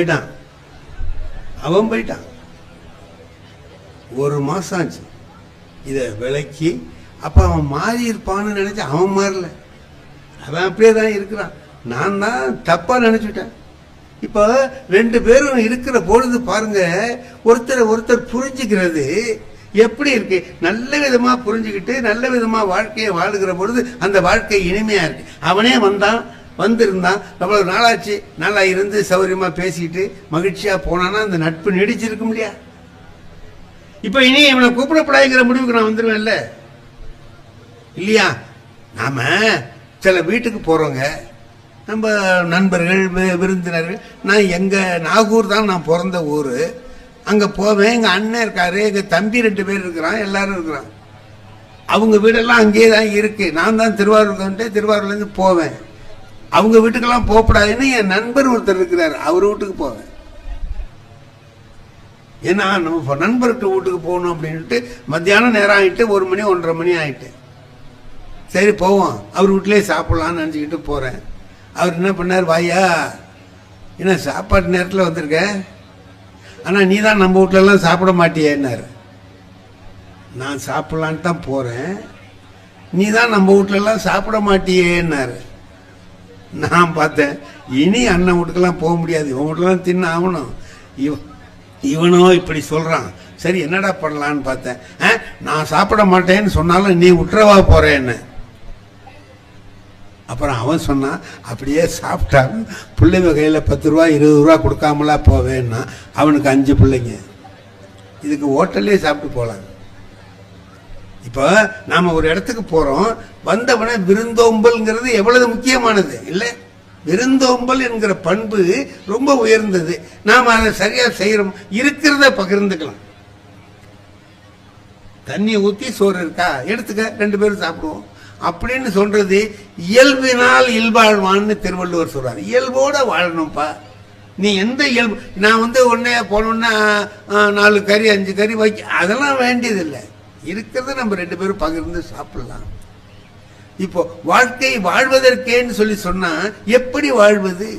போயிட்டான். ஒரு மாசம் ஆச்சு இத விலைக்கு. அப்ப அவன் மாறி இருப்பான்னு நினைச்சு அவன் மாறல, அவன் அப்படியே தான் இருக்கிறான். நான் தான் தப்பா நினைச்சுட்டேன். இப்ப 2 பேரும் இருக்கிற பொழுது பாருங்க, ஒருத்தர் புரிஞ்சுக்கிறது எப்படி இருக்கு, நல்ல விதமா புரிஞ்சுக்கிட்டு நல்ல விதமா வாழ்க்கையை வாழுகிற பொழுது அந்த வாழ்க்கை இனிமையா இருக்கு. அவனே வந்திருந்தான், அவ்வளவு நாளாச்சு, நல்லா இருந்து சௌரியமா பேசிட்டு மகிழ்ச்சியா போனானா அந்த நட்பு நீடிச்சிருக்கும் இல்லையா. இப்ப இனி இவனை கூப்பிடப்படாதுங்கிற முடிவுக்கு நான் வந்துருவேன்ல இல்லையா. நாம சில வீட்டுக்கு போறோங்க, நம்ம நண்பர்கள் விருந்தினர்கள். நான் எங்க நாகூர் தான் நான் பிறந்த ஊரு. அங்க போவேன், எங்க அண்ணன் இருக்காரு, எங்க தம்பி 2 பேர் இருக்கிறான், எல்லாரும் இருக்கிறான். அவங்க வீடெல்லாம் அங்கேயே தான் இருக்கு. நான் தான் திருவாரூர்ல இருந்து போவேன். அவங்க வீட்டுக்கெல்லாம் போகக்கூடாதுன்னு என் நண்பர் ஒருத்தர் இருக்கிறார், அவர் வீட்டுக்கு போவேன். ஏன்னா நம்ம நண்பர்கிட்ட வீட்டுக்கு போகணும் அப்படின்ட்டு மத்தியானம் நேரம் ஆயிட்டு, 1 மணி 1:30 மணி ஆயிட்டு, சரி போவோம் அவர் வீட்டிலேயே சாப்பிடலாம்னு நினச்சிக்கிட்டு போறேன். அவர் என்ன பண்ணார், வாயா என்ன சாப்பாட்டு நேரத்தில் வந்திருக்க, ஆனா நீ தான் நம்ம வீட்டுல எல்லாம் சாப்பிட மாட்டியேன்னாரு. நான் சாப்பிடலான்னு தான் போறேன், நீ தான் நம்ம வீட்டுல எல்லாம் சாப்பிட மாட்டியேன்னாரு. நான் பார்த்தேன், இனி அண்ணன் வீட்டுக்கெல்லாம் போக முடியாது, இவன் வீட்டுலாம் தின்ன ஆகணும். இவனோ இப்படி சொல்றான், சரி என்னடா பண்ணலான்னு பார்த்தேன். நான் சாப்பிட மாட்டேன்னு சொன்னாலும் நீ விட்டுறவா போறேன்னு. அப்புறம் அவன் சொன்னான், அப்படியே சாப்பிட்டாங்க பிள்ளைங்க கையில 10 ரூபா 20 ரூபா கொடுக்காமலா போவேன்னா. அவனுக்கு 5 பிள்ளைங்க, இதுக்கு ஹோட்டல்லே சாப்பிட்டு போலாம். இப்ப நாம ஒரு இடத்துக்கு போறோம், வந்தவன விருந்தோம்பல்ங்கிறது எவ்வளவு முக்கியமானது இல்ல. விருந்தோம்பல் என்கிற பண்பு ரொம்ப உயர்ந்தது. நாம அதை சரியா செய்யறோம், இருக்கிறத பகிர்ந்துக்கலாம். தண்ணி ஊத்தி சோறு இருக்கா எடுத்துக்க, 2 பேரும் சாப்பிடுவோம் அப்படின்னு சொல்றது இயல்பினால் இல்வாழ்வான்னு திருவள்ளுவர் சொல்றாரு. இயல்போட வாழணும்ப்பா. நீ எந்த இயல்பு, நான் உடனே போனோன்னா 4 கறி 5 கறி வைக்க அதெல்லாம் வேண்டியதில்லை. இருக்கிறத நம்ம 2 பேரும் பகிர்ந்து சாப்பிடலாம். இப்போ வாழ்க்கை வாழ்வதற்கேன்னு சொல்லி சொன்னா எப்படி வாழ்வது,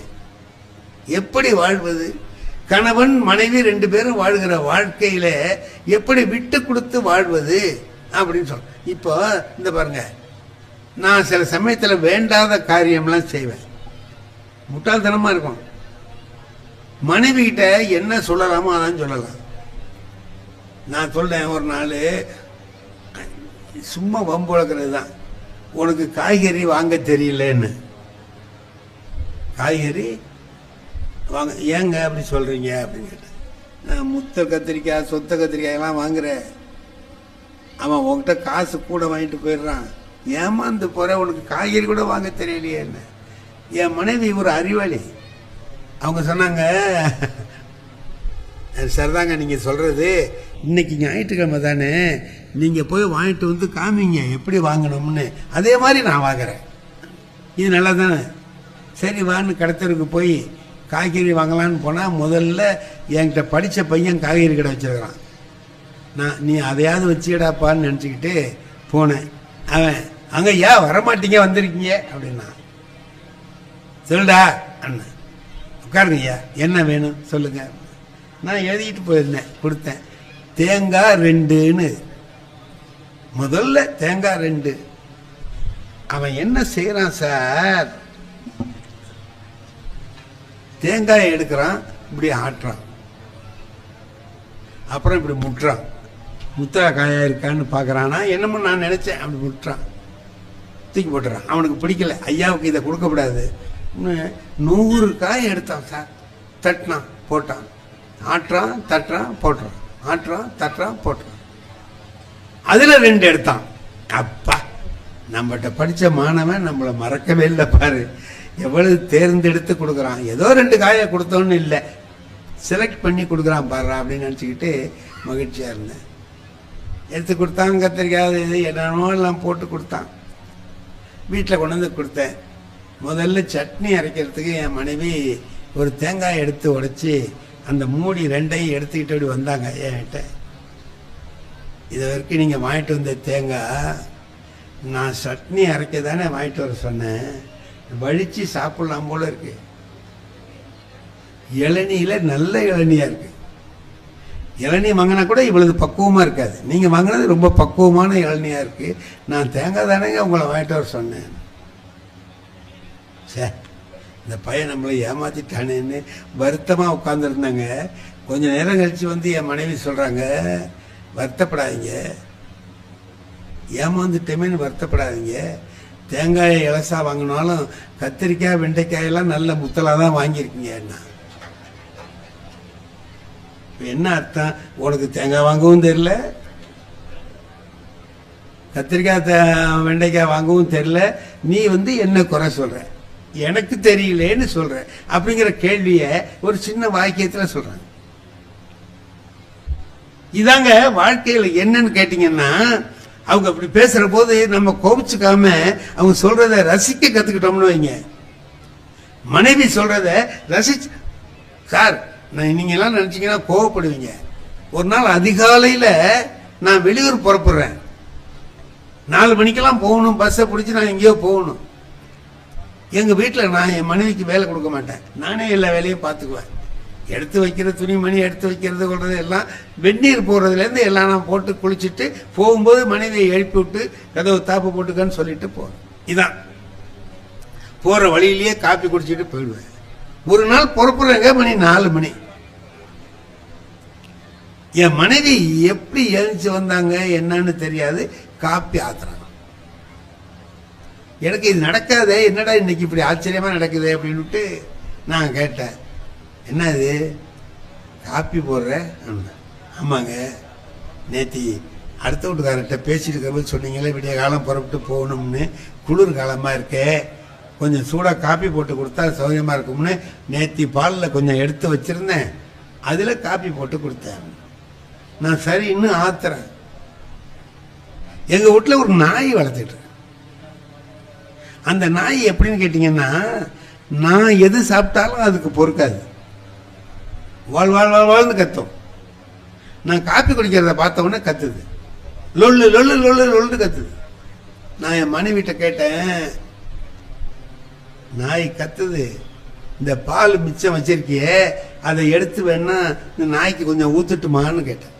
எப்படி வாழ்வது? கணவன் மனைவி 2 பேரும் வாழ்கிற வாழ்க்கையில எப்படி விட்டு கொடுத்து வாழ்வது அப்படின்னு சொல்ற. இப்போ இந்த பாருங்க, நான் சில சமயத்துல வேண்டாத காரியம்லாம் செய்வேன், முட்டாள்தனமா இருக்கும். மனைவி கிட்ட என்ன சொல்லலாமோ அதான் சொல்லலாம். நான் சொல்றேன், ஒரு நாள் சும்மா வம்பு வளர்க்கறது தான், உனக்கு காய்கறி வாங்க தெரியலன்னு. காய்கறி வாங்க ஏங்க அப்படி சொல்றீங்க அப்படின்னு கேட்டேன். நான் முத்த கத்திரிக்காய் சொத்த கத்திரிக்காய் எல்லாம் வாங்குறேன், அவன் உன்கிட்ட காசு கூட வாங்கிட்டு போயிடுறான், ஏமாந்து போற, உனக்கு காய்கறி கூட வாங்க தெரியலையே என்ன. என் மனைவி ஒரு அறிவாளி, அவங்க சொன்னாங்க, சரிதாங்க நீங்க சொல்றது, இன்னைக்கு ஞாயிற்றுக்கிழமை தானே, நீங்க போய் வாங்கிட்டு வந்து காமிங்க எப்படி வாங்கணும்னு, அதே மாதிரி நான் வாங்குறேன், இது நல்லா தானே. சரி வான்னு கடத்தருக்கு போய் காய்கறி வாங்கலான்னு போனா முதல்ல என்கிட்ட படிச்ச பையன் காய்கறி கடை வச்சிருக்கிறான். நான் நீ அதையாவது வச்சுக்கடாப்பான்னு நினச்சிக்கிட்டு போனேன். அவன் அங்க ஏன் வரமாட்டீங்க வந்திருக்கீங்க அப்படின்னா, சொல்லுடா அண்ணன், உட்காருங்க ஐயா, என்ன வேணும் சொல்லுங்க. நான் எழுதிட்டு போயிருந்தேன், கொடுத்தேன். தேங்காய் 2ன்னு, முதல்ல தேங்காய் 2. அவன் என்ன செய்யறான் சார், தேங்காயை எடுக்கிறான், இப்படி ஆட்டுறான், அப்புறம் இப்படி முட்டுறான், முத்தா காயா இருக்கான்னு பார்க்கறானா என்னமோ நான் நினைச்சேன், அப்படி முட்டுறான், தூக்கி போட்டுறான். அவனுக்கு பிடிக்கல, ஐயாவுக்கு இதை கொடுக்கக்கூடாது. 100 காய் எடுத்தான் சார், தட்டினான் போட்டான், ஆட்டுறான் தட்டுறான் போட்டுறான், ஆட்டுறான் தட்டுறான் போட்டுறான், அதுல 2 எடுத்தான். அப்பா, நம்மகிட்ட படிச்ச மாணவன் நம்மளை மறக்கவே இல்லை பாரு, எவ்வளவு தேர்ந்தெடுத்து கொடுக்குறான். ஏதோ 2 காயை கொடுத்தோன்னு இல்லை, செலக்ட் பண்ணி கொடுக்குறான் பாரு அப்படின்னு நினச்சிக்கிட்டு மகிழ்ச்சியா இருந்தேன். எடுத்து கொடுத்தான், கத்திரிக்காய் இது என்னென்னமோ எல்லாம் போட்டு கொடுத்தான். வீட்டில் கொண்டு வந்து கொடுத்தேன். முதல்ல சட்னி அரைக்கிறதுக்கு என் மனைவி ஒரு தேங்காய் எடுத்து உடைச்சி அந்த மூடி 2ஐயும் எடுத்துக்கிட்டு அப்படி வந்தாங்க என்கிட்ட. இது வரைக்கும் நீங்கள் வாங்கிட்டு வந்த தேங்காய் நான் சட்னி அரைக்க தானே வாங்கிட்டு வர சொன்னேன், வழிச்சு சாப்பிடலாம் போல இருக்கு. இளநியில நல்ல இளநியா இருக்கு. இளநீ வாங்கினா கூட இவ்வளவு பக்குவமா இருக்காது, நீங்க வாங்கினது ரொம்ப பக்குவமான இளநியா இருக்கு. நான் தேங்காய் தானேங்க உங்களை வாங்கிட்டு வர சொன்னேன். சே, இந்த பையன் நம்மளை ஏமாத்திட்டானேன்னு வருத்தமா உட்கார்ந்துருந்தாங்க. கொஞ்ச நேரம் கழிச்சு வந்து என் மனைவி சொல்றாங்க, வருத்தப்படாதீங்க, ஏமாந்துட்டேமேன்னு வருத்தப்படாதீங்க, தேங்காயை இலசா வாங்கினாலும் கத்திரிக்காய் வெண்டைக்காயெல்லாம் நல்ல முத்தலா தான் வாங்கியிருக்கீங்க. என்ன அர்த்தம், உனக்கு தேங்காய் வாங்கவும் தெரியல, கத்திரிக்காய் வெண்டைக்காய் வாங்கவும் தெரியல, நீ வந்து என்ன குறை சொல்ற, எனக்கு தெரியலேன்னு சொல்ற அப்படிங்கிற கேள்விய ஒரு சின்ன வாக்கியத்துல சொல்றாங்க. இதாங்க வாழ்க்கையில என்னன்னு கேட்டீங்கன்னா, அவங்க அப்படி பேசுற போது நம்ம கோபிச்சுக்காம அவங்க சொல்றத ரசிக்க கத்துக்கிட்டோம்னு வைங்க. மனைவி சொல்றத ரசிச்சு, சார் நீங்க எல்லாம் நினைச்சீங்கன்னா கோவப்படுவீங்க. ஒரு நாள் அதிகாலையில நான் வெளியூர் புறப்படுறேன், 4 மணிக்கெல்லாம் போகணும், பஸ்ஸை பிடிச்சி நான் எங்கேயோ போகணும். எங்க வீட்டுல நான் என் மனைவிக்கு வேலை கொடுக்க மாட்டேன், நானே எல்லா வேலையும் பார்த்துக்குவேன். எடுத்து வைக்கிற துணிமணி எடுத்து வைக்கிறது கொள்றது எல்லாம், வெந்நீர் போடுறதுலேருந்து எல்லாம் நான் போட்டு குளிச்சுட்டு போகும்போது மனைவியை எழுப்பி விட்டு கதவு தாப்பு போட்டுக்கன்னு சொல்லிட்டு போறேன். இதான் போற வழியிலேயே காப்பி குடிச்சிட்டு போயிடுவேன். ஒரு நாள் புறப்படுறேங்க, மணி 4 மணி. என் மனைவி எப்படி எழுந்து வந்தாங்க என்னன்னு தெரியாது, காப்பி ஆத்துறாங்க. எனக்கு இது நடக்காதே, என்னடா இன்னைக்கு இப்படி ஆச்சரியமா நடக்குது அப்படின்னுட்டு நான் கேட்டேன், என்ன இது காப்பி போடுற? ஆமாங்க, நேத்தி அடுத்த வீட்டுக்காரர்கிட்ட பேசிட்டு இருக்கிற சொன்னீங்களே விடிய காலம் புறப்பட்டு போகணும்னு, குளிர் காலமா இருக்கே, கொஞ்சம் சூடாக காப்பி போட்டு கொடுத்தா சௌகரியமா இருக்கும்னு நேத்தி பாலில் கொஞ்சம் எடுத்து வச்சிருந்தேன், அதில் காப்பி போட்டு கொடுத்தேன். நான் சரி இன்னும் ஆத்துறேன். எங்க வீட்டில் ஒரு நாய் வளர்த்துட்டு, அந்த நாய் எப்படின்னு கேட்டீங்கன்னா, நான் எது சாப்பிட்டாலும் அதுக்கு பொறுக்காது, வாழ் வாழ் வாழ்ந்து கத்தும். நான் காப்பி குடிக்கிறத பார்த்த உடனே கத்துது, லொல்லு லொல்லு லொல்லு லொல்லு கத்துது. நான் என் மனைவிட்ட கேட்டேன், நாய் கத்துது, இந்த பால் மிச்சம் வச்சிருக்கியே அதை எடுத்து வேணா இந்த நாய்க்கு கொஞ்சம் ஊத்துட்டுமான்னு கேட்டேன்.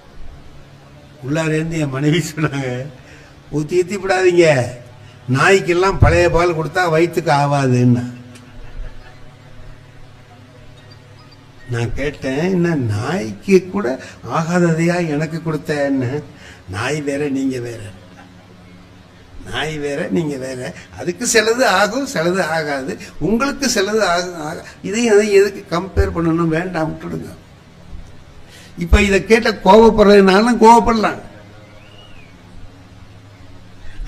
உள்ளாரேந்து என் மனைவி சொன்னாங்க, ஊத்தி விடாதீங்க, நாய்க்கெல்லாம் பழைய பால் கொடுத்தா வயிற்றுக்கு ஆகாதுன்னா. நான் கேட்டேன், என்ன நாய்க்கு கூட ஆகாததையா எனக்கு கொடுத்த? என்ன நாய் வேற நீங்க வேற? நாய் வேற, நீங்க வேற. அதுக்கு சிலது ஆகும், சிலது ஆகாது. உங்களுக்கு சிலது ஆகும். இதையும் அதை எதுக்கு கம்பேர் பண்ணணும்? வேண்டாம், விட்டுடுங்க. இப்ப இதை கேட்ட கோபப்படுறதுனாலும் கோபப்படலாம்,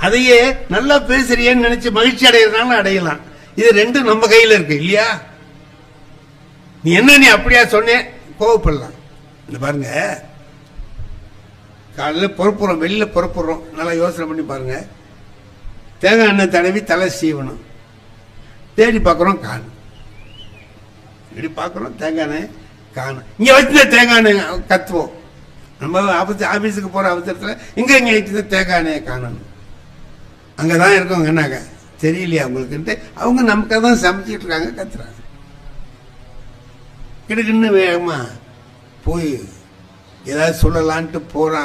அதையே நல்லா பேசுறியன்னு நினைச்சு மகிழ்ச்சி அடைகிறதுனாலும் அடையலாம். இது ரெண்டும் நம்ம கையில இருக்கு இல்லையா? நீ என்ன நீ அப்படியா சொன்னேன், கோவப்படலாம். இந்த பாருங்க, காலையில் புறப்புறோம், வெளியில புறப்புறோம், நல்லா யோசனை பண்ணி பாருங்க. தேங்காய் எண்ணெய் தடவி தலை சீவணும், தேடி பார்க்குறோம் காணும். இப்படி பார்க்குறோம் தேங்காய் எண்ணெய் காணும். இங்கே வச்சுருந்த தேங்காய் எண்ணெய் கத்துவோம். நம்ம ஆஃபீஸுக்கு போகிற அவசரத்தில் இங்கே வச்சுருந்த தேங்காய் எண்ணெயை காணணும். அங்கே தான் இருக்கவங்க என்னாங்க தெரியலையா அவங்களுக்குன்ட்டு அவங்க நமக்காக தான் சமைச்சிட்டு இருக்காங்க, கத்துறாங்க. கிடுக்குன்னு வேகமா போய் ஏதாவது சொல்லலான்ட்டு போனா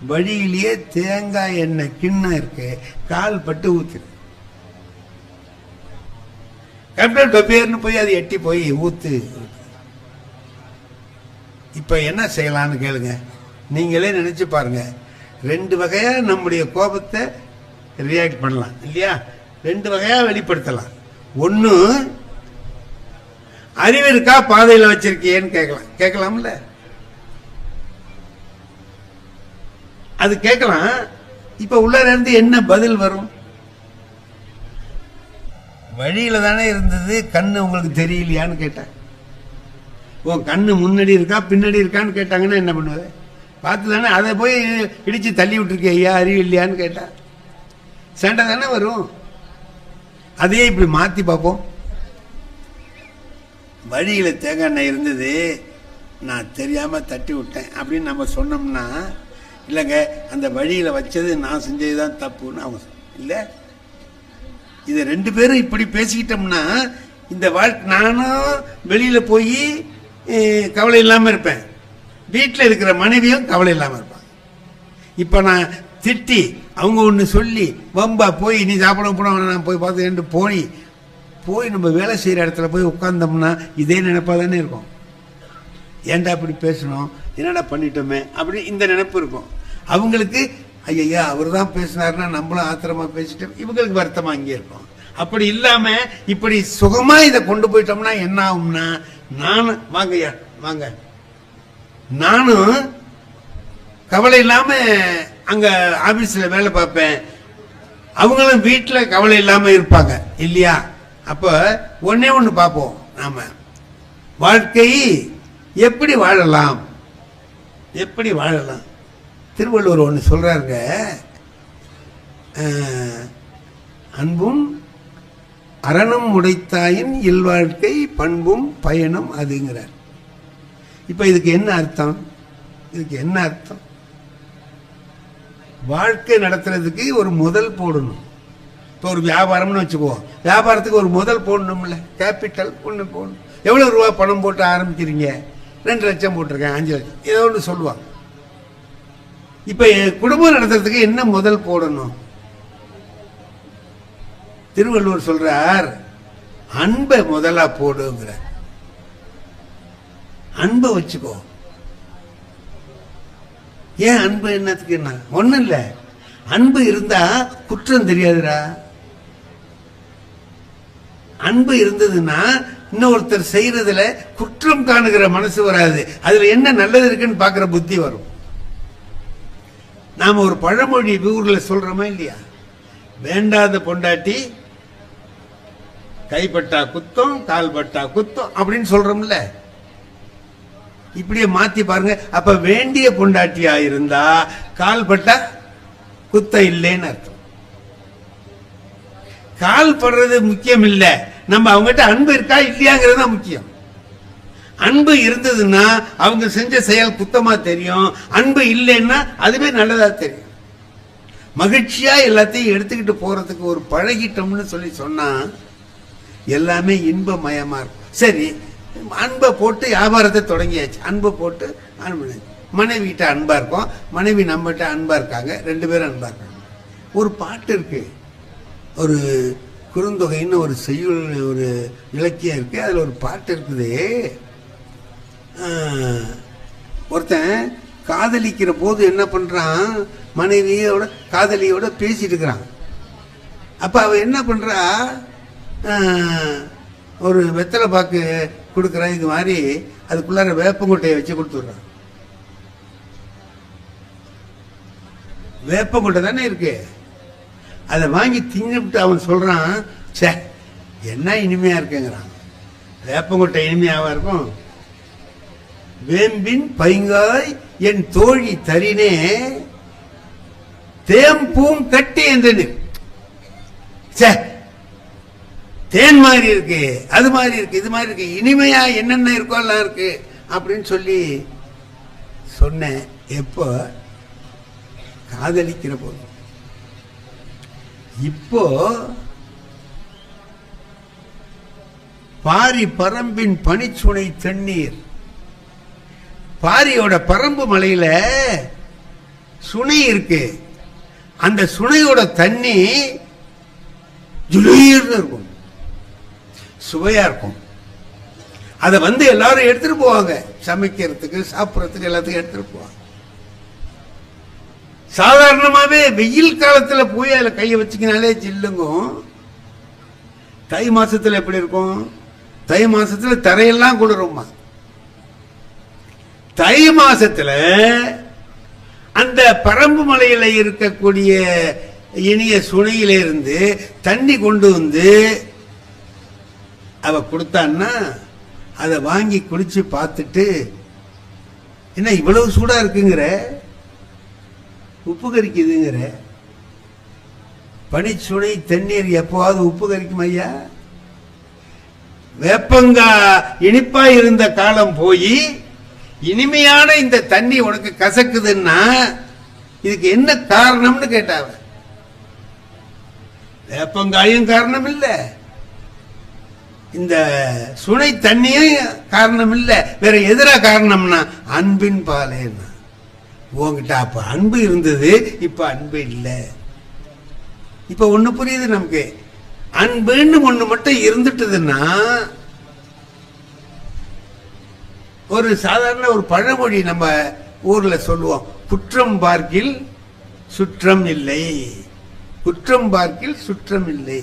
வழியிலேயே தேங்காய் எண்ணெய் கிண்ணம் இருக்கு, கால் பட்டு ஊத்துது. கேப்டன் டொப்பேர்னு போய் அது எட்டி போய் ஊத்து. இப்ப என்ன செய்யலாம்னு கேளுங்க, நீங்களே நினைச்சு பாருங்க. ரெண்டு வகையா நம்முடைய கோபத்தை ரியாக்ட் பண்ணலாம் இல்லையா? ரெண்டு வகையா வெளிப்படுத்தலாம். ஒன்னு, அறிவு இருக்கா பாதையில வச்சிருக்கியேன்னு கேட்கலாம்ல, அது கேட்கலாம். இப்ப உள்ள இருந்து என்ன பதில் வரும்? வழியில தானே இருந்தது, கண்ணு உங்களுக்கு தெரியலையான்னு கேட்டேன். உன் கண்ணு முன்னாடி இருக்கா பின்னாடி இருக்கான்னு கேட்டாங்கன்னா என்ன பண்ணுவது? பார்த்து தானே, அதை போய் இடிச்சு தள்ளி விட்டுருக்கே, ஐயா அறிவு இல்லையான்னு கேட்டா சண்டை தானே வரும். அதையே இப்படி மாத்தி பார்ப்போம். வழியில தேங்காய் எண்ணெய் இருந்தது, நான் தெரியாம தட்டி விட்டேன் அப்படின்னு நம்ம சொன்னோம்னா, இல்லைங்க அந்த வழியில வச்சது நான் செஞ்சதுதான் தப்புன்னு அவங்க இல்ல. இது ரெண்டு பேரும் இப்படி பேசிக்கிட்டோம்னா இந்த வாழ்க்கை, நானும் வெளியில போய் கவலை இல்லாம இருப்பேன், வீட்டில் இருக்கிற மனைவியும் கவலை இல்லாம இருப்பாங்க. இப்ப நான் திட்டி அவங்க ஒண்ணு சொல்லி வம்பா போய் நீ சாப்பிட போன நான் போய் பார்த்து போய் நம்ம வேலை செய்யற இடத்துல போய் உட்கார்ந்தோம்னா இதே நினைப்பா தானே இருக்கும். ஏன்டா அப்படி பேசணும், என்னடா பண்ணிட்டோமே அப்படி இந்த நினைப்பு இருக்கும். அவங்களுக்கு ஐயா அவர் தான் பேசினாருன்னா நம்மளும் ஆத்திரமா பேசிட்டோம், இவங்களுக்கு வருத்தமா இங்கே இருக்கும். அப்படி இல்லாம இப்படி சுகமா இதை கொண்டு போயிட்டோம்னா என்ன ஆகும்னா, நானும் வாங்கய்யா வாங்க, நானும் கவலை இல்லாம அங்க ஆபீஸ்ல வேலை பார்ப்பேன், அவங்களும் வீட்டுல கவலை இல்லாம இருப்பாங்க இல்லையா? அப்ப ஒன்னே ஒண்ணு பார்ப்போம், நாம வாழ்க்கை எப்படி வாழலாம், எப்படி வாழலாம். திருவள்ளுவர் ஒண்ணு சொல்றாருங்க, அன்பும் அறனும் உடைத்தாயின் இல்வாழ்க்கை பண்பும் பயனும் அதுங்கிறார். இப்ப இதுக்கு என்ன அர்த்தம்? இதுக்கு என்ன அர்த்தம்? வாழ்க்கை நடத்துறதுக்கு ஒரு முதல் போடணும். இப்போ ஒரு வியாபாரம்னு வச்சுக்குவோம், வியாபாரத்துக்கு ஒரு முதல் போடணும்ல, கேபிட்டல் ஒன்று போடணும். எவ்வளவு ரூபா பணம் போட்டு ஆரம்பிக்கிறீங்க? 2 லட்சம் போட்டிருக்கேன், 5 லட்சம், ஏதோ ஒன்று சொல்லுவாங்க. இப்ப குடும்பம் நடத்துறதுக்கு என்ன முதல் போடணும்? திருவள்ளுவர் சொல்றார், அன்பை முதலா போடுங்கிற. அன்பை வச்சுக்கோ. ஏன் அன்பு என்னத்துக்கு? என்ன ஒண்ணு இல்ல, அன்பு இருந்தா குற்றம் தெரியாதுடா. அன்பு இருந்ததுன்னா இன்னொருத்தர் செய்யறதுல குற்றம் காணுகிற மனசு வராது, அதுல என்ன நல்லது இருக்குன்னு பாக்குற புத்தி வரும். நாம ஒரு பழமொழி ஊர்ல சொல்றோமா இல்லையா, வேண்டாத பொண்டாட்டி கைப்பட்டா குத்தம் கால்பட்டா குத்தம் அப்படின்னு சொல்றோம்ல. இப்படியே மாத்தி பாருங்க. அப்ப வேண்டிய பொண்டாட்டியா இருந்தா கால்பட்டா குத்தம் இல்லைன்னு அர்த்தம். கால் படுறது முக்கியம் இல்ல, நம்ம அவங்ககிட்ட அன்பு இருக்கா இல்லையாங்கிறது முக்கியம். அன்பு இருந்ததுன்னா அவங்க செஞ்ச செயல் குத்தமா தெரியும், அன்பு இல்லைன்னா அதுவே நல்லதா தெரியும். மகிழ்ச்சியா எல்லாத்தையும் எடுத்துக்கிட்டு போறதுக்கு ஒரு பழகிட்டோம்னு சொல்லி சொன்னா எல்லாமே இன்பமயமா இருக்கும். சரி, அன்பை போட்டு வியாபாரத்தை தொடங்கியாச்சு, அன்பை போட்டு மனைவி கிட்ட அன்பா இருக்கும், மனைவி நம்மகிட்ட அன்பா இருக்காங்க, 2 பேரும் அன்பா இருக்காங்க. ஒரு பாட்டு இருக்கு, ஒரு குறுந்தொகைன்னு ஒரு செய்யுள், ஒரு இலக்கியம் இருக்கு, அதுல ஒரு பாட்டு இருக்குது. ஒருத்தன் காதலிக்கிற போது என்ன பண்றான், மனைவியோட காதலியோட பேசிட்டு இருக்கிறான். அப்ப அவ என்ன பண்றா, ஒரு வெத்தலை பாக்கு கொடுக்குறான், இது மாதிரி அதுக்குள்ளார வேப்பங்கொட்டையை வச்சு கொடுத்துடுறான். வேப்பங்கொட்டை தானே இருக்கு, அதை வாங்கி தின்னுட்டு அவன் சொல்றான், சே என்ன இனிமையா இருக்குங்கிறான். வேப்பங்கொட்டை இனிமையாவா இருக்கும்? வேம்பின் பைங்காய் என் தோழி தரினே தேம்பூம் கட்டி என்று, தேன் மாதிரி இருக்கு, அது மாதிரி இருக்கு, இது மாதிரி இருக்கு, இனிமையா என்னென்ன இருக்கோ எல்லாம் இருக்கு அப்படின்னு சொல்லி சொன்னேன். எப்போ? காதலிக்கிற போது. இப்போ பாரி பரம்பின் பனிச்சுனை தண்ணீர், பாரியோட பரம்பு மலையில சுனை இருக்கு, அந்த சுனையோட தண்ணி ஜுளீர்னு இருக்கும், சுவையா இருக்கும். அதை எல்லாரும் எடுத்துட்டு போவாங்க, சமைக்கிறதுக்கு சாப்பிட்றதுக்கு எல்லாத்துக்கும் எடுத்துட்டு போவாங்க. சாதாரணமாவே வெயில் காலத்துல போய் அதுல கையை வச்சுக்கினாலே ஜில்லுங்கும். தை மாசத்துல எப்படி இருக்கும்? தை மாசத்துல தரையெல்லாம் குளிருமா. தை மாசத்துல அந்த பரம்பு மலையில இருக்கக்கூடிய இனிய சுனையில இருந்து தண்ணி கொண்டு வந்து அவ கொடுத்தான்னா அதை வாங்கி குடிச்சு பார்த்துட்டு, என்ன இவ்வளவு சூடா இருக்குங்கிற, உப்பு கரிக்குதுங்கிற, பனிச்சுனை தண்ணீர் எப்போவாது உப்பு கரிக்கும் ஐயா? வேப்பங்கா இனிப்பா இருந்த காலம் போய் இனிமையான இந்த தண்ணி உனக்கு கசக்குதுன்னா இதுக்கு என்ன காரணம்னு கேட்டாவ. வேப்பங்காயும் காரணம் இல்ல, இந்த சுனை தண்ணியும் காரணம் இல்ல, வேற எதிரா காரணம்னா அன்பின் பாலேன்னா. உங்ககிட்ட அப்ப அன்பு இருந்தது, இப்ப அன்பு இல்லை. இப்ப ஒண்ணு புரியுது நமக்கு, அன்புன்னு ஒண்ணு மட்டும் இருந்துட்டுதுன்னா, ஒரு சாதாரண ஒரு பழமொழி நம்ம ஊர்ல சொல்லுவோம், குற்றம் பார்க்கில் சுற்றம் இல்லை, குற்றம் பார்க்கில் சுற்றம் இல்லை.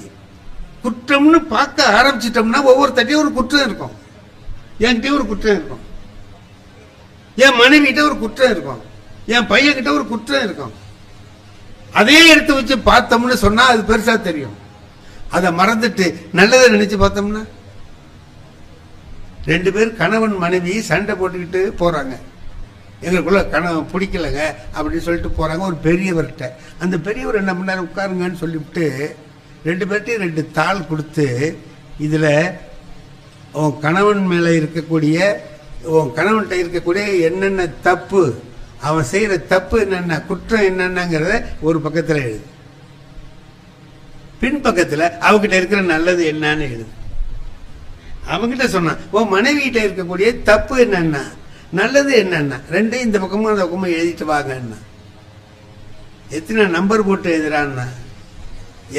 குற்றம்னு பார்க்க ஆரம்பிச்சிட்டோம்னா ஒவ்வொருத்தையும் ஒரு குற்றம் இருக்கும். என்கிட்ட ஒரு குற்றம் இருக்கும், என் மனைவிட்ட ஒரு குற்றம் இருக்கும், என் பையன் கிட்ட ஒரு குற்றம் இருக்கும். அதே எடுத்து வச்சு பார்த்தோம்னு சொன்னா அது பெருசா தெரியும். அதை மறந்துட்டு நல்லதை நினைச்சு பார்த்தோம்னா, ரெண்டு பேர் கணவன் மனைவி சண்டை போட்டுக்கிட்டு போறாங்க, எங்களுக்குள்ள கணவன் பிடிக்கலங்க அப்படின்னு சொல்லிட்டு போறாங்க ஒரு பெரியவர்கிட்ட. அந்த பெரியவர் என்ன பண்ணாரு, உட்காருங்கன்னு சொல்லிவிட்டு ரெண்டு பேர்ட்டையும் ரெண்டு தாள் கொடுத்து, இதுல உன் கணவன் மேல இருக்கக்கூடிய, உன் கணவன்கிட்ட இருக்கக்கூடிய என்னென்ன தப்பு, அவன் செய்யற தப்பு என்னென்ன, குற்றம் என்னென்னங்கிறத ஒரு பக்கத்துல எழுது, பின் பக்கத்துல அவகிட்ட இருக்கிற நல்லது என்னன்னு எழுது. அவங்கிட்ட சொன்னான், உன் மனைவி கிட்ட இருக்கக்கூடிய தப்பு என்னன்னா, நல்லது என்னன்னா, ரெண்டையும் இந்த பக்கமும் அந்த பக்கமும் எழுதிட்டு வாங்கன்னா. எத்தனை நம்பர் போட்டு எழுதுறான்னா,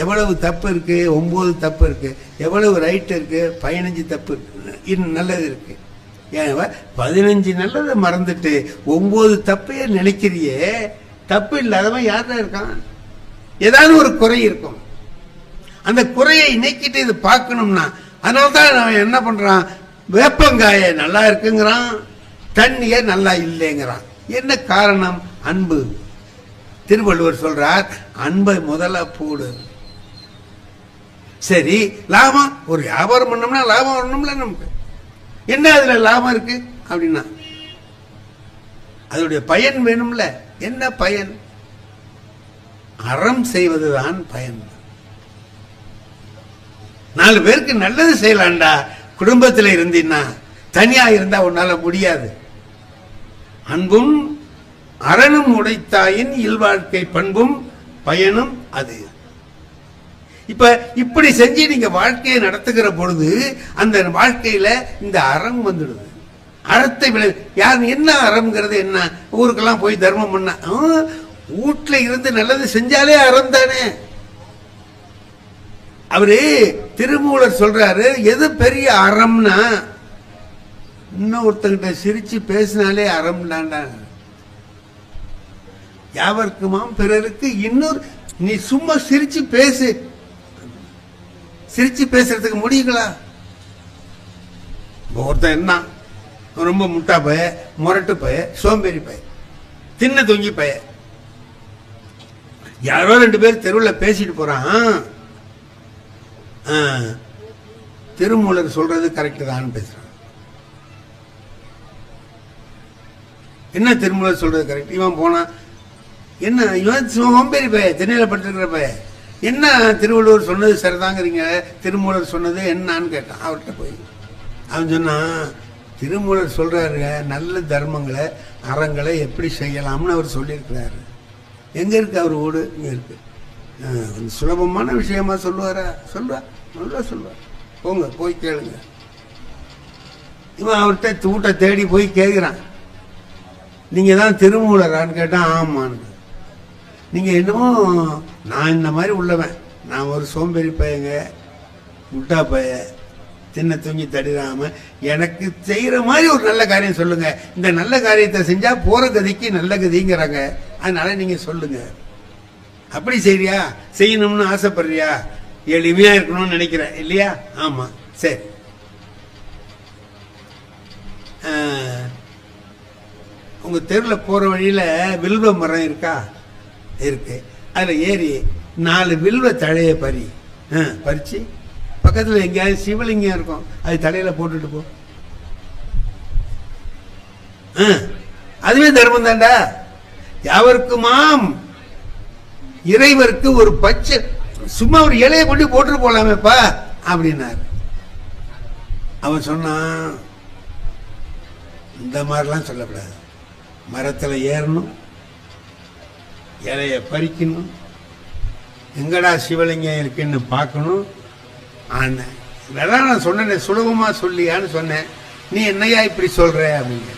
எவ்வளவு தப்பு இருக்கு, 9 தப்பு இருக்கு, எவ்வளவு ரைட் இருக்கு, 15 தப்பு இருக்கு, இன்னும் நல்லது இருக்கு. ஏன் 15 நல்லதை மறந்துட்டு 9 தப்பையே நினைக்கிறியே, தப்பு இல்லாதவன் யார்தான் இருக்கான்? ஏதாவது ஒரு குறை இருக்கும், அந்த குறையை நீக்கிட்டு இது பார்க்கணும்னா, அதனால்தான் அவன் என்ன பண்றான், வேப்பங்காய நல்லா இருக்குங்கிறான், தண்ணிய நல்லா இல்லைங்கிறான். என்ன காரணம்? அன்பு. திருவள்ளுவர் சொல்றார், அன்பை முதல்ல போடு. சரி, லாபம், ஒரு வியாபாரம் பண்ணோம்னா லாபம் வரணும்ல நமக்கு. என்ன அதுல லாபம் இருக்கு அப்படின்னா, அதோடைய பயன் வேணும்ல. என்ன பயன்? அறம் செய்வதுதான் பயன். 4 பேருக்கு நல்லது செய்யலாம்டா. குடும்பத்தில் இருந்தீன்னா, தனியா இருந்தா உன்னால முடியாது. அன்பும் அரணும் உடைத்தாயின் இல்வாழ்க்கை பண்பும் பயனும் அது. இப்ப இப்படி செஞ்சு நீங்க வாழ்க்கையை நடத்துகிற பொழுது அந்த வாழ்க்கையில இந்த அறம் வந்துடுது. அறத்தை யார் என்ன அறம்ங்கிறது என்ன? ஊருக்கெல்லாம் போய் தர்மம் பண்ண, வீட்டுல இருந்து நல்லது செஞ்சாலே அறம் தானே. அவரு திருமூலர் சொல்றாரு, எது பெரிய அறம்னா, இன்னொருத்தங்கிட்ட சிரிச்சு பேசினாலே அறம் தான்டா. யாவர்க்குமாம் பிறருக்கு இன்னொரு. நீ சும்மா சிரிச்சு பேசு. சிரிச்சு பேசுறதுக்கு முடியுங்களா? ஒருத்தன் என்ன ரொம்ப முட்டா பய, முரட்டு பய, சோம்பேறி பய, தின்ன தொங்கி பய. யாரோ 2 பேர் தெருவில் பேசிட்டு போறான். திருமூலர் சொல்றது கரெக்ட் தான் பேசுறான். என்ன திருமூலர் சொல்றது கரெக்ட்? இவன் போனா என்ன, இவன் சோம்பேறி பய, திண்ணையில படுத்துக்கிற பய. என்ன திருவள்ளுவர் சொன்னது சரிதாங்கிறீங்க, திருமூலர் சொன்னது என்னன்னு கேட்டான் அவர்கிட்ட போய். அவன் சொன்னான், திருமூலர் சொல்றாரு நல்ல தர்மங்களை அறங்களை எப்படி செய்யலாம்னு அவர் சொல்லியிருக்கிறாரு. எங்க இருக்கு அவர் வீடு? இங்க இருக்கு. கொஞ்சம் சுலபமான விஷயமா சொல்லுவாரா? சொல்லுவா, நல்லா சொல்லுவார். போங்க போய் கேளுங்க. இவன் அவர்கிட்ட வீட்டை தேடி போய் கேட்கிறான், நீங்க தான் திருமூலரான்னு கேட்டான். ஆமான்னு. நீங்க என்னமோ நான் இந்த மாதிரி உள்ளவன், நான் ஒரு சோம்பேறி பையங்க, முட்டா பைய, தின்ன தூங்கி தடிராம, எனக்கு செய்யற மாதிரி ஒரு நல்ல காரியம் சொல்லுங்க. இந்த நல்ல காரியத்தை செஞ்சா போற கதிக்கு நல்ல கதிங்கிறாங்க, அதனால நீங்க சொல்லுங்க. அப்படி செய்றியா, செய்யணும்னு ஆசைப்படுறியா, எளிமையா இருக்கணும்னு நினைக்கிறேன் இல்லையா? ஆமா, சரி. உங்க தெருவில் போற வழியில வில்வ மரம் இருக்கா? இருக்கு. அதுல ஏறி 4 வில்வ தழைய பறிச்சு பக்கத்துல எங்கேயாவது சிவலிங்கம் இருக்கும், அது தலையில போட்டுட்டு போ. அதுவே தர்மம் தாண்டா. யாவருக்குமாம் இறைவருக்கு ஒரு பச்சை சும்மா ஒரு இலையை கொண்டு போட்டுட்டு போலாமேப்பா அப்படின்னாரு. அவன் சொன்னான், இந்த மாதிரிலாம் சொல்லக்கூடாது. மரத்துல ஏறணும், இலைய பறிக்கணும், எங்கடா சிவலிங்கம் இருக்குன்னு பார்க்கணும். இதெல்லாம் நான் சொன்னேன், சுலபமா சொல்லியான்னு சொன்னேன். நீ என்னையா இப்படி சொல்ற அப்படின்னு.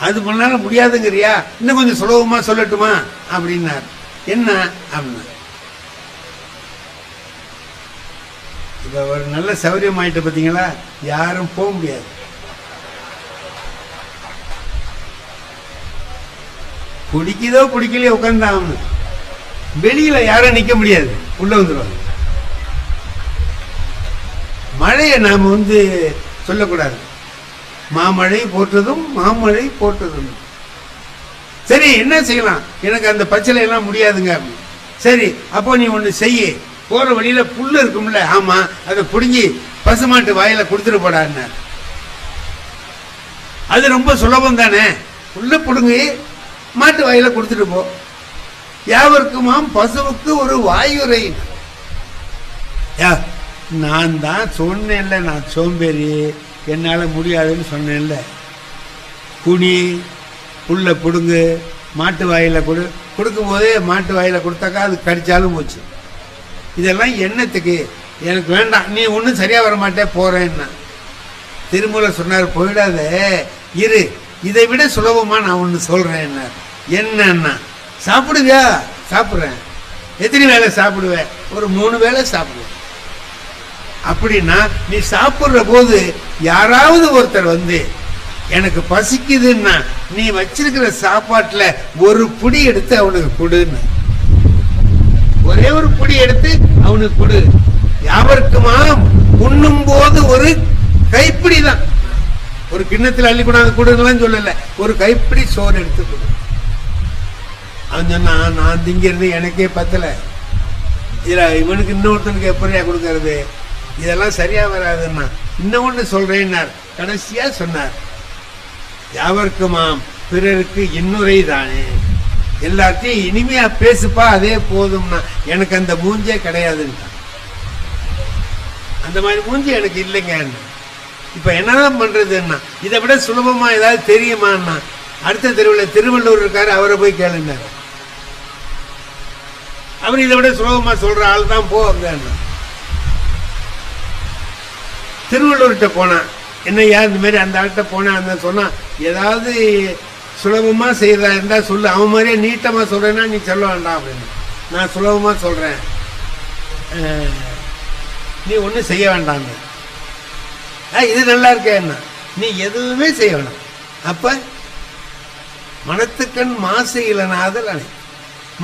அது பண்ணால முடியாதுங்கிறியா, இன்னும் கொஞ்சம் சுலபமா சொல்லட்டுமா அப்படின்னார். என்ன அப்படின்னா, இப்ப ஒரு நல்ல சௌரியம் ஆயிட்டு பார்த்தீங்களா, யாரும் போக முடியாது. பிடிக்குதோ பிடிக்கலையோ உட்கார்ந்தாங்க, வெளியில யாரும் நிக்க முடியாது, உள்ள வந்துடுவாங்க. மழையை நாம சொல்லக்கூடாது, மாமழை போற்றதும் மாமழை போற்றதும். சரி என்ன செய்யலாம், எனக்கு அந்த பச்சளை எல்லாம் முடியாதுங்க. சரி அப்போ நீ ஒண்ணு செய்ய, போற வழியில புல்லு இருக்கும்ல, ஆமா அதை புடுங்கி பசுமாட்டு வாயில கொடுத்துட்டு போடான்னு. அது ரொம்ப சுலபம் தானே, புல்ல புடுங்கி மாட்டு வாயில கொடுத்துட்டு போ. யாவருக்குமாம் பசுவுக்கு ஒரு வாயுரை. நான் தான் சொன்னேன்ல, நான் சோம்பேறி, என்னால முடியாதுன்னு சொன்னேன்ல. குனி, புல்ல புடுங்கு, மாட்டு வாயில கொடுக்கும் போதே மாட்டு வாயில கொடுத்தாக்கா அது கடிச்சாலும் போச்சு. இதெல்லாம் என்னத்துக்கு, எனக்கு வேண்டாம், நீ ஒன்றும் சரியா வர மாட்டே போறேன்னா. திருமூலர் சொன்னார், போயிடாத இரு, இதை விட சுலபமா நான் ஒன்று சொல்றேன். என்னன்னா, சாப்பிடுவியா? சாப்பிடுறேன். எத்தனை வேளை சாப்பிடுவேன்? ஒரு 3 வேளை சாப்பிடுவேன். அப்படின்னா நீ சாப்பிடுற போது யாராவது ஒருத்தர் எனக்கு பசிக்குதுன்னா நீ வச்சிருக்கிற சாப்பாட்டுல ஒரு புடி எடுத்து அவனுக்கு கொடுன்னு, ஒரே ஒரு புடி எடுத்து அவனுக்கு கொடு. யாவருக்குமாம் உண்ணும் போது ஒரு கைப்பிடி தான், ஒரு கிண்ணத்தில் அள்ளி கொண்டாந்து கொடுங்கலாம் சொல்லல, ஒரு கைப்பிடி சோறு எடுத்து கொடு. அவன் சொன்னா, நான் திங்கிறது எனக்கே பத்தல, இதுல இவனுக்கு இன்னொருத்தனுக்கு எப்படியா கொடுக்கறது, இதெல்லாம் சரியா வராதுன்னா இன்னொன்னு சொல்றேன்னார். கடைசியா சொன்னார், யாவருக்குமாம் பிறருக்கு இன்னுரை தானே, எல்லாத்தையும் இனிமையா பேசுப்பா, அதே போதும்னா. எனக்கு அந்த மூஞ்சே கிடையாதுன்னு, அந்த மாதிரி மூஞ்சி எனக்கு இல்லைங்க. இப்ப என்னதான் பண்றதுன்னா, இதை விட சுலபமா ஏதாவது தெரியுமான்னா, அடுத்த தெருவில் திருவள்ளுவர் இருக்காரு, அவரை போய் கேளுங்க, அவர் இதை விட சுலபமா சொல்ற ஆள் தான் போ. திருவள்ளுவர்கிட்ட போனா என்னையா இந்த மாதிரி அந்த ஆள்கிட்ட போனா, அந்த சொன்னா ஏதாவது சுலபமா செய்யறதா இருந்தா சொல்லு, அவன் மாதிரியே நீட்டமா சொல்றேன்னா நீ சொல்ல வேண்டாம் அப்படின்னு. நான் சுலபமா சொல்றேன், நீ ஒன்றும் செய்ய வேண்டாம். இது நல்லா இருக்கேன்னா நீ எதுவுமே செய்ய வேண்டாம். அப்ப மனத்துக்கண் மாசு இலனாதல் அணை.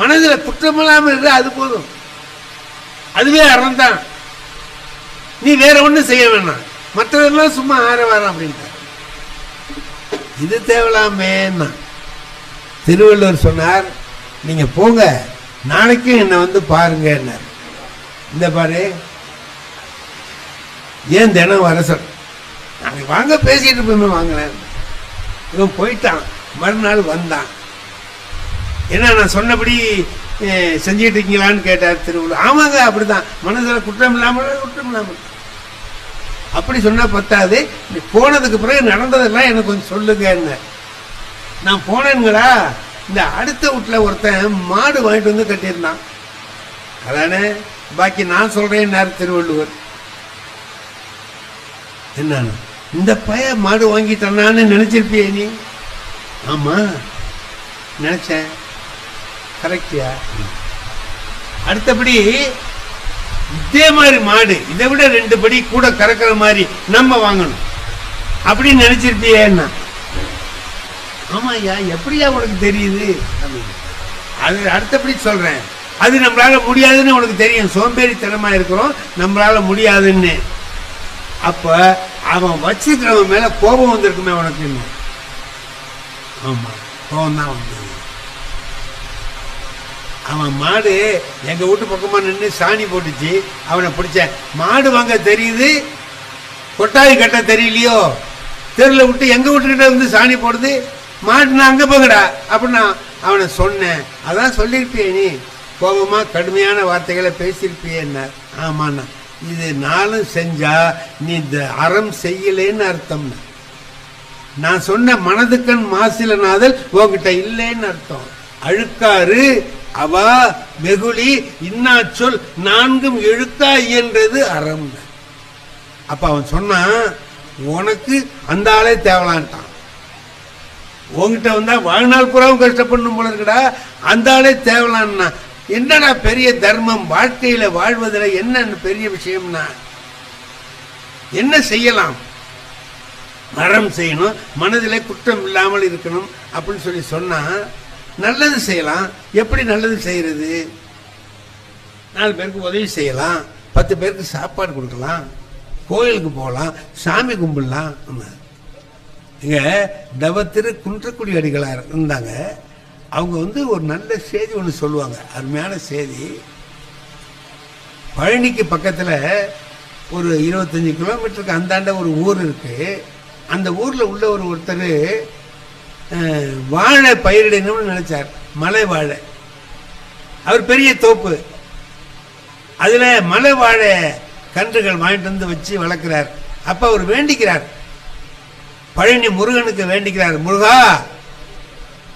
மனதில் குற்றமில்லாமல் இரு, அது போதும். அதுவே அறம் தான். நீ வேற ஒன்றும் செய்ய வேணாம், மற்றதெல்லாம் சும்மா ஆரவாரம் அப்படின்ட்டு. இது தேவலாமேன்னா திருவள்ளுவர் சொன்னார், நீங்க போங்க, நாளைக்கு என்னை வந்து பாருங்க. இந்த பாரு, ஏன் தினம் வர சொல், நாளைக்கு வாங்க பேசிட்டு போய் வாங்கினேன். இவன் போயிட்டான், மறுநாள் வந்தான். என்ன நான் சொன்னபடி செஞ்சிட்டு இருக்கீங்களான்னு கேட்டார் திருவள்ளுவர். ஆமாங்க அப்படிதான், மனதில் குற்றம் இல்லாமல். அப்படி சொன்னா பத்தாது, போனதுக்கு பிறகு நடந்ததெல்லாம் எனக்கு கொஞ்சம் சொல்லுங்க. என்ன நான் போனேங்களா, இந்த அடுத்த வீட்டுல ஒருத்தன் மாடு வாங்கிட்டு வந்து கட்டியிருந்தான். அதானே, பாக்கி நான் சொல்றேன் திருவள்ளுவர். என்ன இந்த பைய மாடு வாங்கிட்டான்னு நினைச்சிருப்பியே நீ? ஆமா நினைச்சேன். கரெக்டியா? அடுத்தபடி இதே மாதிரி மாடு இதை விட 2 படி கூட கறக்கிற மாதிரி நம்ம வாங்கணும் அப்படின்னு நினைச்சிருப்பியே? என்ன? ஆமா ஐயா, எப்படியா உனக்கு தெரியுது? அது அடுத்தபடி சொல்றேன், அது நம்மளால முடியாதுன்னு உனக்கு தெரியும். சோம்பேறித்தனமா இருக்கிறோம், நம்மளால முடியாதுன்னு. அப்ப அவன் வச்சிருக்கிறவன் மேல கோபம் வந்திருக்குமே உனக்கு. ஆமா, கோபம் தான் வந்தது. அவன் மாடு எங்க வீட்டு பக்கமா நின்று சாணி போட்டுச்சு, அவனை பிடிச்ச. மாடு வாங்க தெரியுது, கொட்டாய் கட்ட தெரியலையோ, தெருல விட்டு எங்க வீட்டுக்கிட்ட வந்து சாணி போடுது, மாடு நான் அங்க போங்கடா அப்படின்னு அவனை சொன்னேன். அதான் சொல்லியிருப்பியே நீ, கோபமா கடுமையான வார்த்தைகளை பேசியிருப்பியே. என்ன? ஆமாண்ணா, இது நாளும் செஞ்சா நீ இந்த அறம் செய்யலேன்னு அர்த்தம். நான் சொன்ன மனதுக்கண் மாசிலனாதல் உங்ககிட்ட இல்லைன்னு அர்த்தம். அழுக்காறு அவா வெகுளி இன்னா சொல் 4ம் இழுக்கா இயன்றது அறம். அப்ப அவன் சொன்னான், உனக்கு அந்த ஆளே தேவலான்ட்டான். உங்ககிட்ட வந்தா வாழ்நாள் புறாவும் கஷ்டப்படணும் போல இருக்குடா, அந்த ஆளே தேவலான்னா. என்னடா பெரிய தர்மம், வாழ்க்கையில வாழ்வதில் என்ன பெரிய விஷயம்னா என்ன செய்யலாம்? அறம் செய்யணும், மனதிலே குற்றம் இல்லாமல் இருக்கணும் அப்படின்னு சொல்லி சொன்னா நல்லது செய்யலாம். எப்படி நல்லது செய்யறது? 4 பேருக்கு உதவி செய்யலாம், 10 பேருக்கு சாப்பாடு கொடுக்கலாம், கோயிலுக்கு போகலாம், சாமி கும்பிடலாம். இங்க தவத்திரு குன்றக்குடி அடிகளார் இருந்தாங்க. அவங்க ஒரு நல்ல செய்தி ஒன்று சொல்லுவாங்க, அருமையான செய்தி. பழனிக்கு பக்கத்துல ஒரு 25 கிலோமீட்டருக்கு அந்தாண்ட ஒரு ஊர் இருக்கு. அந்த ஊர்ல உள்ள ஒருத்தர் வாழை பயிரிடணும்னு நினைச்சார், மலை வாழை. அவர் பெரிய தோப்பு, அதுல மலை வாழை கன்றுகள் வாங்கிட்டு வந்து வச்சு வளர்க்கிறார். அப்ப அவர் வேண்டிக்கிறார், பழனி முருகனுக்கு வேண்டிக்கிறார், முருகா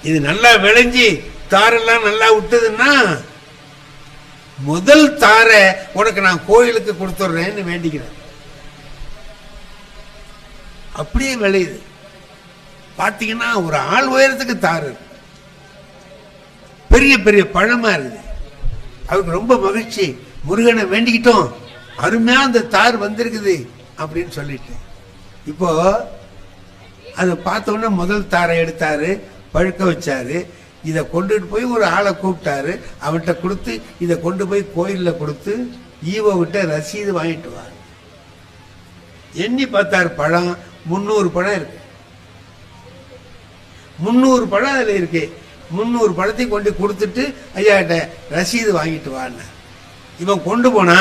இது நல்லா விளைஞ்சி தாரெல்லாம் நல்லா விட்டதுன்னா முதல் தாரை உனக்கு நான் கோயிலுக்கு கொடுத்துட்றேன்னு வேண்டிக்கிறேன். அப்படியே விளையுது. பாத்தீங்கன்னா ஒரு ஆள் உயரத்துக்கு தாரு, பெரிய பெரிய பழமா இருக்குது. அவருக்கு ரொம்ப மகிழ்ச்சி, முருகனை வேண்டிக்கிட்டோம், அருமையா அந்த தார் வந்திருக்குது அப்படின்னு சொல்லிட்டு. இப்போ அதை பார்த்தோன்னே முதல் தாரை எடுத்தாரு, பழுக்க வச்சாரு. இதை கொண்டுட்டு போய் ஒரு ஆளை கூப்பிட்டாரு, அவன்கிட்ட கொடுத்து இதை கொண்டு போய் கோயிலில் கொடுத்து ஈவோ விட்ட ரசீது வாங்கிட்டு வா. எண்ணி பார்த்தாரு, பழம் 300 பழம் இருக்கு. 300 பழம் அதுல இருக்கு. 300 பழத்தையும் கொண்டு கொடுத்துட்டு ஐயாட்ட ரசீது வாங்கிட்டு வான்னு இவன் கொண்டு போனா.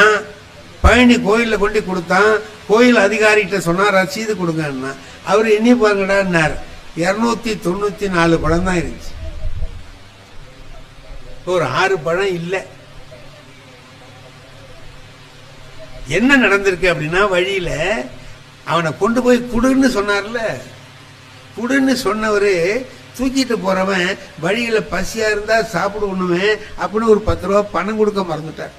பழனி கோயிலில் கொண்டு கொடுத்தான். கோயில் அதிகாரிகிட்ட சொன்னா ரசீது கொடுங்கன்னா அவர் எண்ணி பாருங்கடான்னார். 294 பழம் தான் இருந்துச்சு, ஒரு 6 பழம் இல்லை. என்ன நடந்திருக்கு அப்படின்னா, வழியில அவனை கொண்டு போய் குடுன்னு சொன்னார்ல, குடுன்னு சொன்னவரு தூக்கிட்டு போறவன் வழியில பசியா இருந்தா சாப்பிடுவணுமே அப்படின்னு ஒரு 10 ரூபா பணம் கொடுக்க மறந்துட்டார்.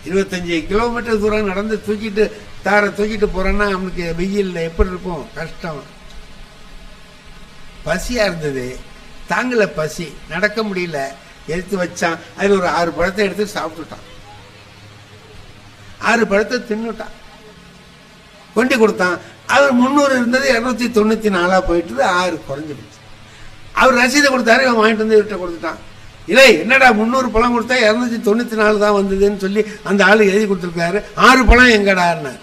25 கிலோமீட்டர் தூரம் நடந்து தூக்கிட்டு போறான்னா அவனுக்கு வெயில் எப்படி இருக்கும், கஷ்டம். பசியா இருந்தது, தாங்கல பசி, நடக்க முடியல, எடுத்து வச்சான். அதுல ஒரு 6 பழத்தை எடுத்து சாப்பிட்டுட்டான். 6 பழத்தை தின்னுட்டான். கொண்டு கொடுத்தான். அவர் 300 இருந்தது 294 போயிட்டு 6 குறைஞ்சிடுச்சு. அவர் ரசீதை கொடுத்தாரு, அவன் வாங்கிட்டு வந்து இவர்கிட்ட கொடுத்துட்டான். இல்லை என்னடா 300 பழம் கொடுத்தா 294 தான் வந்ததுன்னு சொல்லி அந்த ஆளு எழுதி கொடுத்துருக்காரு, 6 பழம் எங்கடான்னு.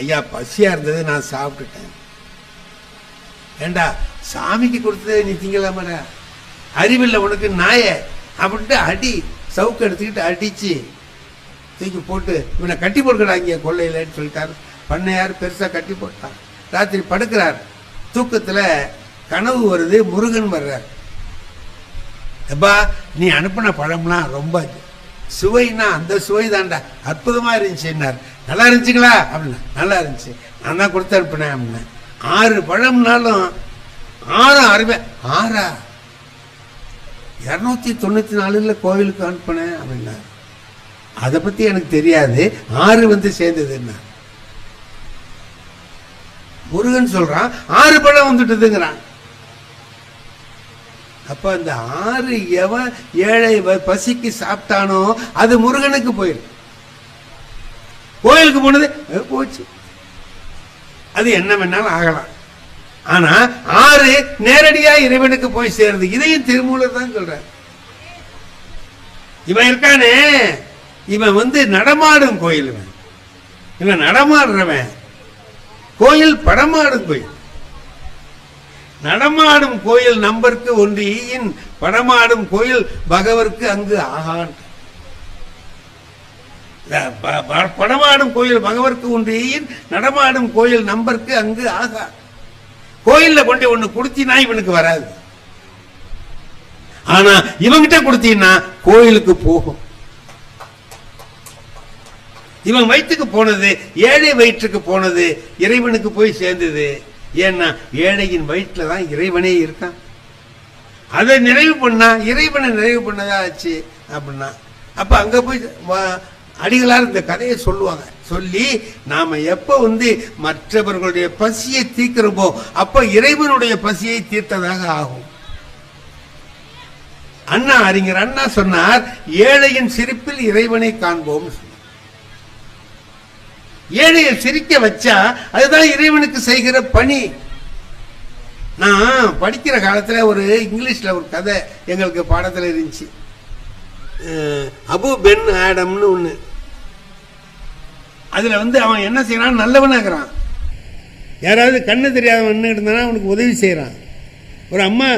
ஐயா பசியா இருந்தது, நான் சாப்பிட்டுட்டேன். ஏண்டா சாமிக்கு கொடுத்தது நீ திங்கலாமடா, அறிவில்லை உனக்கு நாய அப்படின்ட்டு அடி சவுக்கு எடுத்துக்கிட்டு அடிச்சு தூக்கி போட்டு இவனை கட்டி போட்டுக்கடா இங்கே கொள்ளையிலன்னு சொல்லிட்டாரு. பண்ணையார் பெருசா கட்டி போட்டான். ராத்திரி படுக்கிறார், தூக்கத்துல கனவு வருது, முருகன் வர்றார். எப்பா நீ அனுப்பின பழம்லாம் ரொம்ப சுவைனா அந்த சுவை தான்டா, அற்புதமா இருந்துச்சுன்னார். நல்லா இருந்துச்சுங்களா அப்படின்னா, நல்லா இருந்துச்சு, நான் தான் கொடுத்து அனுப்பினேன் அப்படின்னா. 6 பழம்னாலும் 6 அருமை. 6 294 கோவிலுக்கு அனுப்பினேன் அப்படின்னா, அதை பத்தி எனக்கு தெரியாது, 6 வந்து சேர்ந்ததுன்னா. முருகன் சொல்றான் 6 பழம் வந்துட்டுதுங்கிறான். அப்ப அந்த 6 எவன் ஏழை பசிக்கு சாப்பிட்டானோ அது முருகனுக்கு போயிடும். கோயிலுக்கு போனது போச்சு, அது என்ன வேணாலும் ஆகலாம். ஆனா 6 நேரடியா இறைவனுக்கு போய் சேருது. இதையும் திருமூலர் தான் சொல்றார். இவன் இருக்கானே, இவன் வந்து நடமாடும் கோயில், இவன் நடமாடுறவன். கோயில் படமாடும் கோயில். நடமாடும் கோயில் நம்பருக்கு ஒன்று ஈயின், படமாடும் கோயில் பகவருக்கு அங்கு ஆகான். படமாடும் கோயில் பகவருக்கு ஒன்று ஈயின், நடமாடும் கோயில் நம்பருக்கு அங்கு ஆகா. கோயில்ல கொண்டு ஒண்ணு கொடுத்தீனா இவனுக்கு வராது, ஆனா இவங்கிட்ட கொடுத்தீங்கன்னா கோயிலுக்கு போகும். இவன் வயிற்றுக்கு போனது, ஏழை வயிற்றுக்கு போனது இறைவனுக்கு போய் சேர்ந்தது. ஏன்னா ஏழையின் வயிற்றுல தான் இறைவனே இருக்கான். அதை நிறைவு பண்ணா இறைவனை நிறைவு பண்ணதா ஆச்சு அப்படின்னா. அப்ப அங்க போய் அடிகளார் இந்த கதையை சொல்லுவாங்க. சொல்லி நாம எப்ப வந்து மற்றவர்களுடைய பசியை தீர்க்கிறோமோ அப்ப இறைவனுடைய பசியை தீர்த்ததாக ஆகும். அண்ணா அறிஞர் அண்ணா சொன்னார், ஏழையின் சிரிப்பில் இறைவனை காண்போம். ஏழையை சிரிக்க வச்சா அதுதான் இறைவனுக்கு செய்கிற பணி. நான் படிக்கிற காலத்துல ஒரு இங்கிலீஷ்ல ஒரு கதை எங்களுக்கு பாடத்துல இருந்துச்சு. அபு பென் ஆடம்னு ஒண்ணு. அதுல வந்து அவன் என்ன செய்யறான், நல்லவனாகிறான். யாராவது கண்ணு தெரியாதவன் இருந்தானா அவனுக்கு உதவி செய்யறான். ஒரு அம்மா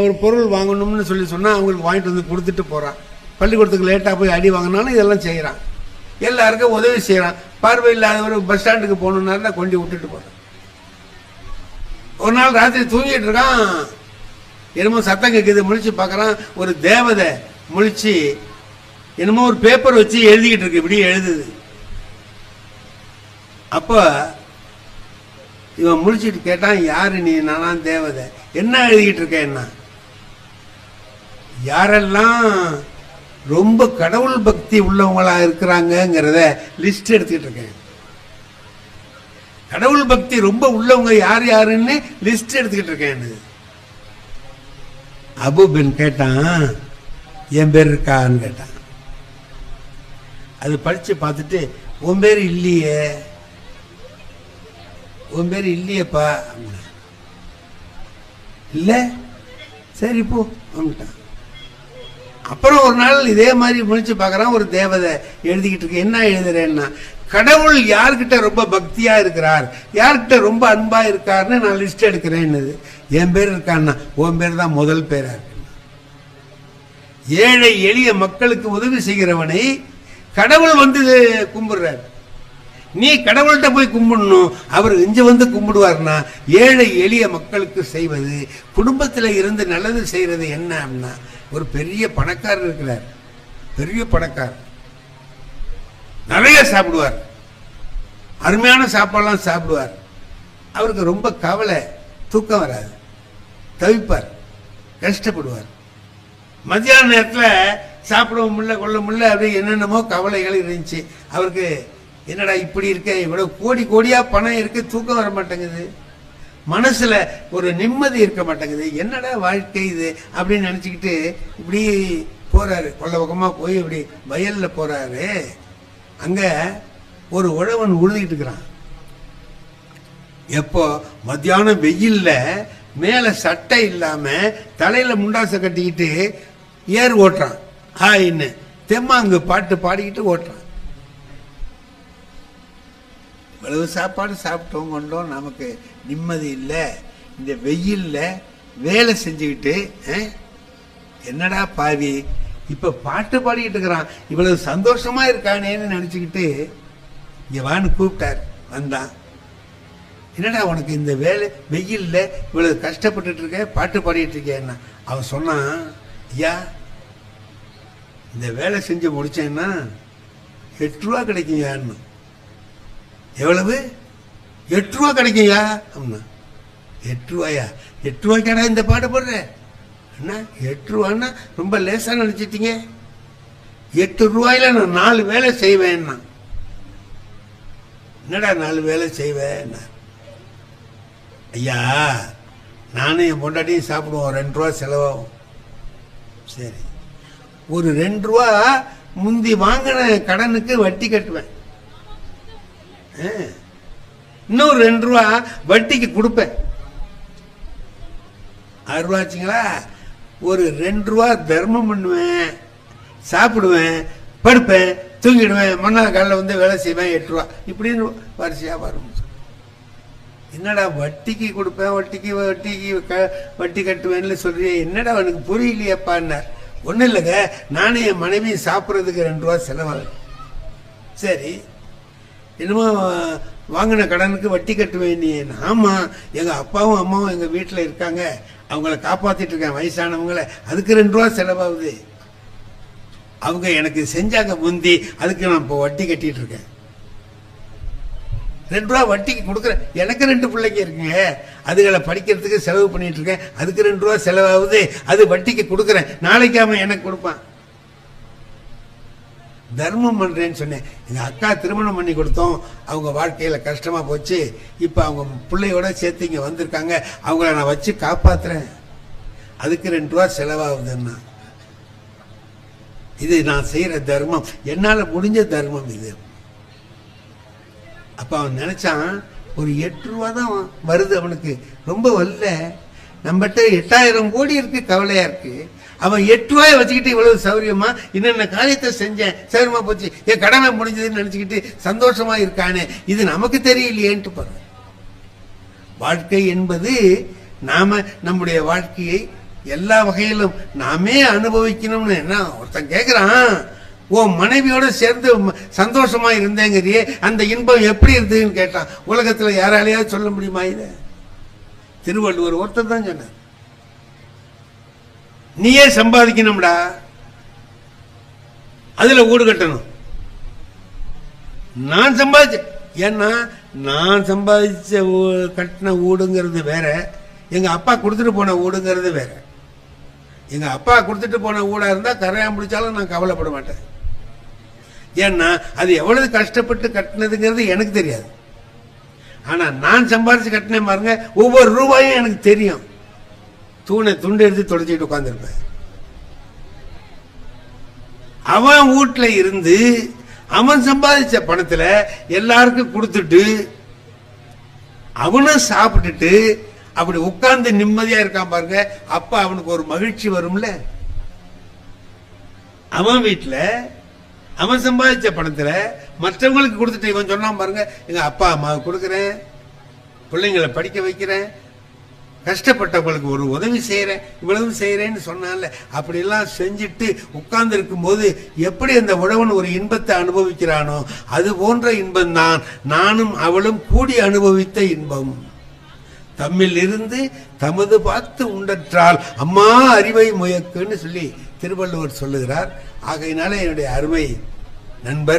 ஒரு பொருள் வாங்கணும்னு சொல்லி சொன்னா அவங்களுக்கு வாங்கிட்டு வந்து கொடுத்துட்டு போறான். பள்ளிக்கூடத்துக்கு லேட்டா போய் அடி வாங்கினாலும் இதெல்லாம் செய்யறான். எல்லாருக்கும் உதவி செய்யறான். பார்வை இல்லாதவர் பஸ் ஸ்டாண்டுக்கு போகணும்னா கொண்டு விட்டுட்டு போறான். ஒரு நாள் ராத்திரி தூங்கிட்டு இருக்கான், என்னமோ சத்தம் கேட்குது. முழிச்சு பார்க்கறான், ஒரு தேவதை முழிச்சு என்னமோ ஒரு பேப்பர் வச்சு எழுதிக்கிட்டு இருக்கு, இப்படி எழுதுது. அப்ப இவன் முழிச்சிட்டு கேட்டான், யாரு நீ? நானா தேவதை. என்ன எழுதிக்கிட்டு இருக்க? என்ன? யாரெல்லாம் ரொம்ப கடவுள் பக்தி உள்ளவங்களா இருக்கிறாங்கிறத லிஸ்ட் எடுத்துக்கிட்டு இருக்கேன். கடவுள் பக்தி ரொம்ப உள்ளவங்க யார் யாருன்னு லிஸ்ட் எடுத்துக்கிட்டு இருக்கேன். அபு பென் கேட்டான், என் பேர் இருக்கான்னு கேட்டான். அது படிச்சு பார்த்துட்டு, உன் பேர் இல்லையே, உன் பேர் இல்லையப்பா. இல்ல, சரி போ வந்துட்டான். அப்புறம் ஒரு நாள் இதே மாதிரி முடிச்சு பார்க்கறான், ஒரு தேவதை எழுதிக்கிட்டு இருக்கு. என்ன எழுதுறேன்னா, கடவுள் யார்கிட்ட ரொம்ப பக்தியா இருக்கிறார், யார்கிட்ட ரொம்ப அன்பா இருக்காருன்னு நான் லிஸ்ட் எடுக்கிறேன். என் பேர் இருக்கான்னா, உன் பேர் தான் முதல் பேரா இருக்கு. ஏழை எளிய மக்களுக்கு உதவி செய்கிறவனை கடவுள் வந்து கும்பிடுறார். நீ கடவுள்கிட்ட போய் கும்பிடணும், அவர் இங்க வந்து கும்பிடுவார்னா. ஏழை எளிய மக்களுக்கு செய்வது, குடும்பத்தில் இருந்து நல்லது செய்யறது என்ன அப்படின்னா, ஒரு பெரிய பணக்காரர் இருக்கிறார், பெரிய பணக்காரர், நிறைய சாப்பிடுவார், அருமையான சாப்பாடுலாம் சாப்பிடுவார். அவருக்கு ரொம்ப கவலை, தூக்கம் வராது, தவிப்பார், கஷ்டப்படுவார். மத்தியான நேரத்தில் சாப்பிடவும் முடியல, கொள்ள முடியல, அப்படி என்னென்னமோ கவலைகள் இருந்துச்சு அவருக்கு. என்னடா இப்படி இருக்க, இவ்வளவு கோடி கோடியா பணம் இருக்கு, தூக்கம் வர மாட்டேங்குது, மனசுல ஒரு நிம்மதி இருக்க மாட்டேங்குது, என்னடா வாழ்க்கை இது அப்படின்னு நினைச்சுக்கிட்டு இப்படி போறாரு. கொள்ள பக்கமா போய் இப்படி வயல்ல போறாரு. அங்க ஒரு உழவன் உழுதிட்டு இருக்கிறான். எப்போ மத்தியானம் வெயில்ல மேல சட்டை இல்லாம தலையில முண்டாசை கட்டிக்கிட்டு ஏர் ஓட்டுறான். ஹாயின்னு தெம்மாங்கு பாட்டு பாடிக்கிட்டு ஓட்டுறான். இவ்வளவு சாப்பாடு சாப்பிட்டோம் கொண்டோம், நமக்கு நிம்மதி இல்லை. இந்த வெயில்ல வேலை செஞ்சுக்கிட்டு என்னடா பாவி இப்ப பாட்டு பாடிக்கிட்டு இருக்கிறான், இவ்வளவு சந்தோஷமா இருக்கானேன்னு நினைச்சுக்கிட்டு இங்க வான்னு கூப்பிட்டார். வந்தான். என்னடா உனக்கு இந்த வேலை வெயில்ல இவ்வளவு கஷ்டப்பட்டுட்டு இருக்க, பாட்டு பாடிட்டு இருக்கேன்னா. அவன் சொன்னான், ஐயா இந்த வேலை செஞ்சு முடிச்சேன்னா 8 ரூபா கிடைக்கும்யான்னு. எவ்வளவு? 8 ரூபா கிடைக்கும்யா அப்படின்னா. 8 ரூபாயா? 8 ரூபாய்க்காடா இந்த பாட்டு போடுற? என்ன 8 ரூபான்னா ரொம்ப லேசா நினைச்சிட்டீங்க. 8 ரூபாயில நான் 4 வேலை செய்வேன்னா. என்னடா 4 வேலை செய்வேன்? ஐயா நானும் என் பொண்டாட்டியும் சாப்பிடுவோம், 2 ரூபா செலவாகும். சரி, ஒரு 2 ரூபா முந்தி வாங்கின கடனுக்கு வட்டி கட்டுவேன், இன்னொரு 2 ரூபா வட்டிக்கு கொடுப்பேன். 6 ரூபா ஆச்சுங்களா? ஒரு 2 ரூபா தர்மம் பண்ணுவேன், சாப்பிடுவேன், படுப்பேன், தூங்கிடுவேன், மறுநாள் காலையில் வந்து வேலை செய்வேன். 8 ரூபா இப்படின்னு வரிசையா வரும். என்னடா வட்டிக்கு கொடுப்பேன், வட்டி கட்டுவேன்னு சொல்றிய, என்னடா அவனுக்கு புரியலையப்பான்னார். ஒன்றும் இல்லைங்க, நானும் என் மனைவி சாப்பிட்றதுக்கு 2 ரூபா செலவாகும். சரி, என்னமோ வாங்கின கடனுக்கு வட்டி கட்டுவேன் நீ. ஆமா, எங்க அப்பாவும் அம்மாவும் எங்க வீட்டில் இருக்காங்க, அவங்கள காப்பாத்திட்டு இருக்கேன், வயசானவங்களை, அதுக்கு 2 ரூபா செலவாகுது. அவங்க எனக்கு செஞ்சாங்க முந்தி, அதுக்கு நான் இப்போ வட்டி கட்டிட்டு இருக்கேன். 2 ரூபா வட்டிக்கு கொடுக்குறேன். எனக்கு 2 பிள்ளைங்க இருக்குங்க, அதுகளை படிக்கிறதுக்கு செலவு பண்ணிட்டு இருக்கேன், அதுக்கு 2 ரூபா செலவாகுது, அது வட்டிக்கு கொடுக்குறேன், நாளைக்கு அவன் எனக்கு கொடுப்பான். தர்மம் பண்றேன்னு சொன்னேன். எங்க அக்கா திருமணம் பண்ணி கொடுத்தோம், அவங்க வாழ்க்கையில கஷ்டமா போச்சு, இப்ப அவங்க பிள்ளையோட சேர்த்து இங்க வந்திருக்காங்க, அவங்கள நான் வச்சு காப்பாத்துறேன், அதுக்கு 2 ரூபா செலவாகுதுன்னா. இது நான் செய்யற தர்மம், என்னால முடிஞ்ச தர்மம் இது. அப்ப அவன் நினைச்சான், ஒரு 8 ரூபா தான் வருது அவனுக்கு, ரொம்ப வரல, நம்மகிட்ட 8000 கோடி இருக்கு, கவலையா இருக்கு. அவன் 8 ரூபாய் வச்சுக்கிட்டு இவ்வளவு சௌரியமா என்னென்ன காரியத்தை செஞ்சேன், சௌரியமா போச்சு, என் கடமை முடிஞ்சதுன்னு நினைச்சுக்கிட்டு சந்தோஷமா இருக்கானே, இது நமக்கு தெரியலையேன்ட்டு பாருங்க. வாழ்க்கை என்பது நாம நம்முடைய வாழ்க்கையை எல்லா வகையிலும் நாமே அனுபவிக்கணும்னு. என்ன ஒருத்தன் கேட்கிறான், உன் மனைவியோட சேர்ந்து சந்தோஷமா இருந்தேங்கிறியே, அந்த இன்பம் எப்படி இருந்ததுன்னு கேட்டான். உலகத்துல யாராலையாவது சொல்ல முடியுமா? இத திருவள்ளுவர் ஒருத்தர் தான் சொன்னார். நீயே சம்பாதிக்கணும்டா, அதுல ஊடு கட்டணும். நான் சம்பாதிச்ச, ஏன்னா நான் சம்பாதிச்ச கட்டின ஊடுங்கிறது வேற, எங்க அப்பா கொடுத்துட்டு போன ஊடுங்கிறது வேற. எங்க அப்பா கொடுத்துட்டு போன ஊடா இருந்தா கரையா முடிச்சாலும் நான் கவலைப்பட மாட்டேன். ஏன்னா அது எவ்வளவு கஷ்டப்பட்டு கட்டினதுங்கிறது எனக்கு தெரியாது. ஆனா நான் சம்பாதிச்சு கட்டினேன் பாருங்க, ஒவ்வொரு ரூபாயும் எனக்கு தெரியும். துண்டு எடுத்து தொடச்சிட்டு உட்கார்ந்துருப்பேன். அவன் வீட்டுல இருந்து அவன் சம்பாதிச்ச பணத்துல எல்லாருக்கும் கொடுத்துட்டு அவனும் சாப்பிட்டுட்டு அப்படி உட்கார்ந்து நிம்மதியா இருக்கான் பாருங்க, அப்ப அவனுக்கு ஒரு மகிழ்ச்சி வரும்ல. அவன் வீட்டுல அவன் சம்பாதிச்ச பணத்துல மற்றவங்களுக்கு கொடுத்துட்டு இவன் சொன்னான் பாருங்க, எங்க அப்பா அம்மாவுக்கு கொடுக்குறேன், பிள்ளைங்களை படிக்க வைக்கிறேன், கஷ்டப்பட்டவங்களுக்கு ஒரு உதவி செய்யறேன், இவ்வளவு செய்யறேன்னு சொன்னால, அப்படி எல்லாம் செஞ்சுட்டு உட்கார்ந்து இருக்கும் போது எப்படி அந்த உழவன் ஒரு இன்பத்தை அனுபவிக்கிறானோ, அது போன்ற இன்பம் தான் நானும் அவளும் கூடி அனுபவித்த இன்பம். தம்மில் இருந்து தமது பார்த்து உண்டற்றால் அம்மா அறிவை முயக்குன்னு சொல்லி திருவள்ளுவர் சொல்லுகிறார். ஆகையினால என்னுடைய அருமை நண்பர்